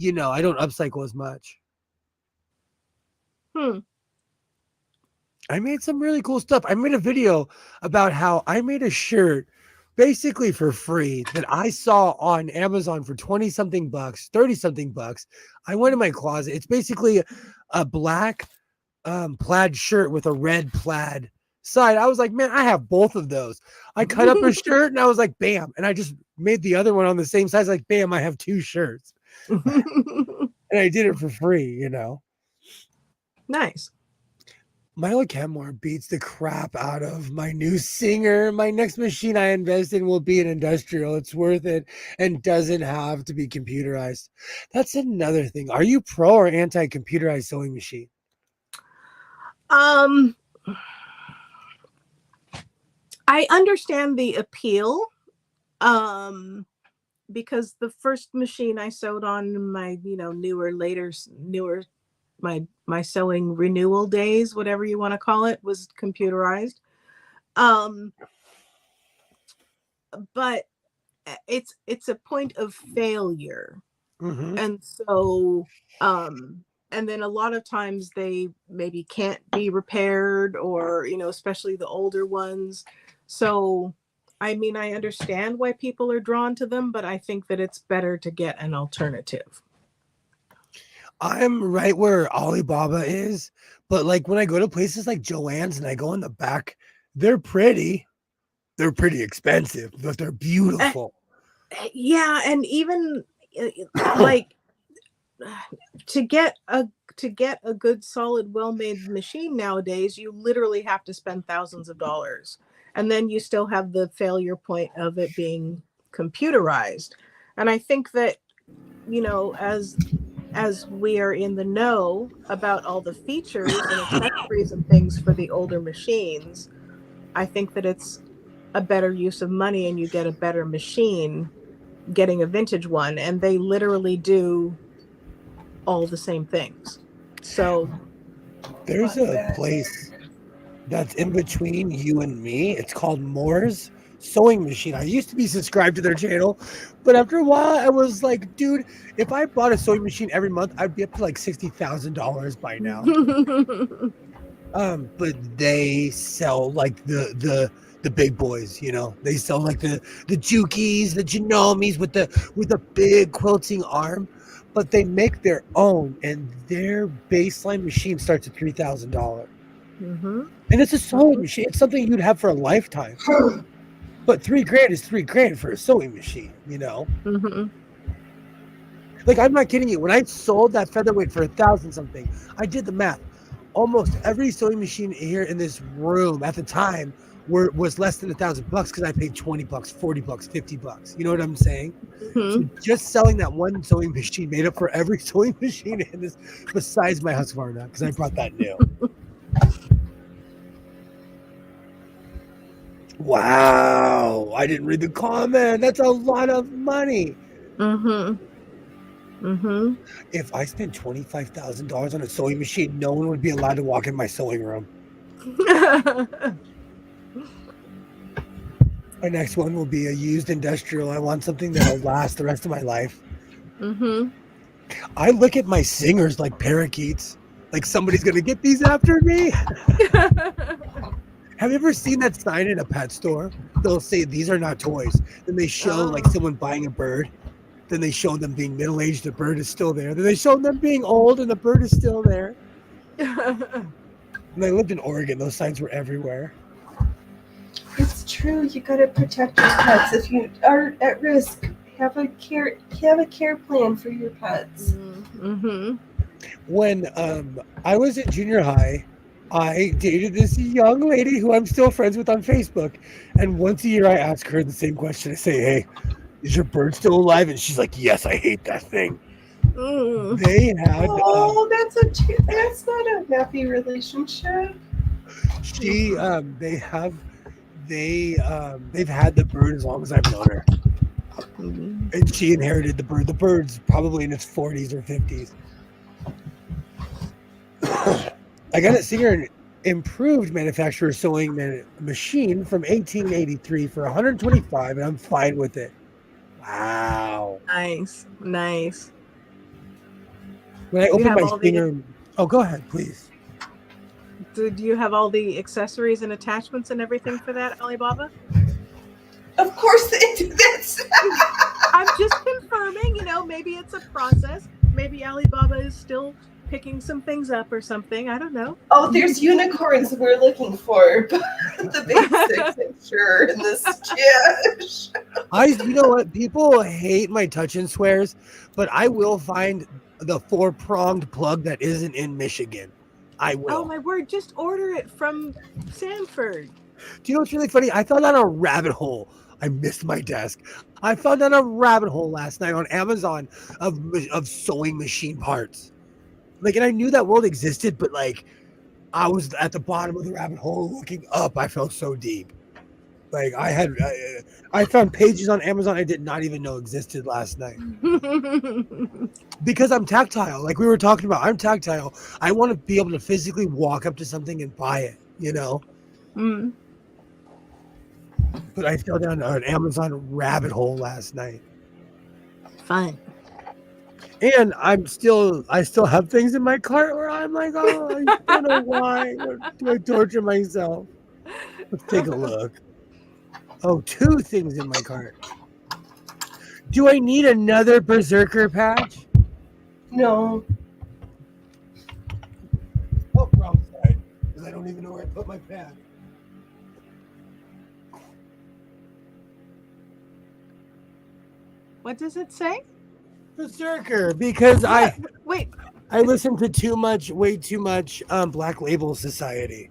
S1: I don't upcycle as much.
S3: Hmm.
S1: I made some really cool stuff. I made a video about how I made a shirt basically for free that I saw on Amazon for 20 something bucks, 30 something bucks. I went in my closet. It's basically a black plaid shirt with a red plaid side. I was like, man, I have both of those. I cut up a shirt and I was like, bam. And I just made the other one on the same size. Like, bam, I have two shirts. And I did it for free,
S3: Nice.
S1: Milo Kenmore beats the crap out of my new Singer. My next machine I invest in will be an industrial. It's worth it and doesn't have to be computerized. That's another thing. Are you pro or anti-computerized sewing machine?
S3: I understand the appeal. Because the first machine I sewed on in my, newer my sewing renewal days, whatever you want to call it, was computerized. But it's a point of failure.
S1: Mm-hmm.
S3: And so and then a lot of times they maybe can't be repaired, or especially the older ones. So I mean, I understand why people are drawn to them, but I think that it's better to get an alternative.
S1: I'm right where Alibaba is, but like when I go to places like Joann's and I go in the back, they're pretty. They're pretty expensive, but they're beautiful.
S3: Yeah, and even like to get a good, solid, well-made machine nowadays, you literally have to spend thousands of dollars, and then you still have the failure point of it being computerized. And I think that as we are in the know about all the features and accessories and things for the older machines, I think that it's a better use of money, and you get a better machine getting a vintage one, and they literally do all the same things. So
S1: there's a place that's in between you and me. It's called Moore's Sewing Machine. I used to be subscribed to their channel, but after a while I was like, dude, if I bought a sewing machine every month, I'd be up to like $60,000 by now. But they sell like the big boys, they sell like the Jukis, the Genomis with the big quilting arm, but they make their own, and their baseline machine starts at $3,000.
S3: Mm-hmm.
S1: And it's a sewing machine. It's something you'd have for a lifetime. But $3,000 is $3,000 for a sewing machine,
S3: Mm-hmm.
S1: Like, I'm not kidding you. When I sold that featherweight for $1,000 something, I did the math. Almost every sewing machine here in this room at the time was less than $1,000 because I paid $20, $40, $50. You know what I'm saying?
S3: Mm-hmm.
S1: So just selling that one sewing machine made up for every sewing machine in this, besides my Husqvarna, because I brought that new. Wow, I didn't read the comment. That's a lot of money.
S3: Mm-hmm. Mm-hmm.
S1: If I spent $25,000 on a sewing machine, no one would be allowed to walk in my sewing room. My next one will be a used industrial. I want something that'll last the rest of my life.
S3: Mm-hmm.
S1: I look at my Singers like parakeets. Like somebody's going to get these after me. Have you ever seen that sign in a pet store? They'll say, these are not toys. Then they show like someone buying a bird. Then they show them being middle-aged. The bird is still there. Then they show them being old and the bird is still there. When I lived in Oregon, those signs were everywhere.
S2: It's true. You gotta protect your pets. If you are at risk, have a care plan for your pets.
S3: Mm-hmm.
S1: When I was in junior high, I dated this young lady who I'm still friends with on Facebook. And once a year, I ask her the same question. I say, hey, is your bird still alive? And she's like, yes, I hate that thing. They had...
S2: that's not a happy relationship.
S1: They have they've had the bird as long as I've known her,
S3: Mhm.
S1: and she inherited the bird. The bird's probably in its 40s or 50s. I got a Singer improved manufacturer sewing machine from 1883 for 125, and I'm fine with it. Wow.
S3: Nice.
S1: When I
S3: You
S1: opened
S3: have
S1: my
S3: all the
S1: Singer, oh, go ahead, please.
S3: do you have all the accessories and attachments and everything for that, Alibaba?
S2: Of course they do this.
S3: I'm just confirming, maybe it's a process. Maybe Alibaba is still picking some things up or something. I don't know.
S2: Oh, there's unicorns we're looking for, but the basics, I'm sure, in this cache.
S1: You know what? People hate my touch and swears, but I will find the 4-pronged plug that isn't in Michigan. I will.
S3: Oh my word, just order it from Sanford.
S1: Do you know what's really funny? I fell down a rabbit hole. I missed my desk. I fell down a rabbit hole last night on Amazon of sewing machine parts. Like, and I knew that world existed, but like, I was at the bottom of the rabbit hole looking up. I felt so deep. Like I found pages on Amazon I did not even know existed last night. Because I'm tactile. Like we were talking about, I'm tactile. I want to be able to physically walk up to something and buy it,
S3: Mm.
S1: But I fell down an Amazon rabbit hole last night.
S3: Fun.
S1: And I still have things in my cart where I'm like, oh, I don't know why. Do I torture myself? Let's take a look. Oh, 2 things in my cart. Do I need another Berserker patch?
S2: No.
S1: Oh, wrong side. Because I don't even know where I put my pad.
S3: What does it say?
S1: Berserker, because I
S3: Wait,
S1: listen to way too much Black Label Society.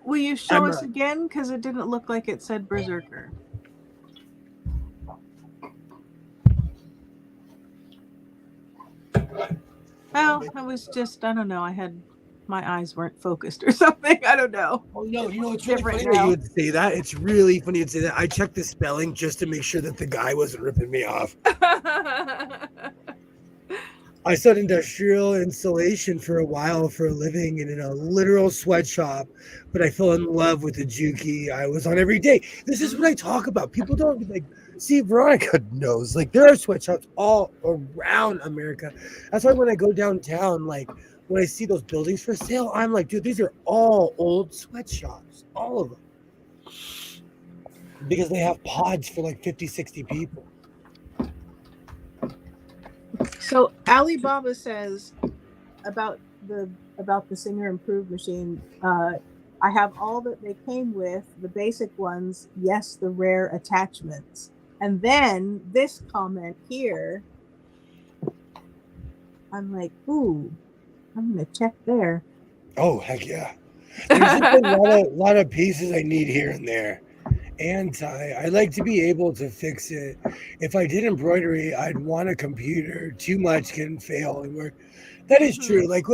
S3: will you show us again? Because it didn't look like it said Berserker. Well, I was just, I don't know. My eyes weren't focused or something. I don't know.
S1: Oh no, it's really
S3: Different
S1: funny that
S3: now.
S1: you would say that. It's really funny you'd say that. I checked the spelling just to make sure that the guy wasn't ripping me off. I studied industrial installation for a while for a living and in a literal sweatshop, but I fell in love with the Juki I was on every day. This is what I talk about. People don't see, Veronica knows, like there are sweatshops all around America. That's why when I go downtown, like when I see those buildings for sale, I'm like, dude, these are all old sweatshops, all of them. Because they have pods for like 50, 60 people.
S3: So Alibaba says about the Singer Improved machine, I have all that they came with, the basic ones, yes, the rare attachments. And then this comment here, I'm like, ooh, I'm gonna check there.
S1: Oh, heck yeah. There's just a lot of pieces I need here and there. And I like to be able to fix it. If I did embroidery, I'd want a computer. Too much can fail and work. That is true. Like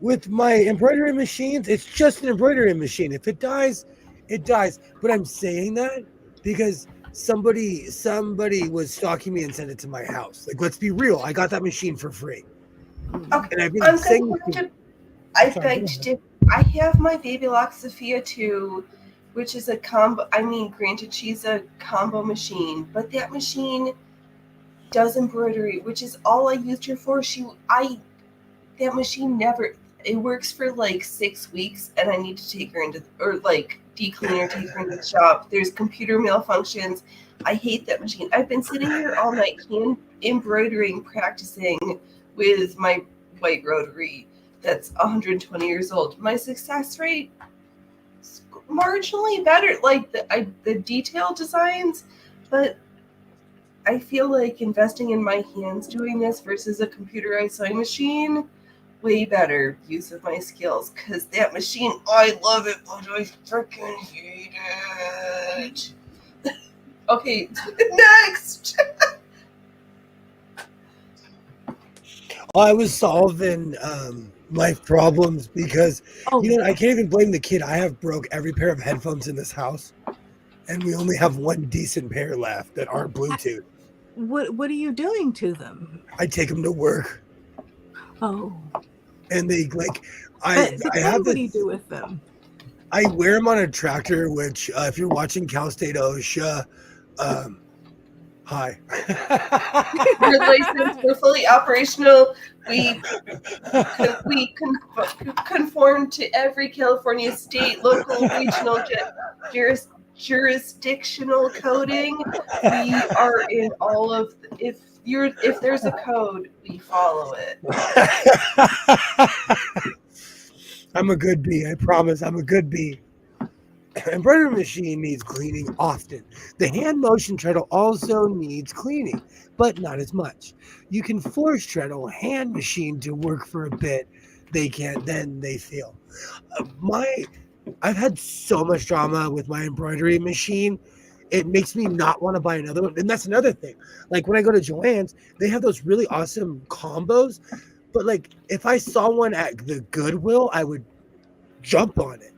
S1: with my embroidery machines, it's just an embroidery machine. If it dies, it dies. But I'm saying that because somebody was stalking me and sent it to my house. Like, let's be real. I got that machine for free.
S2: Okay.
S1: And I've been
S2: I'm
S1: saying
S2: going to. I beg to differ. I have my Baby Lock Sophia 2, which is a combo. I mean, granted, she's a combo machine, but that machine does embroidery, which is all I used her for. That machine never. It works for like 6 weeks, and I need to take her into declean her, take her into the shop. There's computer malfunctions. I hate that machine. I've been sitting here all night hand embroidering, practicing with my white rotary that's 120 years old. My success rate is marginally better, like the detail designs, but I feel like investing in my hands doing this versus a computerized sewing machine, way better use of my skills, because that machine, I love it, but I freaking hate it. Okay, next.
S1: I was solving life problems because I can't even blame the kid. I have broke every pair of headphones in this house. and we only have one decent pair left that aren't Bluetooth.
S3: What are you doing to them?
S1: I take them to work,
S3: Oh,
S1: and they like.
S3: but
S1: I
S3: then
S1: have
S3: what do you
S1: this.
S3: do with them?
S1: I wear them on a tractor, which if you're watching Cal State OSHA, hi.
S2: We're licensed. We're fully operational. We conform to every California state, local, regional, jurisdictional coding. We are in all of. If there's a code, we follow it.
S1: I'm a good bee. I promise I'm a good bee. Embroidery machine needs cleaning often. The hand motion treadle also needs cleaning, but not as much. You can force treadle hand machine to work for a bit. They can't, then they fail. I've had so much drama with my embroidery machine. It makes me not want to buy another one. And that's another thing. Like when I go to Joann's, they have those really awesome combos. But like if I saw one at the Goodwill, I would jump on it.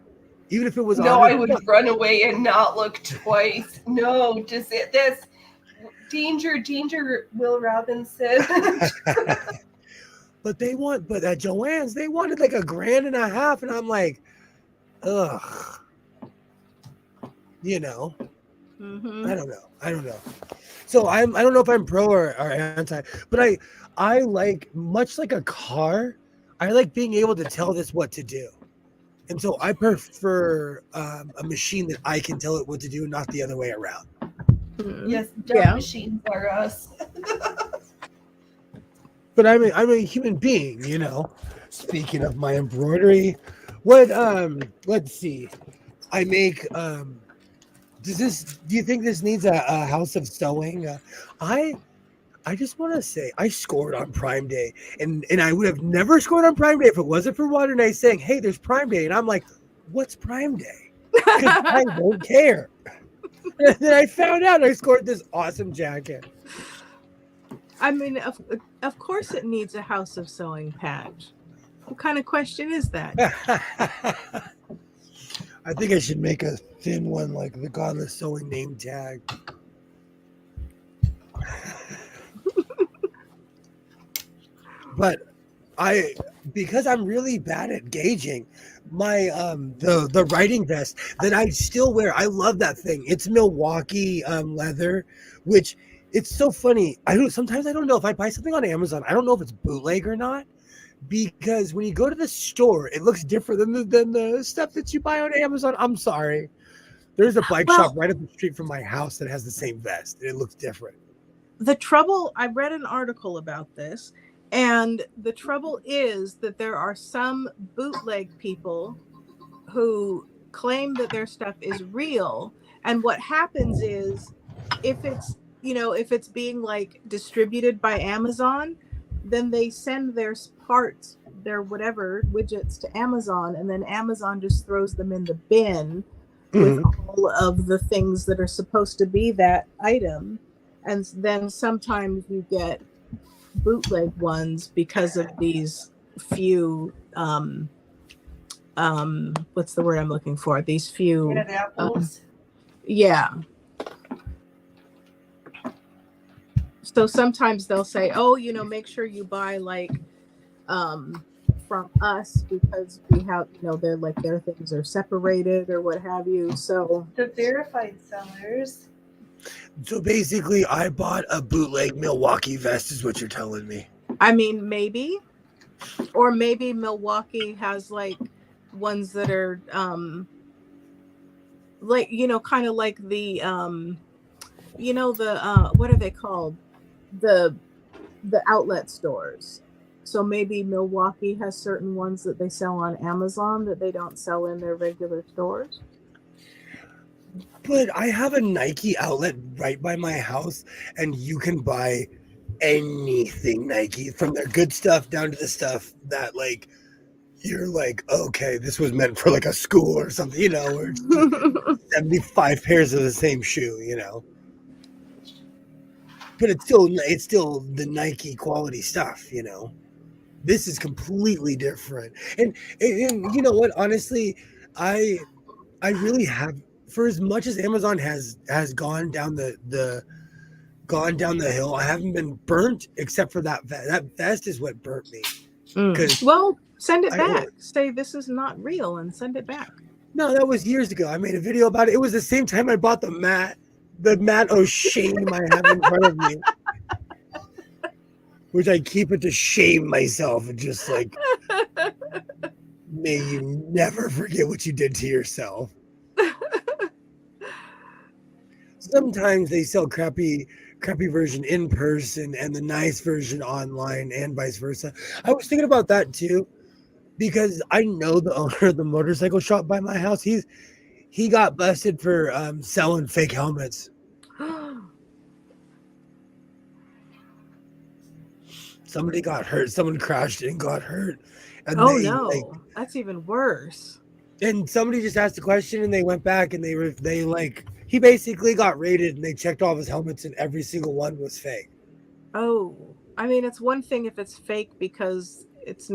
S1: Even if it was
S2: No,
S1: on
S2: I would run away and not look twice. No, just this danger, Will Robinson.
S1: But at Joann's, they wanted like $1,500, and I'm like, ugh. You know.
S3: Mm-hmm.
S1: I don't know. So I don't know if I'm pro or anti, but I like, much like a car, I like being able to tell this what to do. And so I prefer a machine that I can tell it what to do, not the other way around.
S2: Yes, dumb machines are us.
S1: But I'm a human being, you know. Speaking of my embroidery, let's see. I make do you think this needs a house of sewing? I just want to say I scored on Prime Day, and I would have never scored on Prime Day if it wasn't for Water Night saying, "Hey, there's Prime Day," and I'm like, "What's Prime Day?" Because I don't care. And then I found out I scored this awesome jacket.
S3: I mean, of course, it needs a house of sewing patch. What kind of question is that?
S1: I think I should make a thin one like the Godless Sewing name tag. But because I'm really bad at gauging, my the writing vest that I still wear, I love that thing. It's Milwaukee leather, which it's so funny. Sometimes I don't know if I buy something on Amazon, I don't know if it's bootleg or not, because when you go to the store, it looks different than the stuff that you buy on Amazon. I'm sorry. There's a bike shop right up the street from my house that has the same vest, and it looks different.
S3: I read an article about this, and the trouble is that there are some bootleg people who claim that their stuff is real, and what happens is if it's being like distributed by Amazon, then they send their parts, their whatever widgets to Amazon, and then Amazon just throws them in the bin with all of the things that are supposed to be that item. And then sometimes you get bootleg ones because of these few what's the word I'm looking for? These few
S2: apples.
S3: Yeah. So sometimes they'll say, "Oh, make sure you buy like from us because we have, they're like their things are separated or what have you." So
S2: the verified sellers.
S1: So basically, I bought a bootleg Milwaukee vest, is what you're telling me.
S3: I mean, maybe, or maybe Milwaukee has like ones that are like kind of like the what are they called, the outlet stores. So maybe Milwaukee has certain ones that they sell on Amazon that they don't sell in their regular stores.
S1: But I have a Nike outlet right by my house, and you can buy anything Nike, from their good stuff down to the stuff that like you're like, okay, this was meant for like a school or something, or 75 pairs of the same shoe, But it's still the Nike quality stuff, This is completely different. And you know what? Honestly, I really have for as much as Amazon has gone down the hill, I haven't been burnt except for that vest. That vest is what burnt me.
S3: Well, send it
S1: I
S3: back.
S1: ordered-
S3: Say this is not real and send it back.
S1: No, that was years ago. I made a video about it. It was the same time I bought the mat of shame I have in front of me, which I keep it to shame myself and just like, may you never forget what you did to yourself. Sometimes they sell crappy version in person and the nice version online and vice versa. I was thinking about that too, because I know the owner of the motorcycle shop by my house. He got busted for selling fake helmets. Somebody got hurt. Someone crashed and got hurt. And
S3: Oh no, that's even worse.
S1: And somebody just asked a question, and they went back and he basically got rated, and they checked all of his helmets, and every single one was fake.
S3: Oh, I mean, it's one thing if it's fake because it's,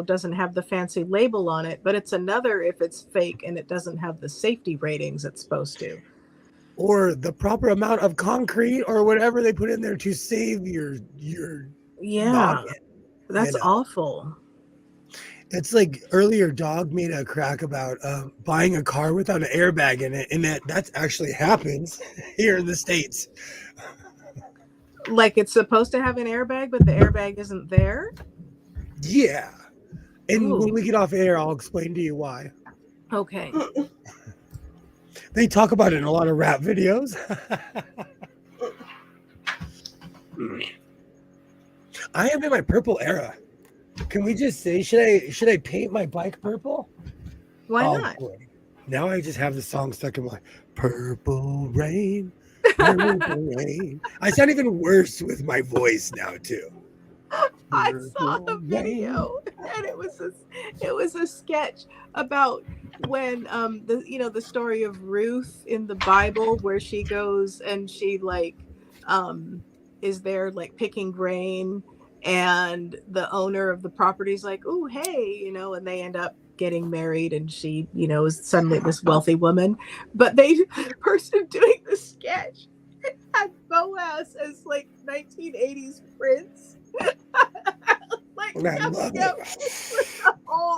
S3: doesn't have the fancy label on it, but it's another if it's fake and it doesn't have the safety ratings it's supposed to.
S1: Or the proper amount of concrete or whatever they put in there to save your noggin.
S3: That's awful.
S1: It's like earlier Dog made a crack about buying a car without an airbag in it, and that actually happens here in the States.
S3: Like it's supposed to have an airbag, but the airbag isn't there?
S1: Yeah. And
S3: Ooh.
S1: when we get off air, I'll explain to you why.
S3: Okay.
S1: They talk about it in a lot of rap videos. I am in my purple era. Can we just say, should I paint my bike purple?
S3: Why not?
S1: Boy. Now I just have the song stuck in my purple rain. Purple rain. I sound even worse with my voice now too.
S3: I saw the video, and it was a sketch about when the story of Ruth in the Bible, where she goes and she is there like picking grain, and the owner of the property is like, "Oh, hey," and they end up getting married, and she, is suddenly this wealthy woman. But the person doing the sketch had Boaz as like 1980s Prince.
S1: I love it.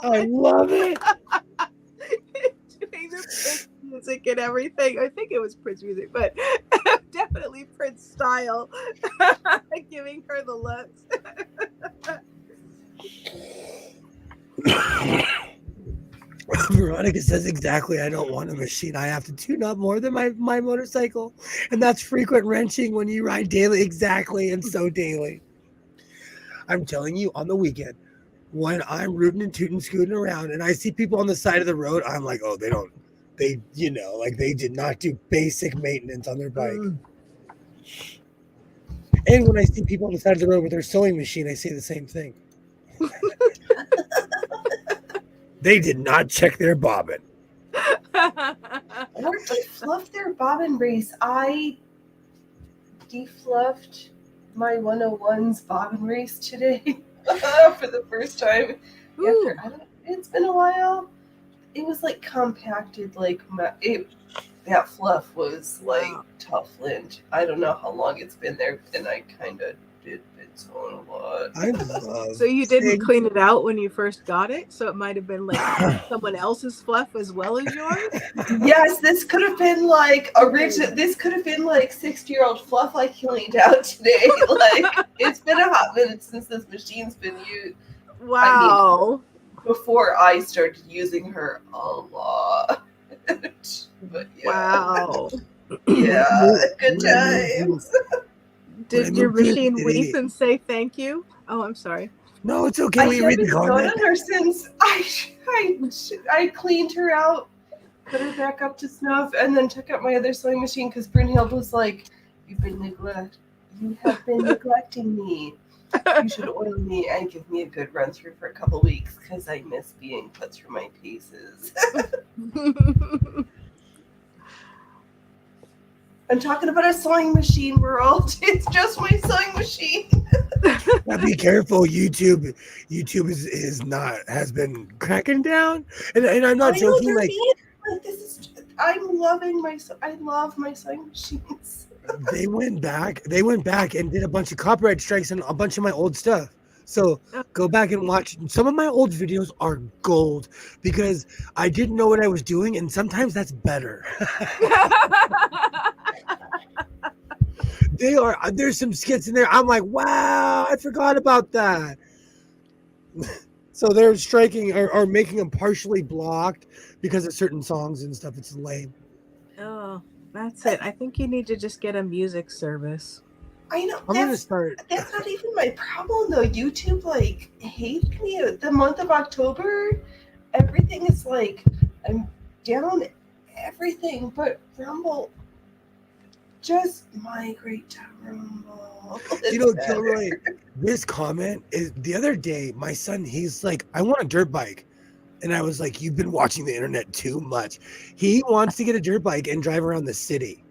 S1: I love it.
S3: Doing the Prince music and everything. I think it was Prince music, but definitely Prince style. Giving her the looks.
S1: Veronica says exactly. I don't want a machine. I have to tune up more than my motorcycle, and that's frequent wrenching when you ride daily. Exactly, and so daily. I'm telling you, on the weekend, when I'm rooting and tooting, scooting around, and I see people on the side of the road, I'm like, oh, they did not do basic maintenance on their bike. And when I see people on the side of the road with their sewing machine, I say the same thing. They did not check their bobbin.
S2: Or defluff their bobbin race. I defluffed my 101's bobbin race today for the first time. It's been a while. It was like compacted, that fluff was like tough lint. I don't know how long it's been there, and I kind of did bits on a lot.
S3: So you didn't clean it out when you first got it? So it might have been like someone else's fluff as well as yours?
S2: Yes, this could have been like original. This could have been like 60-year-old fluff I cleaned out today. Like, it's been a hot minute since this machine's been used.
S3: Wow.
S2: Before I started using her a lot. But yeah.
S3: Wow.
S2: Yeah, good times.
S3: Did your machine weep and say thank you? Oh, I'm sorry.
S1: No, it's okay.
S2: I
S1: We read the
S2: haven't
S1: comment.
S2: done her since I cleaned her out, put her back up to snuff, and then took out my other sewing machine because Brynhild was like, you have been neglecting me. You should oil me and give me a good run through for a couple weeks because I miss being put through my paces. I'm talking about a sewing machine world. It's just my sewing machine.
S1: Now be careful. YouTube has been cracking down, and I'm not joking. Like
S2: this is I'm loving I love my sewing machines.
S1: They went back and did a bunch of copyright strikes on a bunch of my old stuff. So go back and watch. Some of my old videos are gold because I didn't know what I was doing, and sometimes that's better. There's some skits in there. I'm like, wow, I forgot about that. So they're striking or making them partially blocked because of certain songs and stuff. It's lame.
S3: Oh, that's it. I think you need to just get a music service.
S2: I know.
S1: I'm gonna start.
S2: That's not even my problem though. YouTube like hates me. The month of October, everything is like I'm down everything, but Rumble. Just migrate to Rumble.
S1: You know, Gilroy, this comment is the other day. My son, he's like, I want a dirt bike. And I was like, you've been watching the internet too much. He wants to get a dirt bike and drive around the city.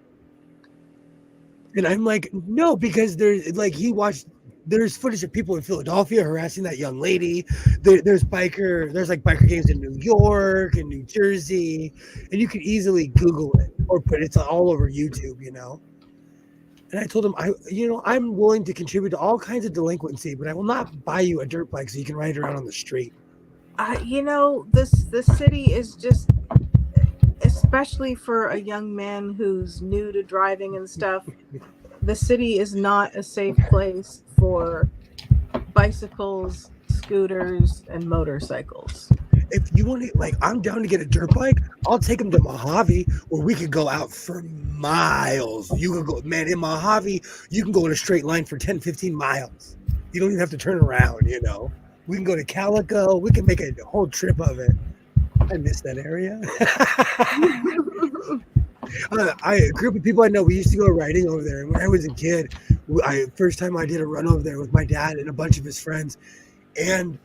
S1: And I'm like, no, because there's footage of people in Philadelphia harassing that young lady. There's biker gangs in New York and New Jersey. And you could easily Google it or it's all over YouTube, you know. And I told him, I'm willing to contribute to all kinds of delinquency, but I will not buy you a dirt bike so you can ride around on the street.
S3: The city is just, especially for a young man who's new to driving and stuff, the city is not a safe place for bicycles, scooters, and motorcycles.
S1: If you want to, I'm down to get a dirt bike. I'll take him to Mojave where we could go out for miles. You can go, man, in Mojave, you can go in a straight line for 10, 15 miles. You don't even have to turn around, you know. We can go to Calico. We can make a whole trip of it. I miss that area. A group of people I know, we used to go riding over there. And when I was a kid, first time I did a run over there with my dad and a bunch of his friends. And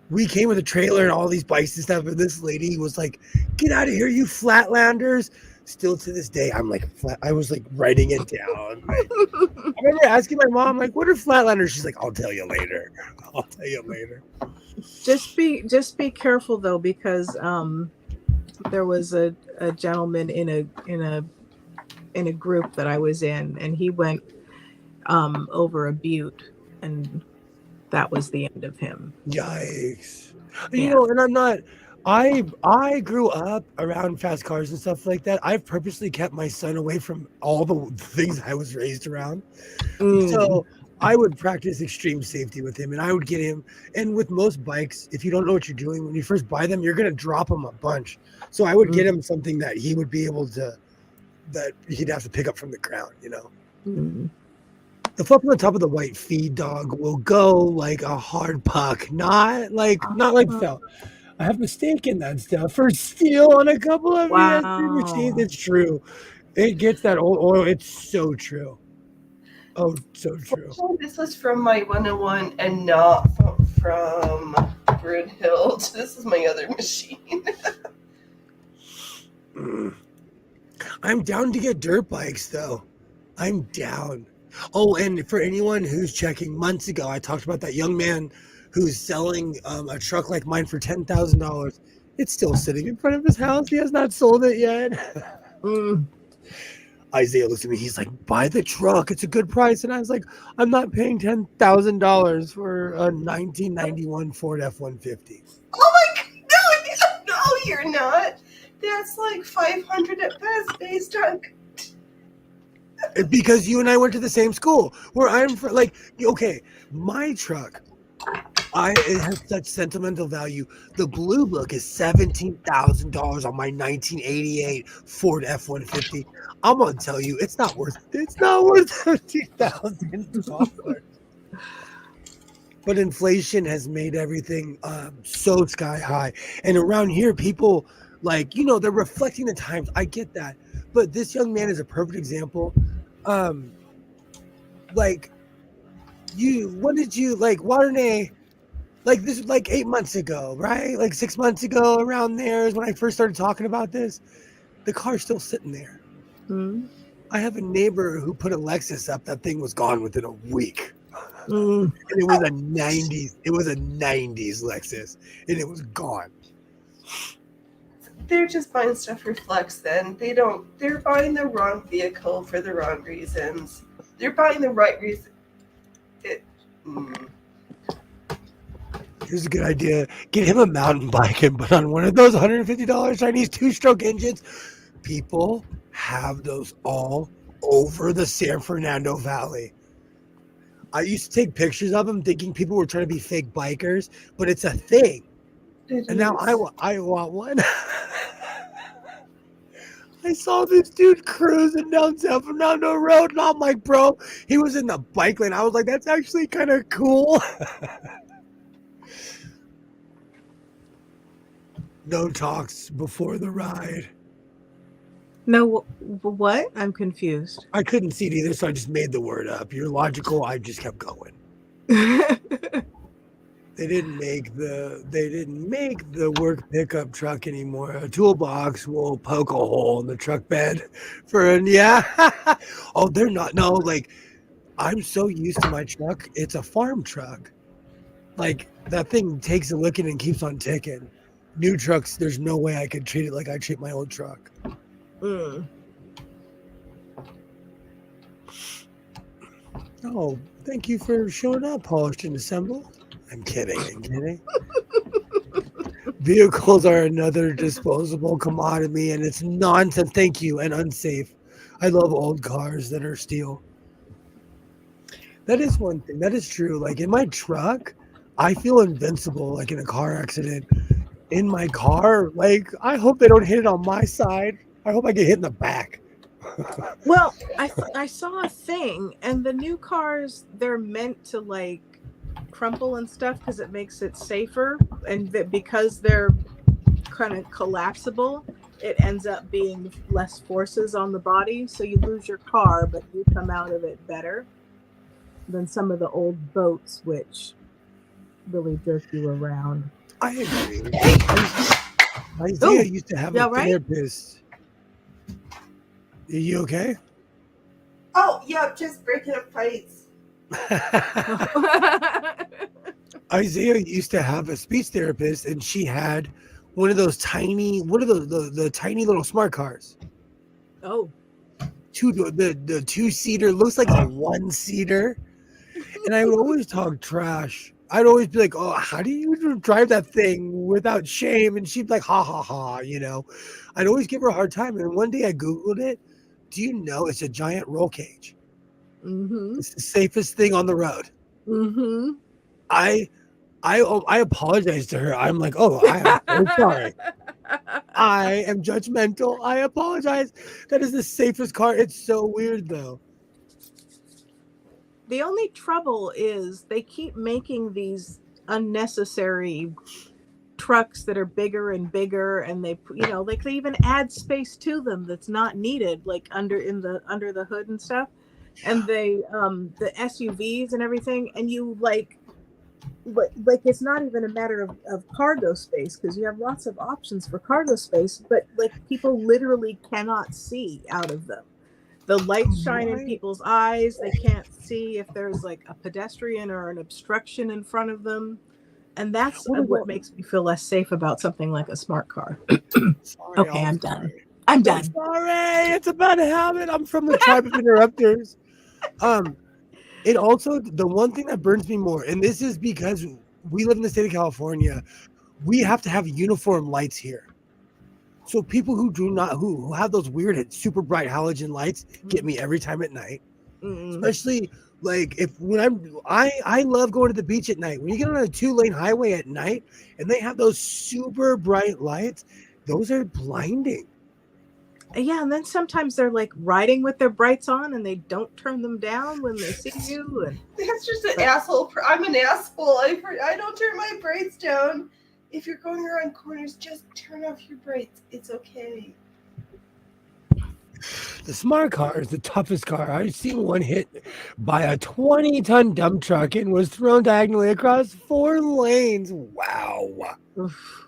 S1: we came with a trailer and all these bikes and stuff. And this lady was like, get out of here, you flatlanders. Still to this day, I'm like, I was like writing it down. I remember asking my mom, like, what are flatlanders? She's like, I'll tell you later.
S3: Just be careful though, because there was a gentleman in a group that I was in, and he went over a butte, and that was the end of him.
S1: Yikes.
S3: Yeah.
S1: You know, and I'm not, I grew up around fast cars and stuff like that. I've purposely kept my son away from all the things I was raised around. So I would practice extreme safety with him, and I would get him. And with most bikes, if you don't know what you're doing, when you first buy them, you're going to drop them a bunch. So I would get him something that he would be able to, that he'd have to pick up from the ground, you know. The flip on the top of the white feed dog will go like a hard puck, not like felt. I have mistaken that stuff for steel on a couple of ESP machines. It's true. It gets that old oil. It's so true. Oh, so true.
S2: This was from my 101 and not from Brunhild. This is my other machine.
S1: I'm down to get dirt bikes, though. I'm down. Oh, and for anyone who's checking, months ago, I talked about that young man who's selling a truck like mine for $10,000. It's still sitting in front of his house. He has not sold it yet. Isaiah looks at me. He's like, buy the truck. It's a good price. And I was like, I'm not paying $10,000 for a 1991 Ford F-150.
S2: Oh my God. No, you're not. That's like 500 at best based on...
S1: Because you and I went to the same school. Where I'm from, like, okay, my truck, it has such sentimental value. The blue book is $17,000 on my 1988 Ford F-150. I'm gonna tell you, it's not worth $17,000. But inflation has made everything so sky high. And around here, people they're reflecting the times. I get that, but this young man is a perfect example. Waterday? Like this was like 8 months ago, right? Like 6 months ago, around there is when I first started talking about this. The car's still sitting there. I have a neighbor who put a Lexus up. That thing was gone within a week. And it was a 90s. It was a 90s Lexus, and it was gone.
S2: they're just buying stuff for flex. Then they're buying the wrong vehicle for the wrong reasons. They're buying the right reason.
S1: Here's a good idea. Get him a mountain bike and put on one of those $150 Chinese two-stroke engines. People have those all over the San Fernando Valley. I used to take pictures of them thinking people were trying to be fake bikers, but it's a thing. And now I want one. I saw this dude cruising down San Fernando Road, and I'm like, bro, he was in the bike lane. I was like, that's actually kind of cool. No talks before the ride.
S3: No, what? I'm confused.
S1: I couldn't see it either, so I just made the word up. You're logical. I just kept going. They didn't make the work pickup truck anymore. A toolbox will poke a hole in the truck bed Oh, they're not. No, like I'm so used to my truck. It's a farm truck. Like that thing takes a licking and keeps on ticking. New trucks, there's no way I could treat it like I treat my old truck. Oh, thank you for showing up, Polished and Assembled. I'm kidding. Vehicles are another disposable commodity, and it's nonsense. Thank you, and unsafe. I love old cars that are steel. That is one thing. That is true. Like in my truck, I feel invincible, like in a car accident. In my car, like I hope they don't hit it on my side. I hope I get hit in the back.
S3: Well, I saw a thing, and the new cars, they're meant to like crumple and stuff because it makes it safer, and because they're kind of collapsible, it ends up being less forces on the body, so you lose your car, but you come out of it better than some of the old boats, which really jerk you around.
S1: I agree. Isaiah used to have a therapist. Are you okay?
S2: Oh, yeah, just breaking up fights.
S1: Isaiah used to have a speech therapist, and she had one of those tiny, the tiny little smart cars.
S3: Oh.
S1: The two-seater looks like a one-seater. And I would always talk trash. I'd always be like, oh, how do you drive that thing without shame? And she'd be like, ha, ha, ha, you know. I'd always give her a hard time. And one day I Googled it. Do you know it's a giant roll cage?
S3: Mm-hmm.
S1: It's the safest thing on the road.
S3: Mm-hmm.
S1: I apologized to her. I'm like, oh, I am so sorry. I am judgmental. I apologize. That is the safest car. It's so weird, though.
S3: The only trouble is they keep making these unnecessary trucks that are bigger and bigger, and they even add space to them that's not needed, like under the hood and stuff. And they the SUVs and everything, and you like it's not even a matter of cargo space, because you have lots of options for cargo space, but like people literally cannot see out of them. The lights shine in people's eyes. They can't see if there's like a pedestrian or an obstruction in front of them. And that's what makes me feel less safe about something like a smart car. Okay, I'm done. I'm done.
S1: Sorry, it's a bad habit. I'm from the tribe of interrupters. It also, the one thing that burns me more, and this is because we live in the state of California, we have to have uniform lights here. So people who have those weird, super bright halogen lights get me every time at night. Mm-hmm. Especially like I love going to the beach at night. When you get on a 2-lane highway at night and they have those super bright lights, those are blinding.
S3: Yeah, and then sometimes they're like riding with their brights on and they don't turn them down when they see you. And
S2: that's just an asshole. I'm an asshole. I don't turn my brights down. If you're going around corners, just turn off your brights. It's okay.
S1: The smart car is the toughest car. I've seen one hit by a 20-ton dump truck and was thrown diagonally across 4 lanes. Wow. Oof.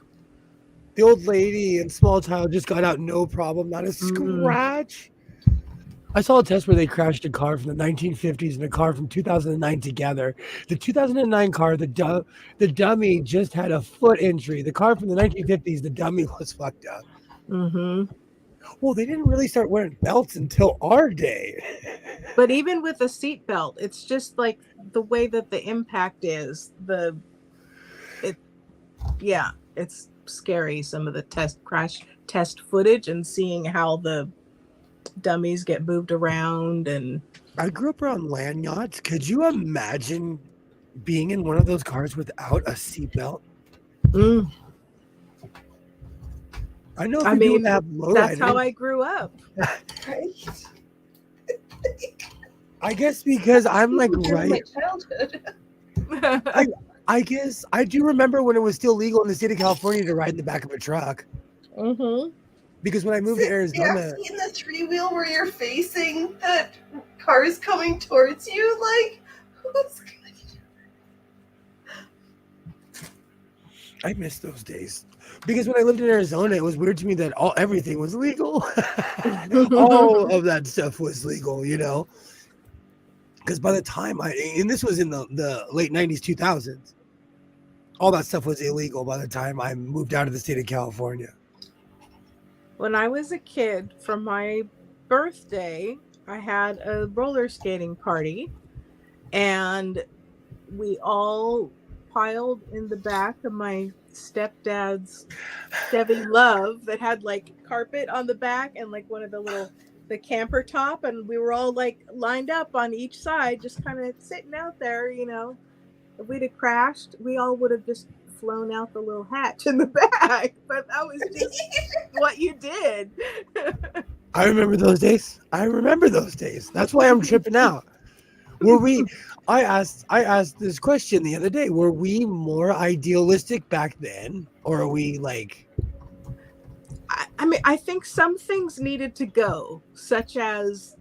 S1: The old lady and small child just got out, no problem, not a scratch. I saw a test where they crashed a car from the 1950s and a car from 2009 together. The 2009 car, the dummy just had a foot injury. The car from the 1950s, the dummy was fucked up.
S3: Mm-hmm.
S1: Well, they didn't really start wearing belts until our day.
S3: But even with a seatbelt, it's just like the way that the impact is. It's scary. Some of the crash test footage and seeing how the dummies get moved around and.
S1: I grew up around land yachts. Could you imagine being in one of those cars without a seatbelt?
S3: Mm,
S1: I know a
S3: I
S1: few people
S3: mean,
S1: that have
S3: that's how
S1: lowriders.
S3: I grew up.
S2: Right?
S1: I guess because I'm like
S2: During my
S1: right.
S2: childhood.
S1: I guess I do remember when it was still legal in the state of California to ride in the back of a truck.
S3: Mm-hmm.
S1: Because when I moved to Arizona,
S2: In the three-wheel where you're facing the cars coming towards you, like, who's gonna
S1: I miss those days. Because when I lived in Arizona, it was weird to me that everything was legal. All of that stuff was legal, you know. Because by the time and this was in the late 90s, 2000s, all that stuff was illegal by the time I moved out of the state of California.
S3: When I was a kid, for my birthday, I had a roller skating party, and we all piled in the back of my stepdad's Chevy Love that had like carpet on the back and like one of the camper top, and we were all like lined up on each side, just kind of sitting out there, you know. If we'd have crashed, we all would have just flown out the little hatch in the back, but that was just what you did.
S1: I remember those days. That's why I'm tripping out. Were we? I asked this question the other day. Were we more idealistic back then, or are we like?
S3: I mean, I think some things needed to go, such as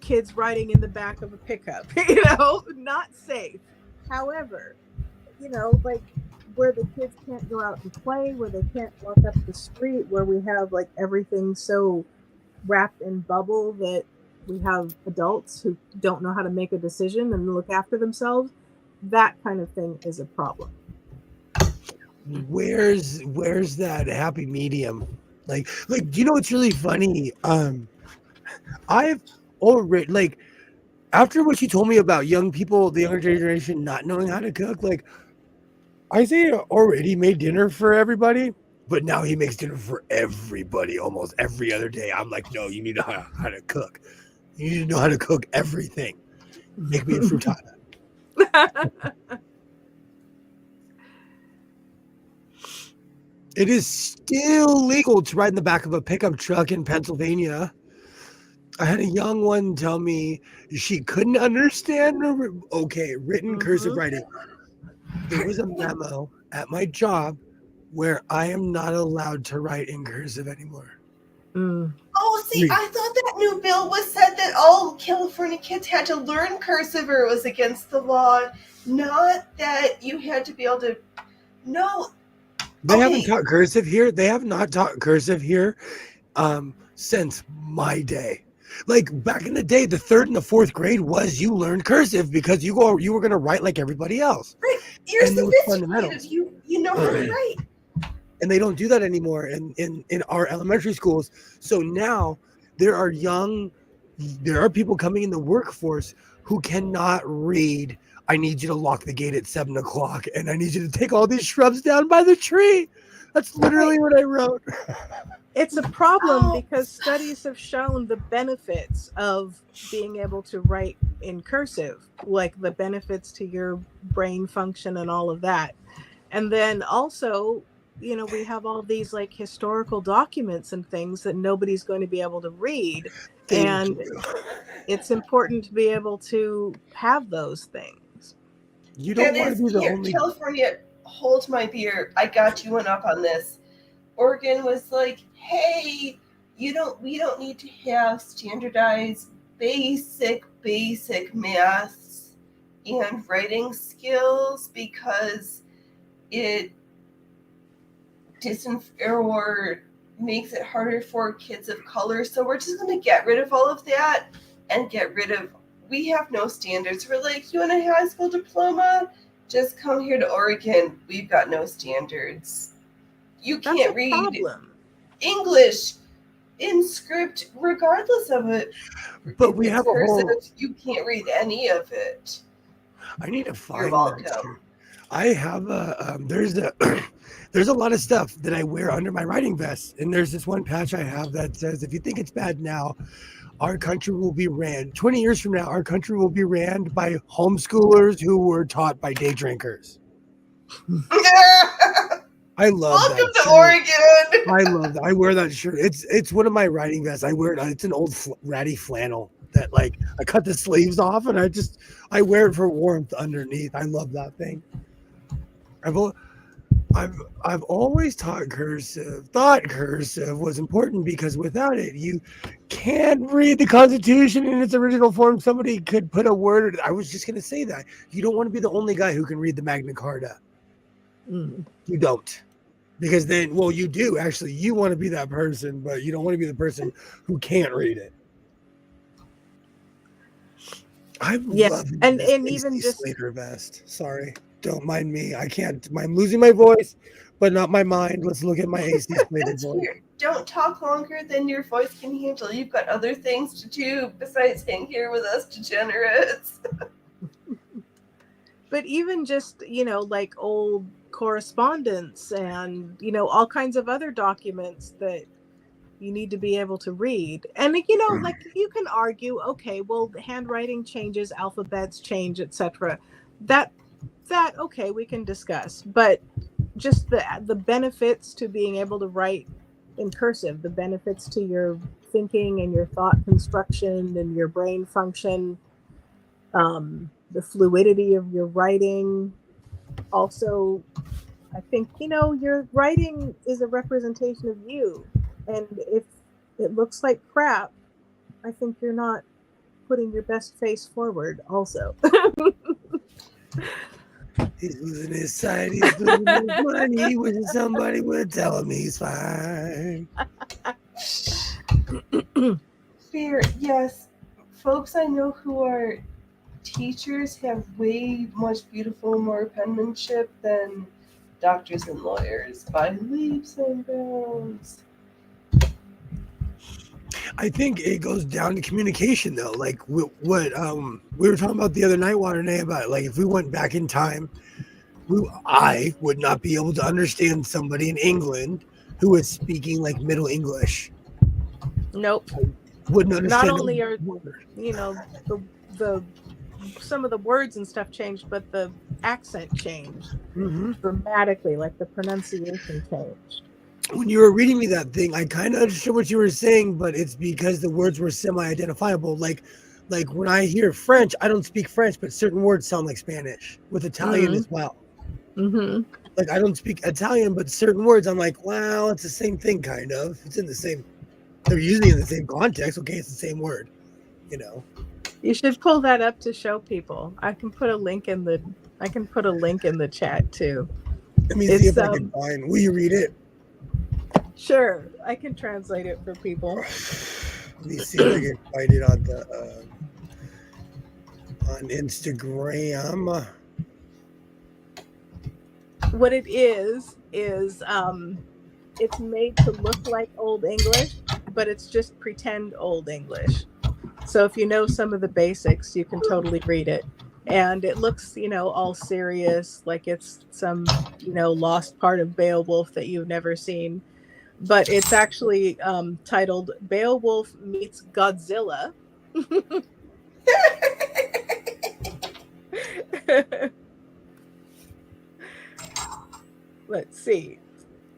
S3: kids riding in the back of a pickup, you know, not safe. However, you know, like where the kids can't go out and play, where they can't walk up the street, where we have like everything so wrapped in bubble that we have adults who don't know how to make a decision and look after themselves. That kind of thing is a problem.
S1: Where's that happy medium? Like, do you know what's really funny? I've already like after what you told me about young people, the younger generation not knowing how to cook, like Isaiah already made dinner for everybody, but now he makes dinner for everybody almost every other day. I'm like, no, you need to know how to cook. You need to know how to cook everything. Make me a frittata. It is still legal to ride in the back of a pickup truck in Pennsylvania. I had a young one tell me she couldn't understand written cursive writing. There was a memo at my job where I am not allowed to write in cursive anymore.
S2: Oh, see, I thought that new bill was said that all California kids had to learn cursive or it was against the law. Not that you had to be able to. No.
S1: They haven't taught cursive here. They have not taught cursive here since my day. Like back in the day, the 3rd and the 4th grade was you learned cursive because you were going to write like everybody else.
S2: Right. You're sophisticated. You know how to write.
S1: And they don't do that anymore in our elementary schools. So now there are people coming in the workforce who cannot read. I need you to lock the gate at 7 o'clock, and I need you to take all these shrubs down by the tree. That's literally what I wrote.
S3: It's a problem because studies have shown the benefits of being able to write in cursive, like the benefits to your brain function and all of that. And then also, you know, we have all these like historical documents and things that nobody's going to be able to read. And it's important to be able to have those things.
S1: You don't want to be the only.
S2: California, hold my beer. I got you one up on this. Oregon was like, hey, we don't need to have standardized basic maths and writing skills because it makes it harder for kids of color. So we're just going to get rid of all of that and we have no standards. We're like, you want a high school diploma? Just come here to Oregon. We've got no standards. You can't read.
S3: Problem.
S2: English in script, regardless of it.
S1: But
S2: If
S1: we
S2: it's
S1: have a
S2: cursive,
S1: whole.
S2: you can't read any of it.
S1: I need to
S2: You're
S1: find that.
S2: welcome.
S1: I have a there's a there's a lot of stuff that I wear under my writing vest, and there's this one patch I have that says, "If you think it's bad now, our country will be ran 20 years from now. Our country will be ran by homeschoolers who were taught by day drinkers." I love
S2: Welcome
S1: that
S2: to
S1: shirt.
S2: Oregon.
S1: I love that. I wear that shirt. It's one of my writing vests. I wear it. It's an old ratty flannel that like I cut the sleeves off and I wear it for warmth underneath. I love that thing. I've always thought cursive was important because without it, you can't read the Constitution in its original form. Somebody could put a word. I was just going to say that. You don't want to be the only guy who can read the Magna Carta.
S3: Mm.
S1: You don't. Because then, well, you do actually. You want to be that person, but you don't want to be the person who can't read it. I love
S3: and
S1: this
S3: even
S1: AC
S3: just
S1: Slater vest. Sorry, don't mind me. I can't. I'm losing my voice, but not my mind. Let's look at my AC Slater
S2: That's
S1: voice.
S2: weird. Don't talk longer than your voice can handle. You've got other things to do besides hang here with us degenerates.
S3: but even just like old correspondence and all kinds of other documents that you need to be able to read. And like you can argue, okay, well, handwriting changes, alphabets change, etc. That okay, we can discuss. But just the benefits to being able to write in cursive, the benefits to your thinking and your thought construction and your brain function, the fluidity of your writing. Also, I think your writing is a representation of you, and if it looks like crap, I think you're not putting your best face forward also.
S1: He's losing his sight. He's losing his money. Wishing somebody would tell him he's fine.
S2: Fear, yes. Folks I know who are teachers have way much beautiful more penmanship than doctors and lawyers by leaps and bounds.
S1: I think it goes down to communication, though. Like what we were talking about the other night, Waternay, about like if we went back in time, I would not be able to understand somebody in England who is speaking like Middle English.
S3: Nope.
S1: Wouldn't understand.
S3: Not only are the some of the words and stuff changed, but the accent changed dramatically, like the pronunciation changed.
S1: When you were reading me that thing, I kind of understood what you were saying, but it's because the words were semi-identifiable. Like when I hear French, I don't speak French, but certain words sound like Spanish, with Italian as well. Mm-hmm. Like I don't speak Italian, but certain words I'm like, wow, it's the same thing, kind of. It's in the same. They're usually in the same context. Okay, it's the same word.
S3: You should pull that up to show people. I can put a link in the chat too.
S1: Let me see if I can find. Will you read it?
S3: Sure, I can translate it for people.
S1: Let me see if I can find it on Instagram.
S3: What it is it's made to look like Old English, but it's just pretend Old English. So if you know some of the basics, you can totally read it. And it looks, all serious, like it's some, lost part of Beowulf that you've never seen. But it's actually titled Beowulf Meets Godzilla. Let's see.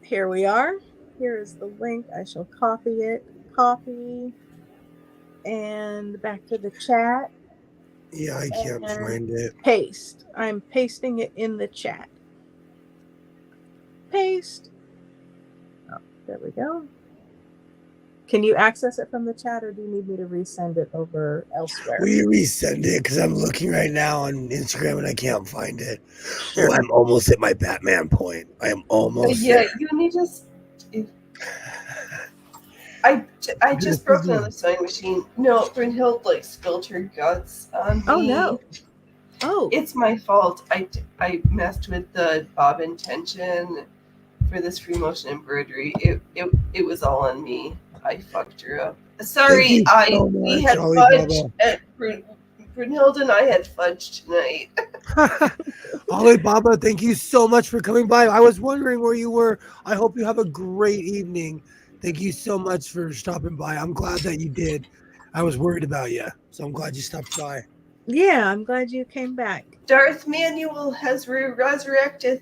S3: Here we are. Here is the link. I shall copy it. Copy. And back to the chat.
S1: Yeah, I can't find it.
S3: Paste. I'm pasting it in the chat. Paste. Oh, there we go. Can you access it from the chat, or do you need me to resend it over elsewhere?
S1: Will you resend it? Because I'm looking right now on Instagram and I can't find it.
S3: Sure.
S1: Oh, I'm almost at my Batman point. I am almost there.
S2: You need to... I just broke another sewing machine. No, Brynhild spilled her guts on me.
S3: Oh no! Oh,
S2: it's my fault. I messed with the bobbin tension for this free motion embroidery. It was all on me. I fucked her up. Sorry,
S1: you so
S2: we
S1: much,
S2: had
S1: Alibaba.
S2: fudge at Brunhilde and I had fudge tonight.
S1: Alibaba, thank you so much for coming by. I was wondering where you were. I hope you have a great evening. Thank you so much for stopping by. I'm glad that you did. I was worried about you, so I'm glad you stopped by.
S3: Yeah, I'm glad you came back.
S2: Darth Manuel has resurrected.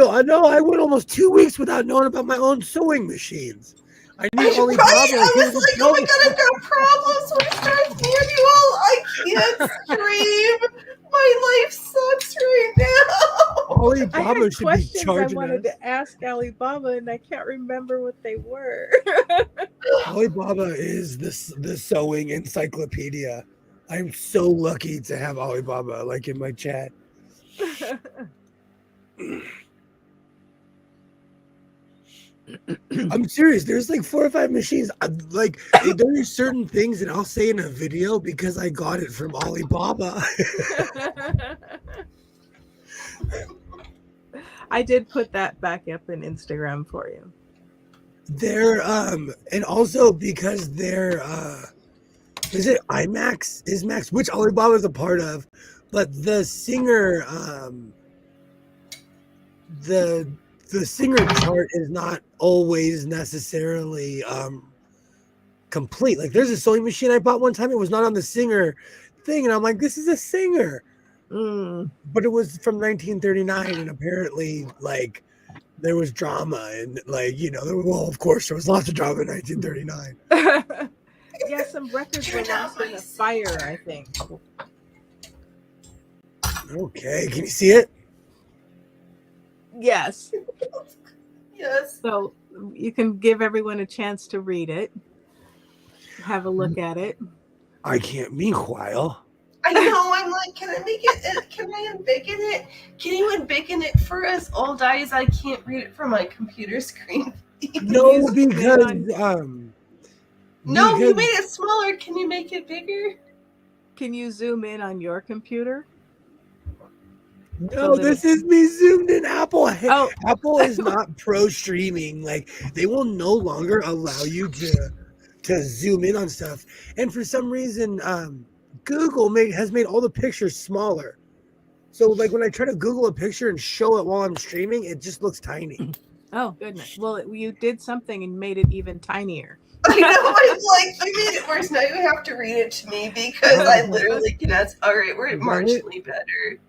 S1: I know I went almost 2 weeks without knowing about my own sewing machines. I need
S2: Right?
S1: Alibaba.
S2: I was like, oh my god, I've got problems with Darth Manuel. I can't stream. My life sucks right now.
S1: Alibaba
S3: I had
S1: should be
S3: questions I
S1: charging
S3: wanted
S1: us.
S3: to ask Alibaba, and I can't remember what they were.
S1: Alibaba is the sewing encyclopedia. I'm so lucky to have Alibaba like in my chat. I'm serious. There's like 4 or 5 machines. Like there are certain things that I'll say in a video because I got it from Alibaba.
S3: I did put that back up in Instagram for you.
S1: They're and also because they're is it IMAX? ISMAX, which Alibaba is a part of, but the singer the singer chart is not always necessarily complete. Like there's a sewing machine I bought one time, it was not on the singer thing, and I'm like, this is a singer. But it was from 1939, and apparently like there was drama and like, well, of course there was lots of drama in 1939.
S3: Yeah, some records were lost in a fire, I think.
S1: Okay, can you see it?
S3: Yes.
S2: Yes.
S3: So you can give everyone a chance to read it, have a look at it.
S1: I can't. Meanwhile,
S2: I know. I'm like, can I make it? Can I embiggen it? Can you embiggen it for us old eyes? I can't read it from my computer screen.
S1: no, because
S2: No, you made it smaller. Can you make it bigger?
S3: Can you zoom in on your computer?
S1: No, this is me zoomed in. Apple is not pro streaming. Like they will no longer allow you to zoom in on stuff. And for some reason, Google has made all the pictures smaller. So like when I try to Google a picture and show it while I'm streaming, it just looks tiny.
S3: Oh goodness! Well, you did something and made it even tinier.
S2: I know. I'm like, you made it worse. Now you have to read it to me because I literally cannot. All right, we're marginally better.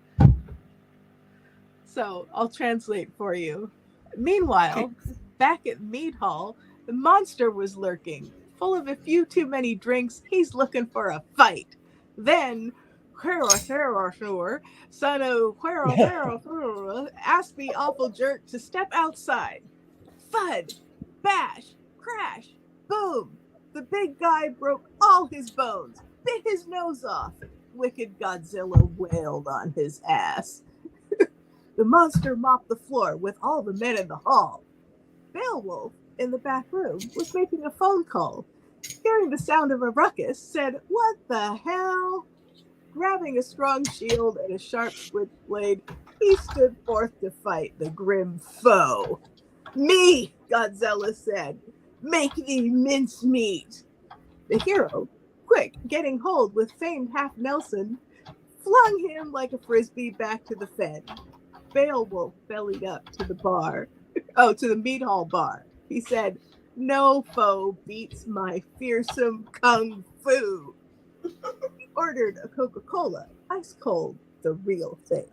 S3: So I'll translate for you. Meanwhile, back at Mead Hall, the monster was lurking. Full of a few too many drinks, he's looking for a fight. Then, son of asked the awful jerk to step outside. Thud, bash, crash, boom. The big guy broke all his bones, bit his nose off. Wicked Godzilla wailed on his ass. The monster mopped the floor with all the men in the hall. Beowulf, in the back room, was making a phone call. Hearing the sound of a ruckus, said, "What the hell?" Grabbing a strong shield and a sharp switchblade, he stood forth to fight the grim foe. "Me," Godzilla said, "make thee mincemeat." The hero, quick, getting hold with famed Half Nelson, flung him like a frisbee back to the Fed. Beowulf bellied up to the meat hall bar. He said, "No foe beats my fearsome kung fu." He ordered a Coca-Cola, ice cold, the real thing.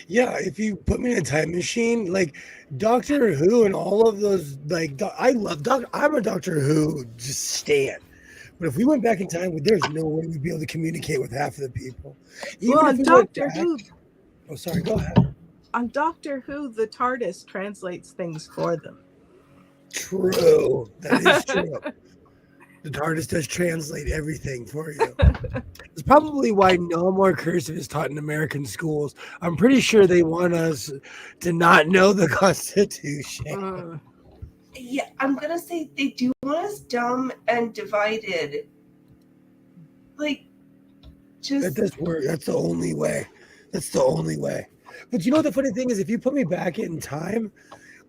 S1: Yeah, if you put me in a time machine, like Doctor Who and all of those, like I love I'm a Doctor Who just stan. But if we went back in time, there's no way we'd be able to communicate with half of the people.
S3: Well, on Doctor Who.
S1: Oh, sorry. Go ahead.
S3: On Doctor Who, the TARDIS translates things for them.
S1: True. That is true. The TARDIS does translate everything for you. It's probably why no more cursive is taught in American schools. I'm pretty sure they want us to not know the Constitution.
S2: Yeah, I'm gonna say they do want us dumb and divided. Like, just
S1: that does work. That's the only way. That's the only way. But you know what the funny thing is? If you put me back in time,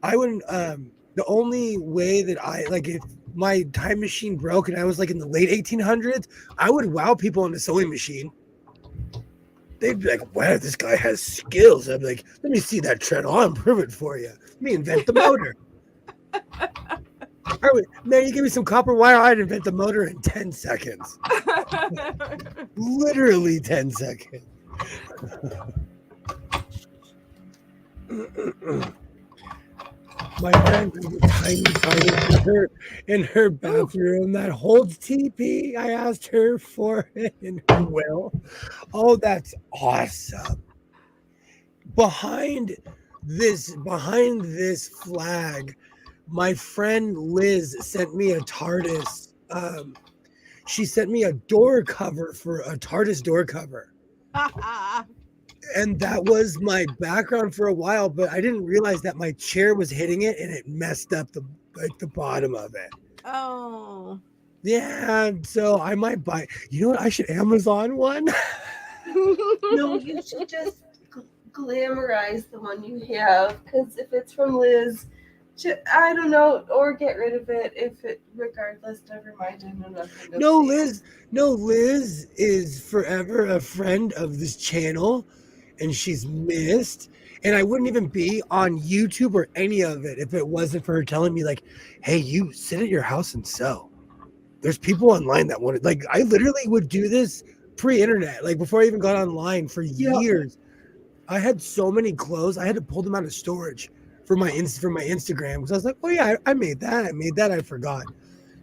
S1: I wouldn't. The only way that I like, if my time machine broke and I was like in the late 1800s, I would wow people on the sewing machine. They'd be like, "Wow, this guy has skills." I'd be like, "Let me see that treadle. I'll improve it for you. Let me invent the motor." Man, you give me some copper wire, I'd invent the motor in 10 seconds. Literally 10 seconds. My friend has a tiny toilet in her bathroom that holds TP. I asked her for it in her will. Oh, that's awesome. Behind this flag, my friend Liz sent me a TARDIS. She sent me a door cover for a TARDIS door cover. And that was my background for a while, but I didn't realize that my chair was hitting it and it messed up the bottom of it.
S3: Oh.
S1: Yeah, so I might buy. You know what? I should Amazon one.
S2: No, you should just glamorize the one you have, because if it's from Liz, I don't know, or get rid of it if it. Regardless, never mind. I know nothing.
S1: No, Liz is forever a friend of this channel, and she's missed. And I wouldn't even be on YouTube or any of it if it wasn't for her telling me, like, "Hey, you sit at your house and sew." There's people online that want it. Like, I literally would do this pre-internet, like before I even got online for years. I had so many clothes, I had to pull them out of storage for my Instagram because I was like, "Oh yeah, I made that. I forgot."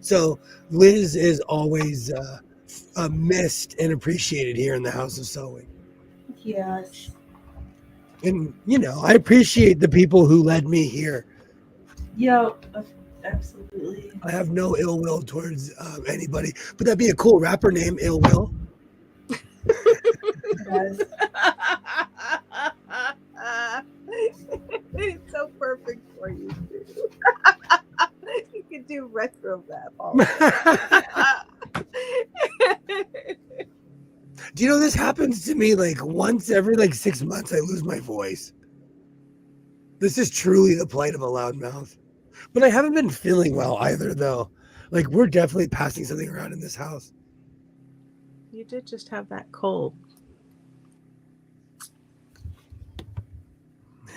S1: So Liz is always missed and appreciated here in the House of Sewing.
S2: Yes.
S1: And I appreciate the people who led me here.
S2: Yeah, absolutely.
S1: I have no ill will towards anybody, but that'd be a cool rapper name, Ill Will.
S2: Yes.
S3: It's so perfect for you. You could do retro rap all
S1: Do you know this happens to me like once every like 6 months? I lose my voice. This is truly the plight of a loudmouth. But I haven't been feeling well either, though. Like, we're definitely passing something around in this house.
S3: You did just have that cold.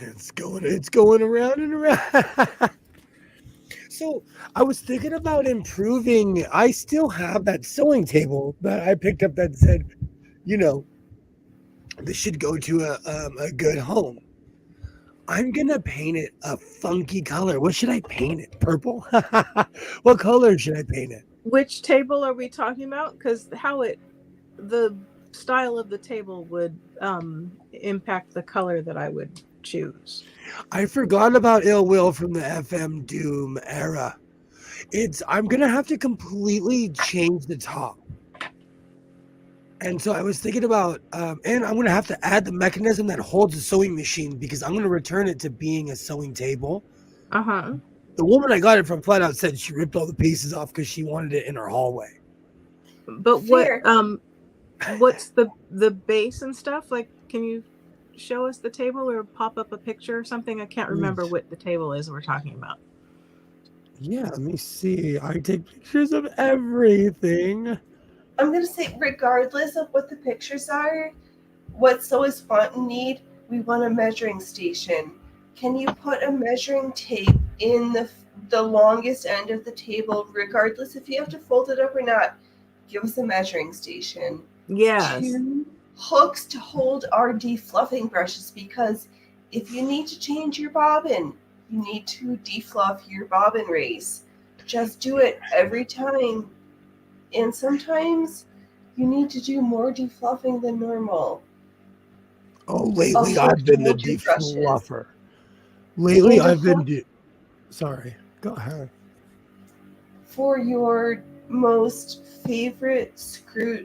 S1: It's going around and around. So I was thinking about improving. I still have that sewing table that I picked up that said, this should go to a good home. I'm gonna paint it a funky color. What should I paint it? Purple? What color should I paint it?
S3: Which table are we talking about? Because the style of the table would impact the color that I would choose.
S1: I forgot about Ill Will from the FM Doom era. I'm gonna have to completely change the top. And so I was thinking about, and I'm going to have to add the mechanism that holds the sewing machine because I'm going to return it to being a sewing table.
S3: Uh-huh.
S1: The woman I got it from flat out said she ripped all the pieces off because she wanted it in her hallway.
S3: But
S2: Fair.
S3: what's the base and stuff? Like, can you show us the table or pop up a picture or something? I can't remember what the table is we're talking about.
S1: Yeah, let me see. I take pictures of everything.
S2: I'm going to say, regardless of what the pictures are, what Sew is Fun need, we want a measuring station. Can you put a measuring tape in the longest end of the table, regardless if you have to fold it up or not? Give us a measuring station.
S3: Yes.
S2: 2 hooks to hold our defluffing brushes, because if you need to change your bobbin, you need to defluff your bobbin race. Just do it every time. And sometimes you need to do more defluffing than normal.
S1: Oh, lately I've been the defluffer. Sorry, go ahead.
S2: For your most favorite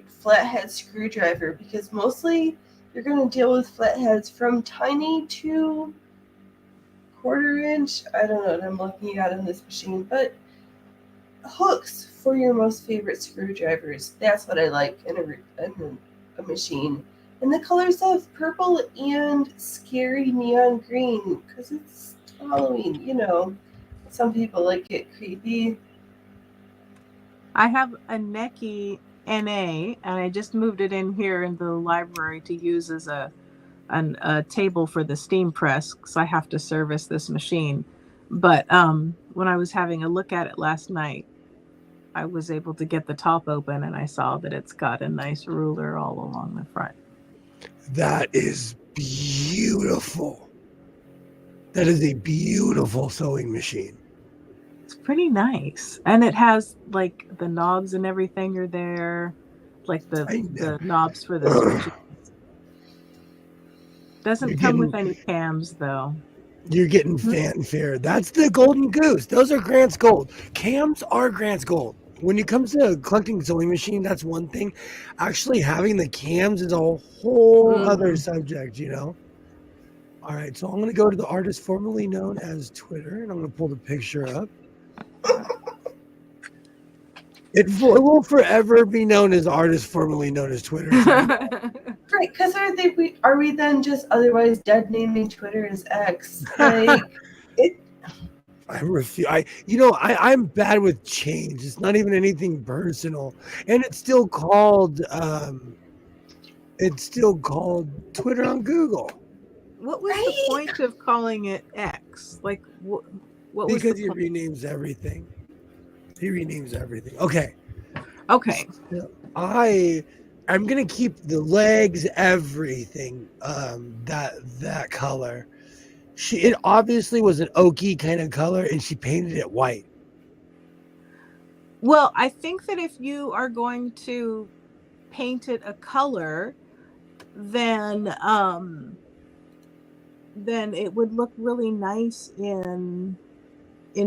S2: flathead screwdriver, because mostly you're going to deal with flatheads from tiny to 1/4 inch. I don't know what I'm looking at in this machine, but hooks for your most favorite screwdrivers. That's what I like in a machine. in the colors of purple and scary neon green, because it's Halloween, you know. Some people like it creepy.
S3: I have a Neki NA, and I just moved it in here in the library to use as a table for the steam press because I have to service this machine. But when I was having a look at it last night, I was able to get the top open, and I saw that it's got a nice ruler all along the front.
S1: That is beautiful. That is a beautiful sewing machine.
S3: It's pretty nice, and it has like the knobs and everything are there, like the knobs for the switches. Doesn't come with any cams though.
S1: You're getting fanfare. That's the golden goose. Those are Grant's gold. Cams are Grant's gold. When it comes to collecting sewing machine, that's one thing. Actually having the cams is a whole other subject, you know? All right, so I'm going to go to the artist formerly known as Twitter, and I'm going to pull the picture up. It will forever be known as artist formerly known as Twitter.
S2: Right, because are we then just otherwise dead naming Twitter as X? Like it.
S1: I refuse. I'm bad with change. It's not even anything personal, and it's still called Twitter on Google.
S3: What was the point of calling it X? Like what was
S1: because
S3: the
S1: he
S3: point?
S1: renames everything. He renames everything. Okay. I'm gonna keep the legs, everything. That color. It obviously was an oaky kind of color, and she painted it white.
S3: Well, I think that if you are going to paint it a color, then it would look really nice in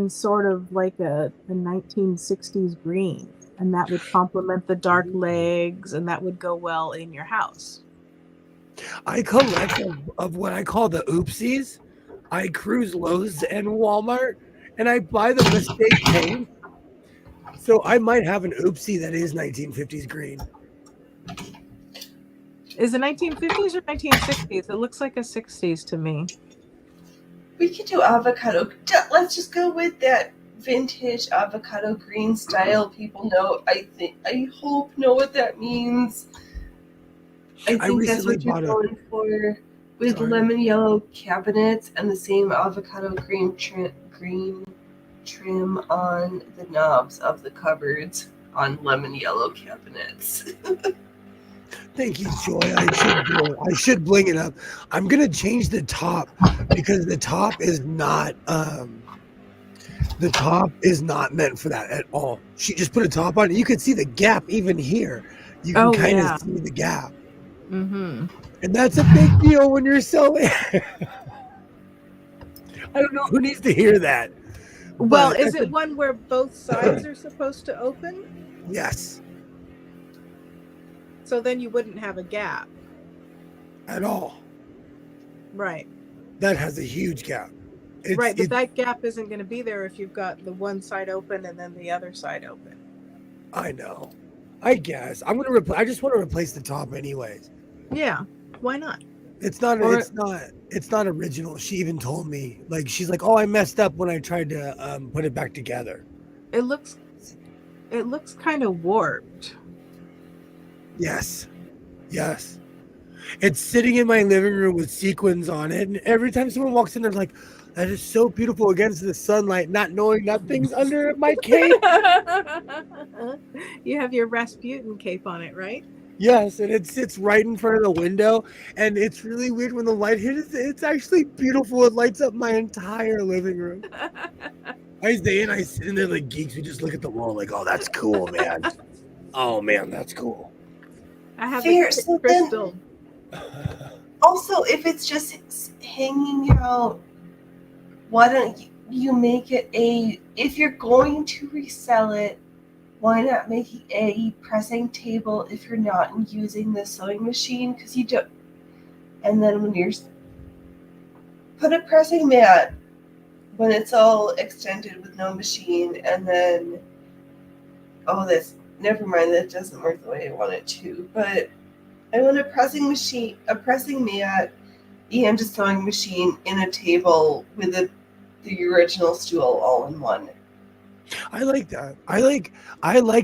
S3: sort of like a 1960s green, and that would complement the dark legs, and that would go well in your house.
S1: I collect of what I call the oopsies. I cruise Lowe's and Walmart, and I buy the mistake paint. So I might have an oopsie that is 1950s green.
S3: Is it 1950s or 1960s? It looks like a 60s to me.
S2: We could do avocado. Let's just go with that vintage avocado green style. People know. I hope know what that means. I think that's what you're going for. With lemon yellow cabinets and the same avocado green trim on the knobs of the cupboards on lemon yellow cabinets.
S1: Thank you, Joy. I should bling it up. I'm gonna change the top because the top is not meant for that at all. She just put a top on it. You can see the gap even here. You can kind of see the gap.
S3: Mm-hmm.
S1: And that's a big deal when you're sewing. I don't know who needs to hear that.
S3: Well, is it one where both sides are supposed to open?
S1: Yes.
S3: So then you wouldn't have a gap.
S1: At all.
S3: Right.
S1: That has a huge gap.
S3: Right, but that gap isn't going to be there if you've got the one side open and then the other side open.
S1: I know. I guess. I just want to replace the top anyways.
S3: Yeah. Why not?
S1: It's not original. She even told me, like, she's like, "Oh, I messed up when I tried to put it back together."
S3: It looks kind of warped.
S1: Yes. It's sitting in my living room with sequins on it, and every time someone walks in, they're like, "That is so beautiful against the sunlight," not knowing nothing's under my cape.
S3: You have your Rasputin cape on it, right?
S1: Yes, and it sits right in front of the window, and it's really weird when the light hits it. It's actually beautiful. It lights up my entire living room. Isaiah and I sit in there like geeks. We just look at the wall like, "Oh, that's cool, man. Oh, man, that's cool."
S3: I have a crystal.
S2: Also, if it's just hanging out, why don't you make it if you're going to resell it, why not make it a pressing table if you're not using the sewing machine? Because you don't. And then when you're put a pressing mat when it's all extended with no machine, and then never mind, that doesn't work the way I want it to. But I want a pressing mat, and a sewing machine in a table with the original stool all in one.
S1: I like that. I like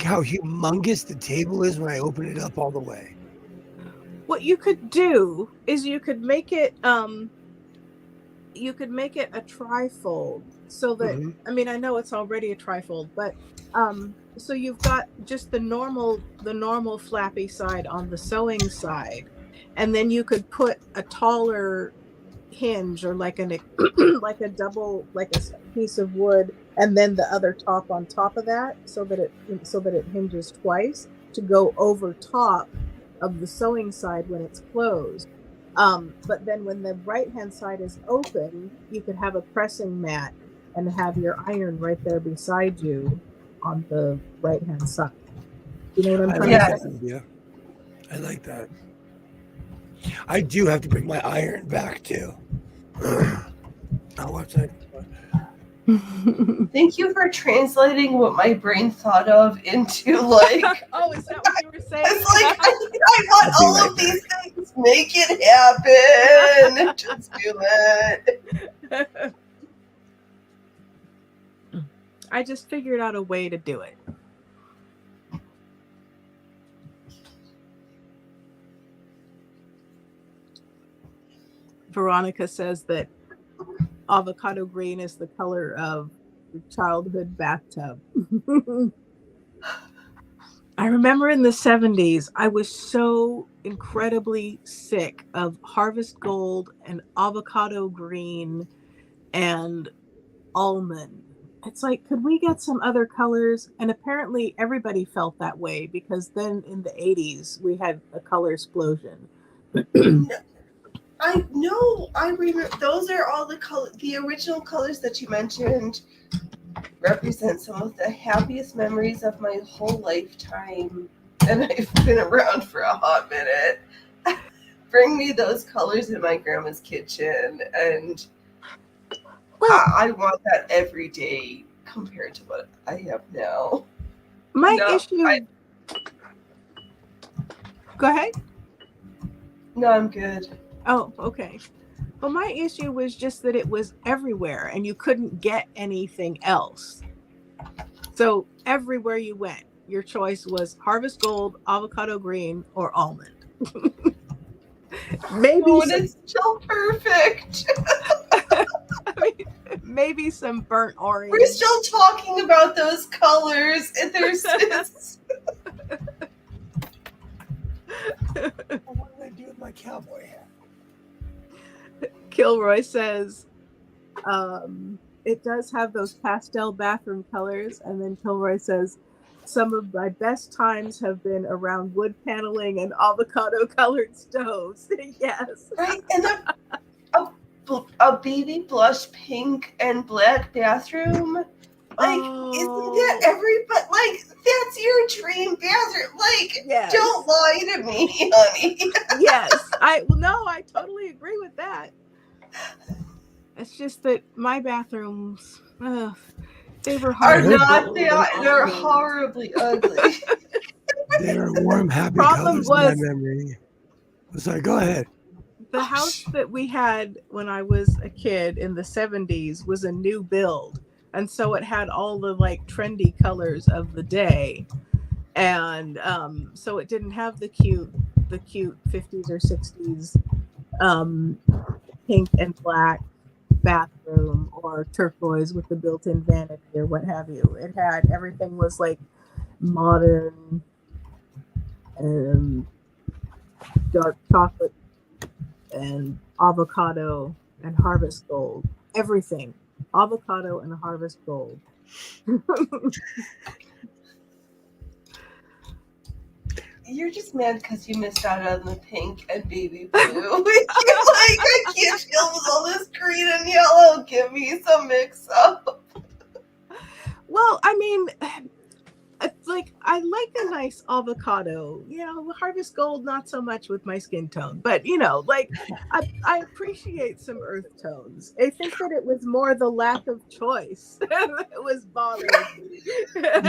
S1: how humongous the table is when I open it up all the way.
S3: What you could do is you could make it a trifold so that
S1: Mhm.
S3: I mean I know it's already a trifold, but so you've got just the normal flappy side on the sewing side, and then you could put a taller hinge or like an like a double like a piece of wood and then the other top on top of that so that it hinges twice to go over top of the sewing side when it's closed. But then when the right hand side is open, you could have a pressing mat and have your iron right there beside you on the right hand side. You know what I'm
S1: I
S3: trying
S1: like
S3: to
S2: Yes.
S3: say?
S1: that idea. I like that. I do have to bring my iron back too. Oh, what's that?
S2: Thank you for translating what my brain thought of into like.
S3: Oh, is that what you were saying?
S2: It's like I want
S1: I'll be
S2: all
S1: right
S2: of these things. Make it happen. Just do it.
S3: I just figured out a way to do it. Veronica says that avocado green is the color of the childhood bathtub. I remember in the 70s, I was so incredibly sick of harvest gold and avocado green and almond. It's like, could we get some other colors? And apparently everybody felt that way because then in the 80s, we had a color explosion.
S2: I know. I remember. Those are all the original colors that you mentioned. Represent some of the happiest memories of my whole lifetime, and I've been around for a hot minute. Bring me those colors in my grandma's kitchen, and
S3: Well,
S2: I want that every day compared to what I have now.
S3: my
S2: No,
S3: issue. Go ahead.
S2: No, I'm good.
S3: Oh, okay. Well, my issue was just that it was everywhere and you couldn't get anything else. So everywhere you went, your choice was harvest gold, avocado green, or almond. Maybe
S2: Oh, and
S3: some,
S2: it's still perfect.
S3: I mean, maybe some burnt orange.
S2: We're still talking about those colors, and there's
S1: What did I do with my cowboy hat?
S3: Kilroy says it does have those pastel bathroom colors, and then Kilroy says some of my best times have been around wood paneling and avocado colored stoves. Yes.
S2: right, and a baby blush pink and black bathroom. Like, isn't that everybody? Like, that's your dream bathroom. Like,
S3: Yes.
S2: don't lie to me, honey.
S3: Yes. I totally agree with that. It's just that my bathrooms, they were hard.
S2: They're horribly ugly.
S1: They're warm, happy
S3: Problem
S1: colors in my
S3: was-
S1: memory. Sorry, go ahead.
S3: The house that we had when I was a kid in the 70s was a new build. And so it had all the like trendy colors of the day. And so it didn't have the cute 50s or 60s pink and black bathroom or turquoise with the built-in vanity or what have you. It had everything was like modern and dark chocolate and avocado and harvest gold. Everything. Avocado and harvest gold.
S2: You're just mad because you missed out on the pink and baby blue. I can't deal with all this green and yellow. Give me some mix up.
S3: Well, I mean, I like a nice avocado. Harvest gold not so much with my skin tone, but I appreciate some earth tones. I think that it was more the lack of choice that was bothering me.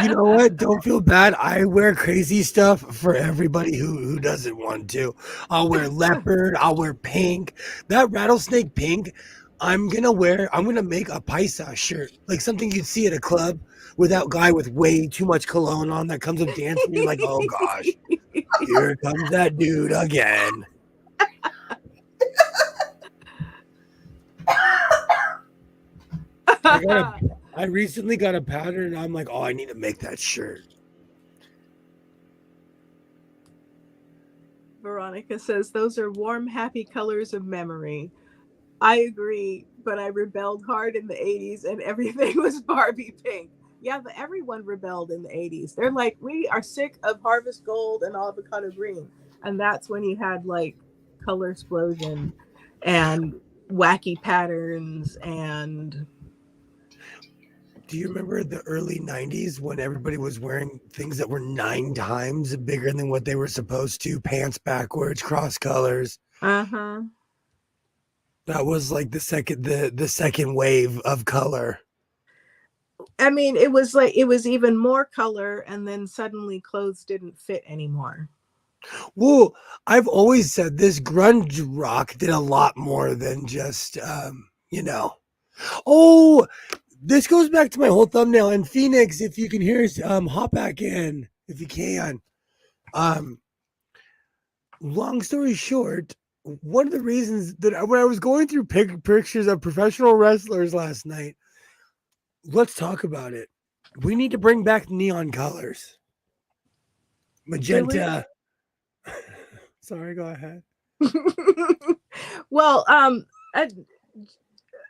S1: You know what? Don't feel bad. I wear crazy stuff for everybody who doesn't want to. I'll wear leopard. I'll wear pink. That rattlesnake pink. I'm gonna make a paisa shirt, like something you'd see at a club with that guy with way too much cologne on that comes up dancing. You're like, oh gosh, here comes that dude again. I recently got a pattern and I'm like, oh, I need to make that shirt.
S3: Veronica says those are warm, happy colors of memory. I agree, but I rebelled hard in the 80s and everything was Barbie pink. Yeah, everyone rebelled in the 80s. They're like, we are sick of harvest gold and avocado green. And that's when you had like color explosion and wacky patterns. And
S1: do you remember the early 90s when everybody was wearing things that were 9 times bigger than what they were supposed to? Pants backwards, cross colors.
S3: Uh-huh.
S1: That was like the second wave of color.
S3: I mean, it was even more color, and then suddenly clothes didn't fit anymore.
S1: Well, I've always said this grunge rock did a lot more than just, Oh, this goes back to my whole thumbnail. And Phoenix, if you can hear us, hop back in if you can. Long story short, one of the reasons that when I was going through pictures of professional wrestlers last night, let's talk about it. We need to bring back neon colors. Magenta. Sorry, go ahead.
S3: Well,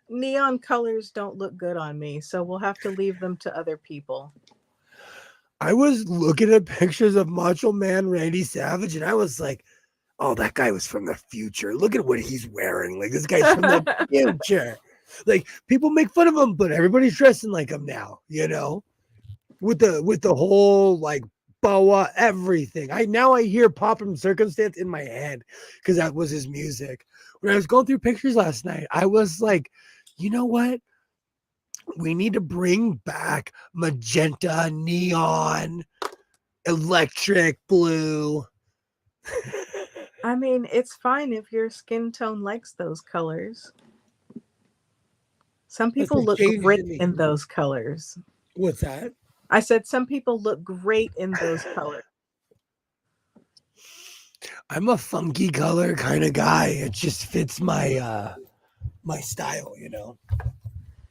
S3: neon colors don't look good on me, so we'll have to leave them to other people.
S1: I was looking at pictures of Macho Man Randy Savage, and I was like, oh, that guy was from the future. Look at what he's wearing. Like, this guy's from the future. Like, people make fun of him, but everybody's dressing like him now, with the whole like boa, everything. I hear Pop and Circumstance in my head because that was his music. When I was going through pictures last night, I was like, you know what? We need to bring back magenta, neon, electric blue.
S3: I mean, it's fine if your skin tone likes those colors. Some people look great in those colors.
S1: What's that?
S3: I said some people look great in those colors.
S1: I'm a funky color kind of guy. It just fits my my style,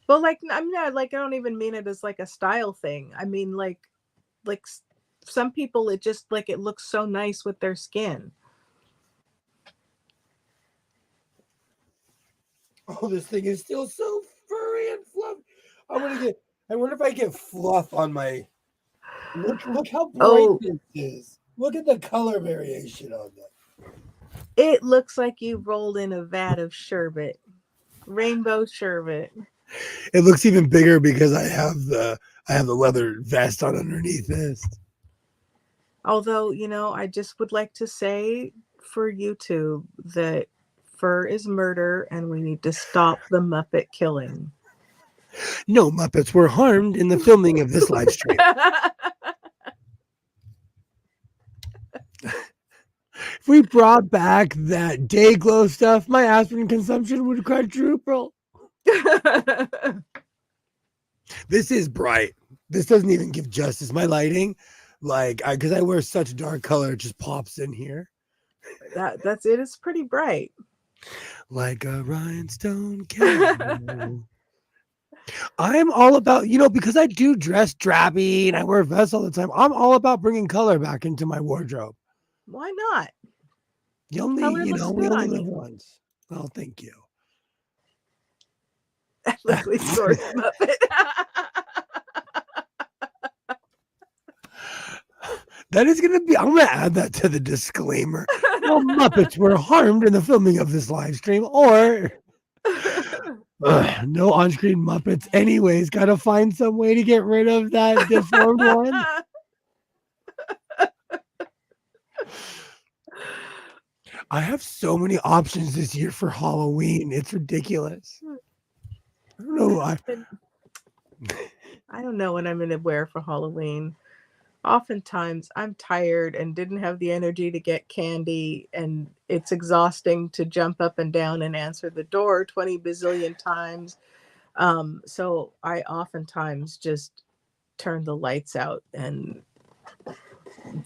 S3: Well, like I'm not like I don't even mean it as like a style thing. I mean like some people it just like it looks so nice with their skin.
S1: Oh, this thing is still so furry and fluffy. I wonder if I get fluff on my. Look how bright this is. Look at the color variation on that.
S3: It looks like you rolled in a vat of sherbet, rainbow sherbet.
S1: It looks even bigger because I have the leather vest on underneath this.
S3: Although, I just would like to say for YouTube that fur is murder and we need to stop the Muppet killing.
S1: No Muppets were harmed in the filming of this live stream. If we brought back that day glow stuff, my aspirin consumption would quadruple. This is bright. This doesn't even give justice. My lighting, because I wear such dark color, it just pops in here.
S3: That's it. It's pretty bright.
S1: Like a rhinestone candle. I'm all about, because I do dress drabby and I wear vests all the time. I'm all about bringing color back into my wardrobe.
S3: Why not?
S1: We only live once. Oh, thank you.
S3: Ethically sourced Muppet.
S1: That is going to be, I'm going to add that to the disclaimer. No Muppets were harmed in the filming of this live stream or no on-screen Muppets. Anyways, got to find some way to get rid of that deformed one. I have so many options this year for Halloween. It's ridiculous. I don't know.
S3: I don't know what I'm going to wear for Halloween. Oftentimes I'm tired and didn't have the energy to get candy, and it's exhausting to jump up and down and answer the door 20 bazillion times. So I oftentimes just turn the lights out, and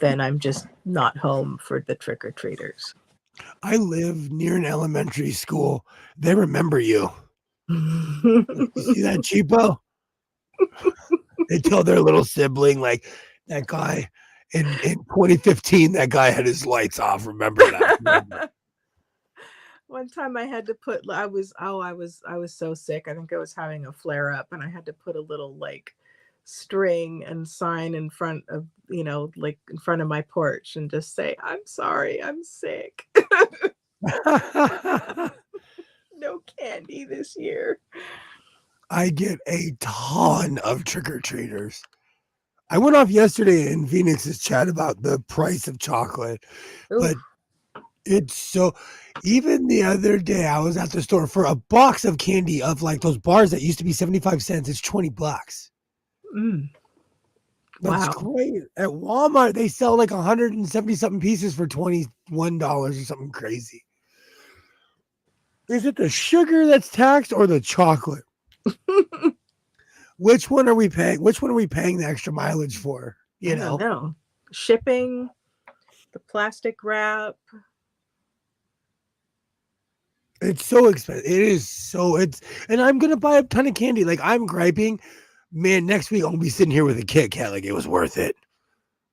S3: then I'm just not home for the trick-or-treaters.
S1: I live near an elementary school. They remember you. You see that cheapo? They tell their little sibling, like, that guy in 2015, that guy had his lights off. Remember that?
S3: One time I had to put, I was so sick. I think I was having a flare up, and I had to put a little like string and sign in front of, like in front of my porch and just say, "I'm sorry, I'm sick." No candy this year.
S1: I get a ton of trick-or-treaters. I went off yesterday in Phoenix's chat about the price of chocolate, but it's so, even the other day I was at the store for a box of candy of like those bars that used to be 75 cents. It's $20. That's great. At Walmart, they sell like 170 something pieces for $21 or something crazy. Is it the sugar that's taxed or the chocolate? Which one are we paying? Which one are we paying the extra mileage for?
S3: I don't know. Shipping, the plastic wrap.
S1: It's so expensive. It is so, and I'm gonna buy a ton of candy. Like, I'm griping, man. Next week I'll be sitting here with a Kit Kat. Like, it was worth it.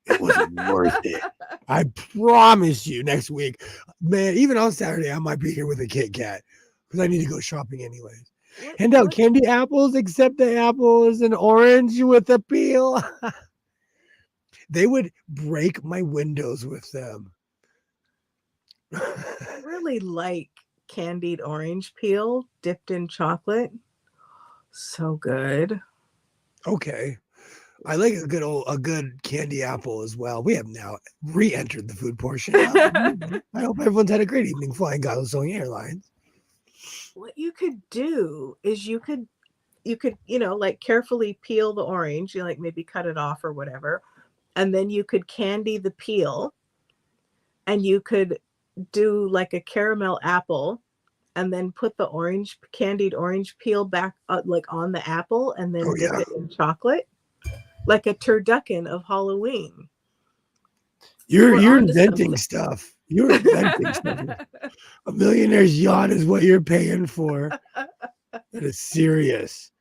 S1: It was worth it. I promise you. Next week, man. Even on Saturday, I might be here with a Kit Kat because I need to go shopping anyways. Hand out candy apples, except the apple is an orange with a peel. They would break my windows with them.
S3: I really like candied orange peel dipped in chocolate. So good.
S1: Okay. I like a good candy apple as well. We have now re-entered the food portion. I hope everyone's had a great evening flying Godless-Owing Airlines.
S3: What you could do is you could like carefully peel the orange, like maybe cut it off or whatever, and then you could candy the peel, and you could do like a caramel apple, and then put the candied orange peel back like on the apple, and then dip it in chocolate, like a turducken of Halloween.
S1: You're inventing stuff. You're inventing stuff. A millionaire's yacht is what you're paying for. That is serious.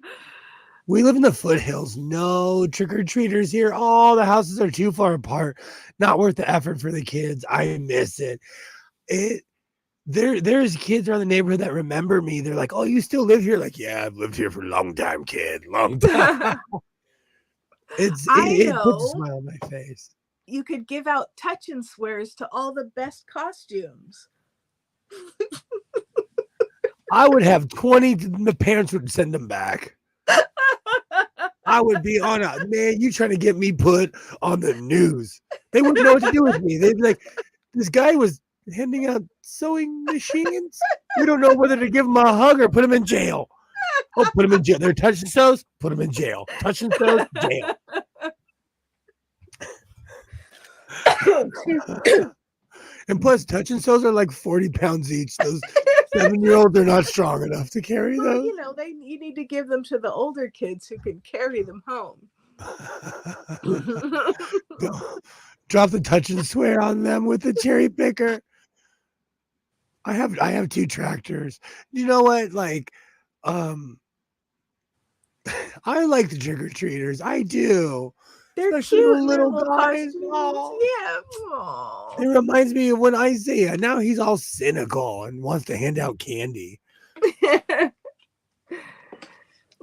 S1: We live in the foothills. No trick-or-treaters here. All the houses are too far apart. Not worth the effort for the kids. I miss it. There's kids around the neighborhood that remember me. They're like, "Oh, you still live here?" Like, "Yeah, I've lived here for a long time, kid. Long time." It puts a smile on my face.
S3: You could give out touch and swears to all the best costumes.
S1: I would have 20. The parents would send them back. I would be on man, you trying to get me put on the news. They wouldn't know what to do with me. They'd be like, this guy was handing out sewing machines. We don't know whether to give him a hug or put him in jail. Oh, put him in jail. They're touching sews, put him in jail. Touching sews, jail. And plus, touch and sews are like 40 pounds each. Those 7-year-olds are not strong enough to carry those.
S3: You need to give them to the older kids who can carry them home.
S1: Drop the touch and swear on them with the cherry picker. I have 2 tractors. You know what? Like, I like the trick-or-treaters. I do.
S3: They're
S1: especially
S3: cute,
S1: the little guys.
S3: Oh. Yeah. Oh.
S1: It reminds me of when Isaiah. Now he's all cynical and wants to hand out candy.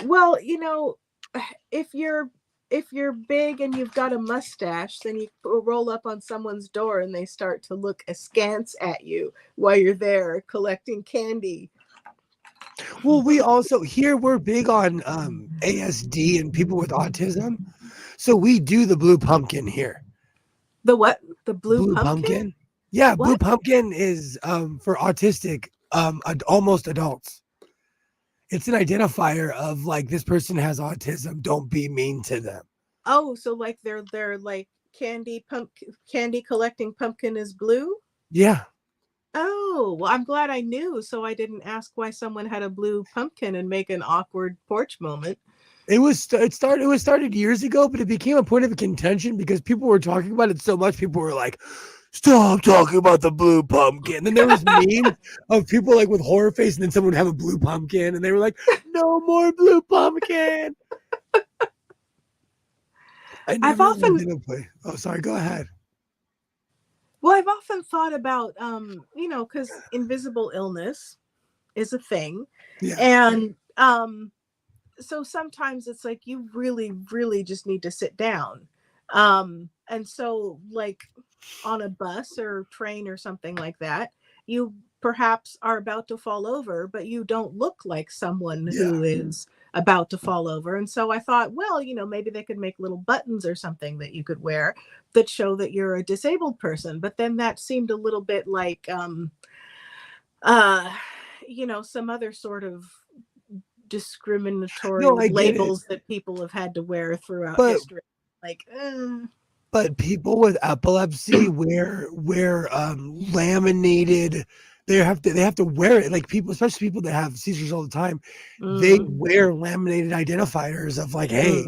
S3: Well, if you're big and you've got a mustache, then you roll up on someone's door and they start to look askance at you while you're there collecting candy.
S1: Well, we also here we're big on ASD and people with autism. So we do the blue pumpkin here.
S3: The what? The blue,
S1: Blue
S3: pumpkin?
S1: pumpkin. Yeah, blue
S3: What?
S1: pumpkin is for autistic almost adults. It's an identifier of like this person has autism. Don't be mean to them.
S3: Oh, so like they're like candy collecting pumpkin is blue?
S1: Yeah.
S3: Oh, well, I'm glad I knew, so I didn't ask why someone had a blue pumpkin and make an awkward porch moment.
S1: It was started years ago, but it became a point of contention because people were talking about it so much. People were like, "Stop talking about the blue pumpkin." And then there was memes of people like with horror face, and then someone would have a blue pumpkin, and they were like, "No more blue pumpkin." I
S3: I've
S1: never
S3: often
S1: did a play. Oh, sorry. Go ahead.
S3: Well, I've often thought about because invisible illness is a thing.
S1: Yeah.
S3: And so sometimes it's like you really, really just need to sit down. And so like on a bus or train or something like that, you perhaps are about to fall over, but you don't look like someone who is about to fall over. And so I thought, well, maybe they could make little buttons or something that you could wear that show that you're a disabled person. But then that seemed a little bit like some other sort of discriminatory
S1: No, I get it.
S3: labels that people have had to wear throughout
S1: But
S3: history. Like,
S1: but people with epilepsy wear laminated. They have to wear it. Like people, especially people that have seizures all the time, they wear laminated identifiers of like, hey,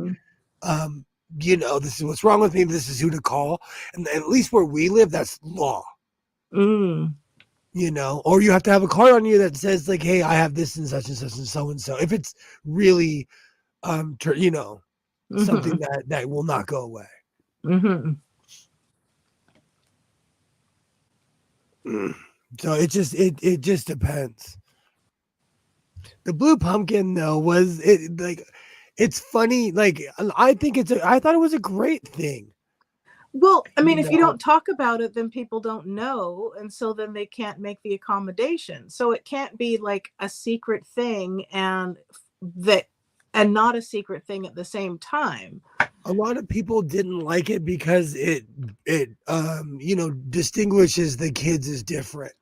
S1: this is what's wrong with me. This is who to call. And at least where we live, that's law. Or you have to have a card on you that says like, hey, I have this and such and such and so and so. If it's really, something that will not go away. So it just depends. The blue pumpkin though it's funny. Like I thought it was a great thing.
S3: Well, I mean, if you don't talk about it, then people don't know. And so then they can't make the accommodation. So it can't be like a secret thing and not a secret thing at the same time.
S1: A lot of people didn't like it because it distinguishes the kids as different.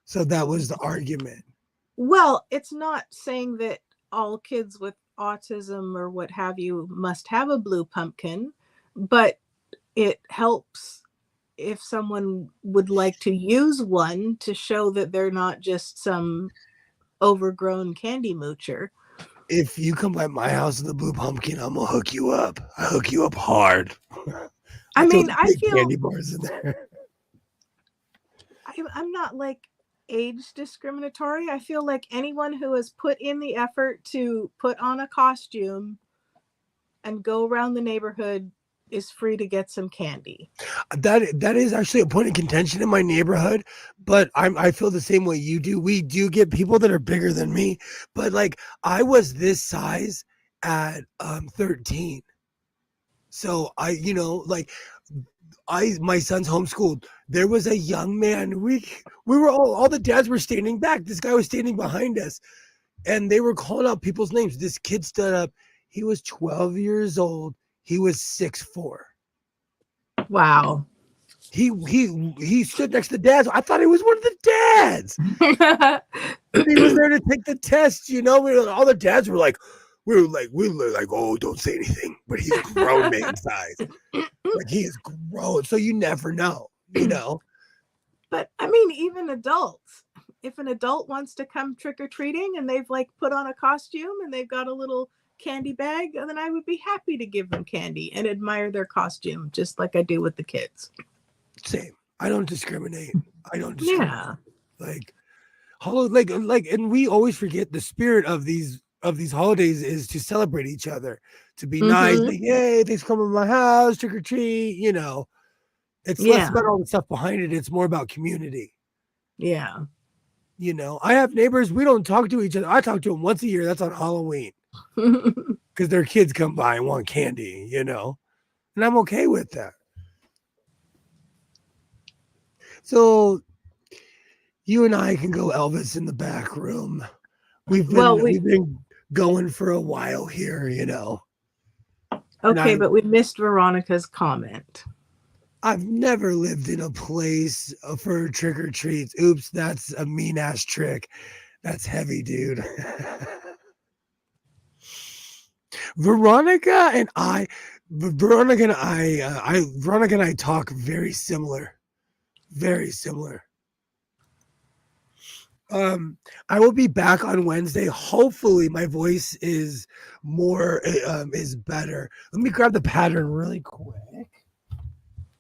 S1: So that was the argument.
S3: Well, it's not saying that all kids with autism or what have you must have a blue pumpkin, but it helps if someone would like to use one to show that they're not just some overgrown candy moocher.
S1: If you come by my house with a blue pumpkin, I'm gonna hook you up. I hook you up hard.
S3: I mean, I feel
S1: candy bars in there.
S3: I'm not like age discriminatory. I feel like anyone who has put in the effort to put on a costume and go around the neighborhood is free to get some candy.
S1: That is actually a point of contention in my neighborhood, but I feel the same way you do. We do get people that are bigger than me, but like I was this size at 13. So my son's homeschooled. There was a young man. We were all the dads were standing back. This guy was standing behind us, and they were calling out people's names. This kid stood up. He was 12 years old. He was 6'4".
S3: Wow.
S1: He stood next to the dads. I thought he was one of the dads. He was there to take the test. All the dads were like, we were like, oh, don't say anything. But he's grown man size. Like he is grown. So you never know,
S3: But I mean, even adults. If an adult wants to come trick-or-treating and they've like put on a costume and they've got a little candy bag, then I would be happy to give them candy and admire their costume just like I do with the kids.
S1: Same. I don't discriminate.
S3: Yeah.
S1: And we always forget the spirit of these holidays is to celebrate each other, to be nice. Like, yay, thanks for coming to my house, trick or treat. It's less about all the stuff behind it. It's more about community.
S3: Yeah.
S1: I have neighbors. We don't talk to each other. I talk to them once a year. That's on Halloween. Because their kids come by and want candy, and I'm okay with that. So you and I can go Elvis in the back room. We've been going for a while here,
S3: Okay, but we missed Veronica's comment.
S1: I've never lived in a place for trick or treats. Oops, that's a mean ass trick. That's heavy, dude. Veronica and I, Veronica and Veronica and I talk very similar, very similar. I will be back on Wednesday. Hopefully, my voice is is better. Let me grab the pattern really quick.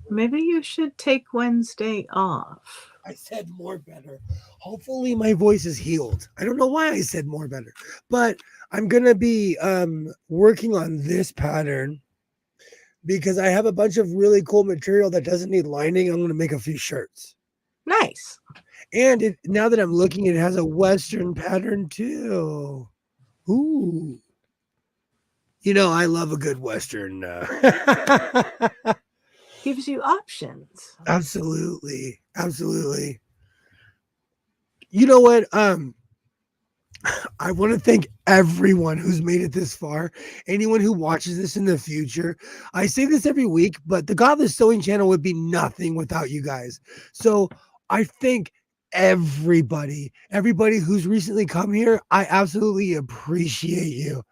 S3: Maybe you should take Wednesday off.
S1: I said more better. Hopefully, my voice is healed. I don't know why I said more better, but I'm gonna be working on this pattern because I have a bunch of really cool material that doesn't need lining. I'm gonna make a few shirts.
S3: Nice.
S1: And now that I'm looking, it has a Western pattern too. Ooh. You know, I love a good Western.
S3: Gives you options.
S1: Absolutely. Absolutely. You know what? I want to thank everyone who's made it this far. Anyone who watches this in the future. I say this every week, but the Godless Sewing channel would be nothing without you guys. So I thank everybody who's recently come here. I absolutely appreciate you.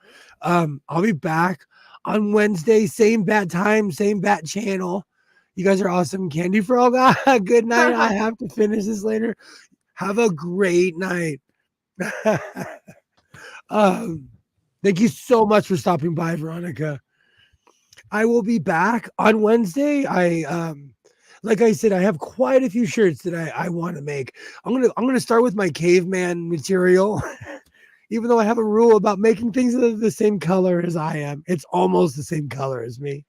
S1: I'll be back on Wednesday, same bat time, same bat channel. You guys are awesome. Candy Frog, good night. I have to finish this later. Have a great night. Thank you so much for stopping by, Veronica. I will be back on Wednesday. Like I said, I have quite a few shirts that I want to make. I'm gonna start with my caveman material. Even though I have a rule about making things that are the same color as I am. It's almost the same color as me.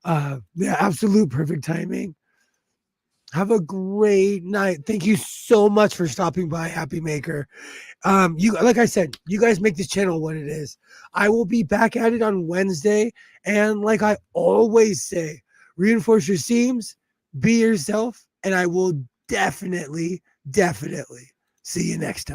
S1: Yeah, absolute perfect timing. Have a great night. Thank you so much for stopping by, Happy Maker. You, like I said, you guys make this channel what it is. I will be back at it on Wednesday, and like I always say, reinforce your seams, be yourself, and I will definitely see you next time.